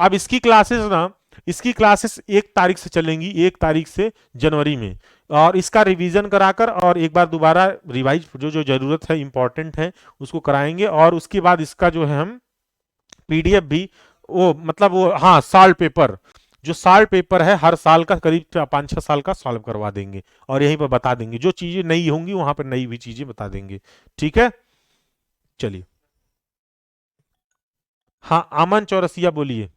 अब इसकी क्लासेस ना, इसकी क्लासेस 1 तारीख से चलेंगी, 1 तारीख से जनवरी में, और इसका रिवीजन कराकर और एक बार दोबारा रिवाइज जो जो जरूरत है इंपॉर्टेंट है उसको कराएंगे, और उसके बाद इसका जो है हम पीडीएफ भी, वो मतलब वो हाँ साल पेपर, जो साल पेपर है हर साल का करीब 5-6 साल का सॉल्व करवा देंगे, और यहीं पर बता देंगे जो चीजें नई होंगी वहां पर नई भी चीजें बता देंगे। ठीक है, चलिए। हाँ अमन चौरसिया बोलिए,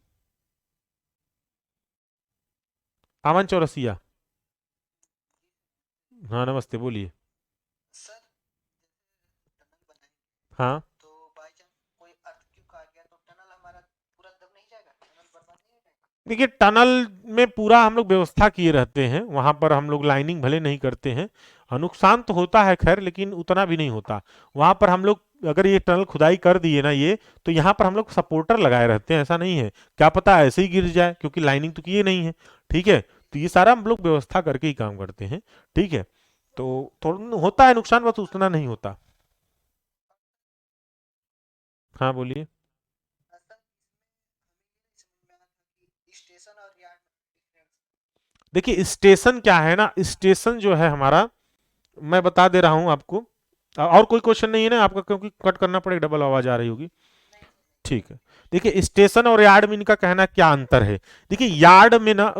अमन चौरसिया। हाँ नमस्ते, बोलिए। हाँ, देखिए टनल में पूरा हम लोग व्यवस्था किए रहते हैं, वहां पर हम लोग लाइनिंग भले नहीं करते हैं, नुकसान तो होता है खैर, लेकिन उतना भी नहीं होता। वहां पर हम लोग अगर ये टनल खुदाई कर दिए ना ये, तो यहाँ पर हम लोग सपोर्टर लगाए रहते हैं, ऐसा नहीं है, क्या पता ऐसे ही गिर जाए, क्योंकि लाइनिंग तो किए नहीं है। ठीक है, तो ये सारा हम लोग व्यवस्था करके ही काम करते हैं। ठीक है, तो थोड़ा होता है नुकसान, बस उतना नहीं होता। हाँ बोलिए। देखिए स्टेशन क्या है ना, स्टेशन जो है हमारा, मैं बता दे रहा हूं आपको। और कोई क्वेश्चन नहीं है ना आपका, क्योंकि कट करना पड़ेगा, डबल आवाज आ रही होगी। ठीक है। देखिए स्टेशन और यार्ड में इनका कहना क्या अंतर है। देखिए यार्ड में ना,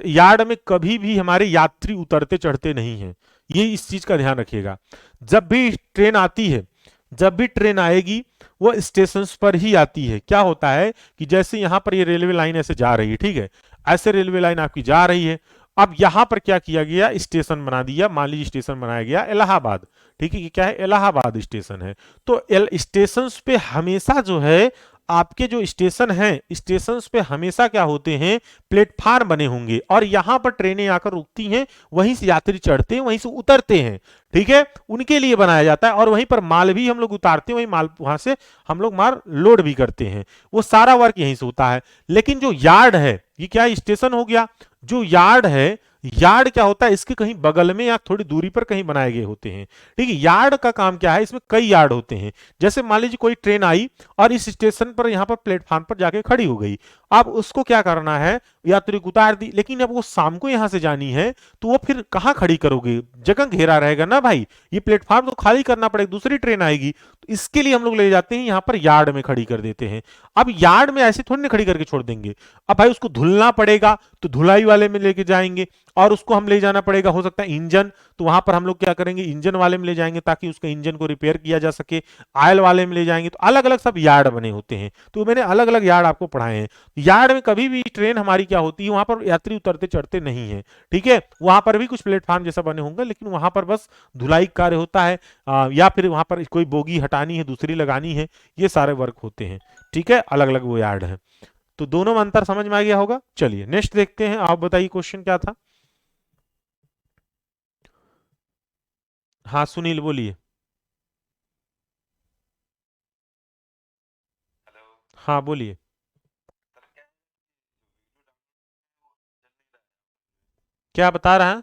यार्ड में कभी भी हमारे यात्री उतरते चढ़ते नहीं हैं, ये इस चीज का ध्यान रखिएगा। जब भी ट्रेन आती है, जब भी ट्रेन आएगी वो स्टेशन पर ही आती है। क्या होता है कि जैसे यहां पर ये रेलवे लाइन ऐसे जा रही है, ठीक है, ऐसे रेलवे लाइन आपकी जा रही है। अब यहां पर क्या किया गया, स्टेशन बना दिया, मान लीजिए स्टेशन बनाया गया इलाहाबाद, ठीक है, कि क्या है, इलाहाबाद स्टेशन है। तो स्टेशन पे हमेशा जो है, आपके जो स्टेशन हैं, स्टेशन पे हमेशा क्या होते हैं, प्लेटफार्म बने होंगे, और यहां पर ट्रेनें आकर रुकती हैं, वहीं से यात्री चढ़ते हैं, वहीं से उतरते हैं, ठीक है, उनके लिए बनाया जाता है। और वहीं पर माल भी हम लोग उतारते हैं, वहीं माल वहां से हम लोग माल लोड भी करते हैं, वो सारा वर्क यहीं से होता है। लेकिन जो यार्ड है, ये क्या स्टेशन हो गया, जो यार्ड है, यार्ड क्या होता है, इसके कहीं बगल में या थोड़ी दूरी पर कहीं बनाए गए होते हैं, ठीक है। यार्ड का काम क्या है, इसमें कई यार्ड होते हैं। जैसे मान लीजिए कोई ट्रेन आई और इस स्टेशन पर, यहां पर प्लेटफॉर्म पर जाके खड़ी हो गई, अब उसको क्या करना है, यात्री को उतार दी, लेकिन अब वो शाम को यहां से जानी है, तो वो फिर कहां खड़ी करोगे, जगह घेरा रहेगा ना भाई, ये प्लेटफॉर्म तो खाली करना पड़ेगा, दूसरी ट्रेन आएगी। तो इसके लिए हम लोग ले जाते हैं यहां पर, यार्ड में खड़ी कर देते हैं। अब यार्ड में ऐसे थोड़ी ना खड़ी करके छोड़ देंगे, अब भाई उसको धुलना पड़ेगा, तो धुलाई वाले में लेके जाएंगे, और उसको हम ले जाना पड़ेगा, हो सकता है इंजन, तो वहां पर हम लोग क्या करेंगे, इंजन वाले में ले जाएंगे ताकि उसका इंजन को रिपेयर किया जा सके, ऑयल वाले में ले जाएंगे। तो अलग अलग सब यार्ड बने होते हैं, तो मैंने अलग अलग यार्ड आपको पढ़ाए हैं। यार्ड में कभी भी ट्रेन हमारी क्या होती है, वहां पर यात्री उतरते चढ़ते नहीं है, ठीक है, वहां पर भी कुछ प्लेटफॉर्म जैसा बने होंगे, लेकिन वहां पर बस धुलाई कार्य होता है, या फिर वहां पर कोई बोगी हटानी है, दूसरी लगानी है, ये सारे वर्क होते हैं, ठीक है, अलग अलग वो यार्ड है। तो दोनों में अंतर समझ में आ गया होगा। चलिए नेक्स्ट देखते हैं, आप बताइए क्वेश्चन क्या था। हाँ सुनील बोलिए। हाँ बोलिए। क्या बता रहा है,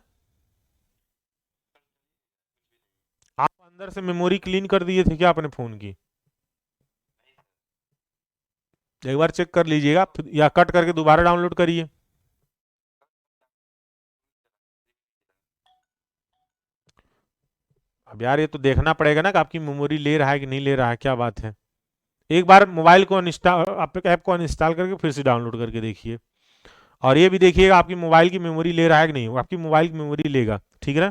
आप अंदर से मेमोरी क्लीन कर दिए थे क्या अपने फोन की, एक बार चेक कर लीजिएगा, या कट करके दोबारा डाउनलोड करिए। अब यार ये तो देखना पड़ेगा ना कि आपकी मेमोरी ले रहा है कि नहीं ले रहा है, क्या बात है। एक बार मोबाइल को अनइंस्टॉल, आप ऐप को अनइंस्टॉल करके फिर से डाउनलोड करके देखिए, और ये भी देखिएगा आपकी मोबाइल की मेमोरी ले रहा है कि नहीं, वो आपकी मोबाइल की मेमोरी लेगा, ठीक है ना।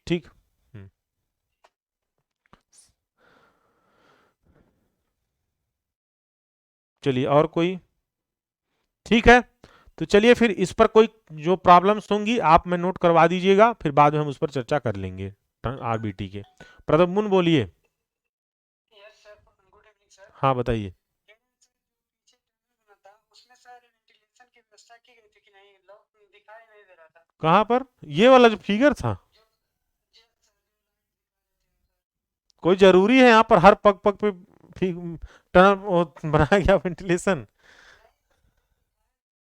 ठीक। हम्म, चलिए और कोई, ठीक है। तो चलिए फिर इस पर कोई जो प्रॉब्लम्स होंगी आप में नोट करवा दीजिएगा, फिर बाद में हम उस पर चर्चा कर लेंगे, आरबीटी के। प्रदम्बुन बोलिए। हाँ बताइए। कहाँ पर, ये वाला जो फिगर था, कोई जरूरी है यहाँ पर हर पग पग पे टनल बनाया गया वेंटिलेशन।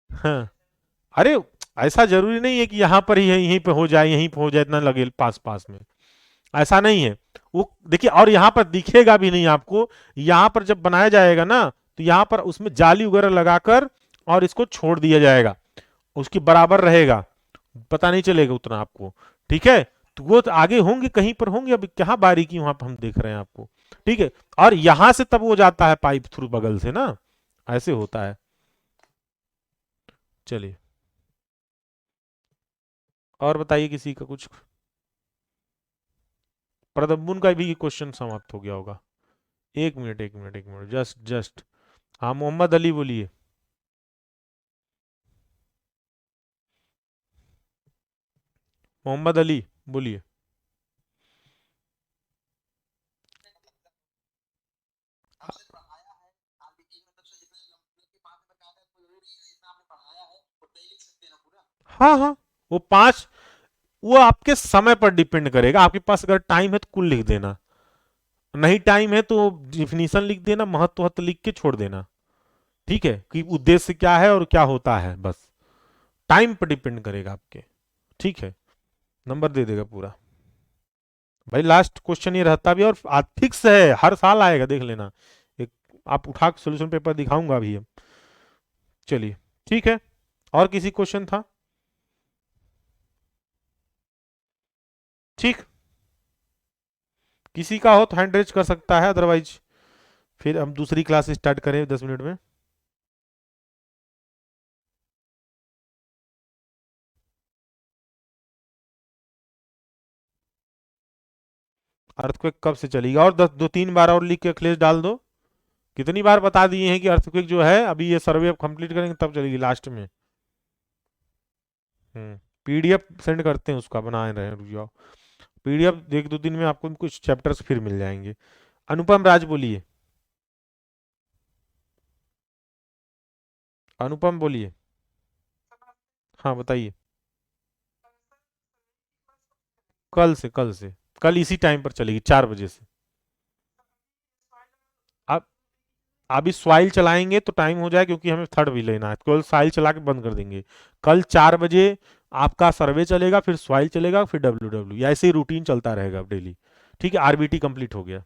हाँ, अरे ऐसा जरूरी नहीं है कि यहाँ पर ही है, यहीं पे हो जाए, यहीं पे हो जाए, इतना लगे पास पास में, ऐसा नहीं है। वो देखिए, और यहाँ पर दिखेगा भी नहीं आपको, यहाँ पर जब बनाया जाएगा ना, तो यहाँ पर उसमें जाली वगैरह लगाकर और इसको छोड़ दिया जाएगा, उसकी बराबर रहेगा, पता नहीं चलेगा उतना आपको, ठीक है। तो वो तो आगे होंगे, कहीं पर होंगे, अभी क्या बारीकी वहां पर हम देख रहे हैं आपको, ठीक है। और यहां से तब वो जाता है पाइप थ्रू बगल से ना, ऐसे होता है। चलिए और बताइए किसी का कुछ, प्रदम्बुन का भी क्वेश्चन समाप्त हो गया होगा। एक मिनट एक मिनट एक मिनट, जस्ट जस्ट, हाँ मोहम्मद अली बोलिए। मोहम्मद अली बोलिए। हाँ हाँ, वो पांच, वो आपके समय पर डिपेंड करेगा, आपके पास अगर टाइम है तो कुल लिख देना, नहीं टाइम है तो डिफिनीशन लिख देना, महत्व लिख के छोड़ देना, ठीक है, कि उद्देश्य क्या है और क्या होता है, बस टाइम पर डिपेंड करेगा आपके, ठीक है, नंबर दे देगा पूरा। भाई लास्ट क्वेश्चन ये रहता भी, और फिक्स है, हर साल आएगा, देख लेना, एक आप उठा के सोल्यूशन पेपर दिखाऊंगा अभी हम। चलिए ठीक है, और किसी क्वेश्चन था? ठीक, किसी का हो तो हैंड रेज कर सकता है, अदरवाइज फिर हम दूसरी क्लास स्टार्ट करें 10 मिनट में। अर्थक्वेक कब से चलेगी? और 2-3 बार और लिख के अखिलेश डाल दो। कितनी बार बता दिए हैं कि अर्थक्वेक जो है अभी ये सर्वे अब कंप्लीट करेंगे तब चलेगी लास्ट में। पीडीएफ सेंड करते हैं, उसका बना रहे हैं, रुक जाओ। पीडीएफ 1-2 दिन में आपको कुछ चैप्टर्स फिर मिल जाएंगे। अनुपम राज बोलिए। अनुपम बोलिए। हाँ बताइए। कल से कल इसी टाइम पर चलेगी 4 बजे से। अब अभी स्वाइल चलाएंगे तो टाइम हो जाए, क्योंकि हमें थर्ड भी लेना है, केवल स्वाइल चला के बंद कर देंगे। कल 4 बजे आपका सर्वे चलेगा, फिर स्वाइल चलेगा, फिर डब्ल्यू ऐसे ही रूटीन चलता रहेगा अब डेली। ठीक है, आरबीटी कंप्लीट हो गया।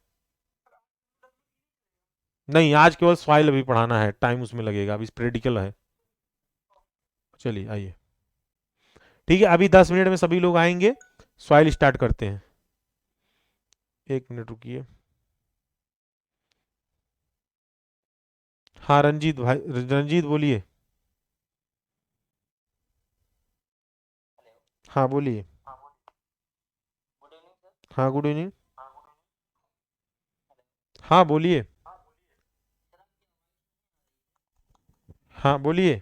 नहीं, आज केवल स्वाइल अभी पढ़ाना है, टाइम उसमें लगेगा, अभी प्रेडिकल है। चलिए आइए। ठीक है, अभी 10 मिनट में सभी लोग आएंगे, स्वाइल स्टार्ट करते हैं। 1 मिनट रुकिए। हाँ रंजीत भाई, रंजीत बोलिए। हाँ बोलिए। हाँ गुड इवनिंग। हाँ बोलिए। हाँ बोलिए।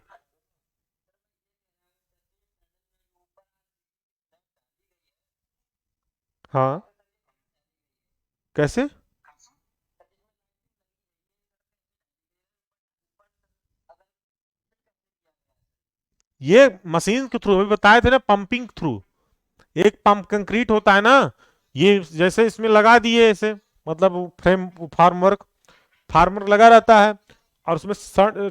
हाँ कैसे? ये मशीन के थ्रू अभी बताए थे ना, पंपिंग थ्रू। एक पंप कंक्रीट होता है ना, ये जैसे इसमें लगा दिए ऐसे, मतलब फ्रेम फार्मवर्क फार्मर लगा रहता है, और उसमें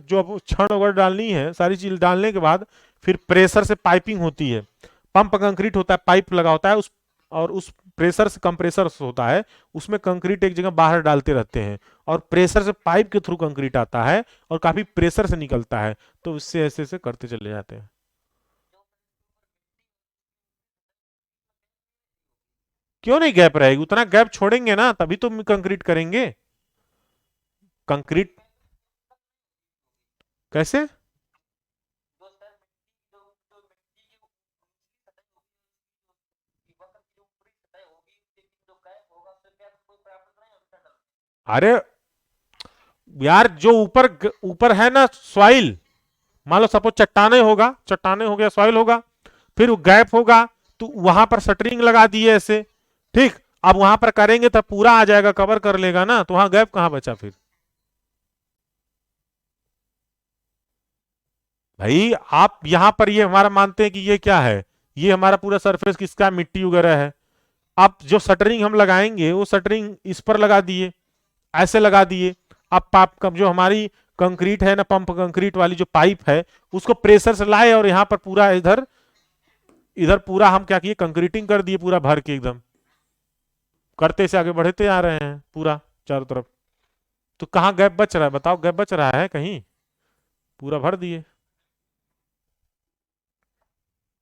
जो छड़ वगैरह डालनी है, सारी चीज डालने के बाद फिर प्रेशर से पाइपिंग होती है। पंप कंक्रीट होता है, पाइप लगा होता है उस, और उस प्रेशर से कंप्रेसर होता है, उसमें कंक्रीट एक जगह बाहर डालते रहते हैं, और प्रेशर से पाइप के थ्रू कंक्रीट आता है, और काफी प्रेशर से निकलता है, तो इससे ऐसे ऐसे करते चले जाते हैं। क्यों नहीं गैप रहेगी? उतना गैप छोड़ेंगे ना तभी तो कंक्रीट करेंगे। कंक्रीट कैसे? अरे यार, जो ऊपर ऊपर है ना सॉइल, मान लो सपोज चट्टाने होगा, चट्टाने हो गया, सॉइल होगा, फिर वो गैप होगा, तो वहां पर शटरिंग लगा दिए ऐसे। ठीक, अब वहां पर करेंगे तब पूरा आ जाएगा, कवर कर लेगा ना, तो वहां गैप कहां बचा फिर? भाई आप यहां पर ये हमारा मानते हैं कि ये क्या है, ये हमारा पूरा सरफेस किसका, मिट्टी वगैरह है। अब जो शटरिंग हम लगाएंगे वो शटरिंग इस पर लगा दिए, ऐसे लगा दिए। अब पाप कब जो हमारी कंक्रीट है ना, पंप कंक्रीट वाली जो पाइप है, उसको प्रेशर से लाए और यहाँ पर पूरा इधर इधर पूरा हम क्या किए, कंक्रीटिंग कर दिए पूरा भर के एकदम, करते से आगे बढ़ते आ रहे हैं पूरा चारों तरफ। तो कहाँ गैप बच रहा है बताओ? गैप बच रहा है कहीं? पूरा भर दिए।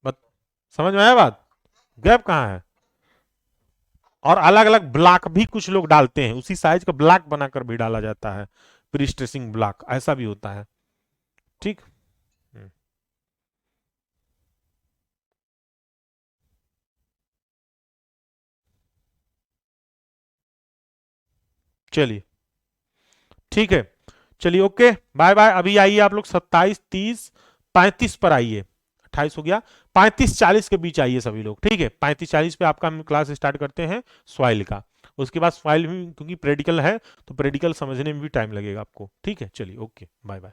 बत, समझ में आया बात? गैप कहाँ है? और अलग अलग ब्लॉक भी कुछ लोग डालते हैं, उसी साइज का ब्लॉक बनाकर भी डाला जाता है, प्री स्ट्रेसिंग ब्लॉक ऐसा भी होता है। ठीक। हम्म, चलिए ठीक है। चलिए ओके, बाय बाय। अभी आइए आप लोग 27, 30, 35 पर आइए। 28 हो गया, 35-40 के बीच आइए सभी लोग। ठीक है, 35-40 पे आपका हम क्लास स्टार्ट करते हैं स्वाइल का। उसके बाद स्वाइल भी, क्योंकि प्रेडिकल है तो प्रेडिकल समझने में भी टाइम लगेगा आपको। ठीक है, चलिए ओके, बाय बाय।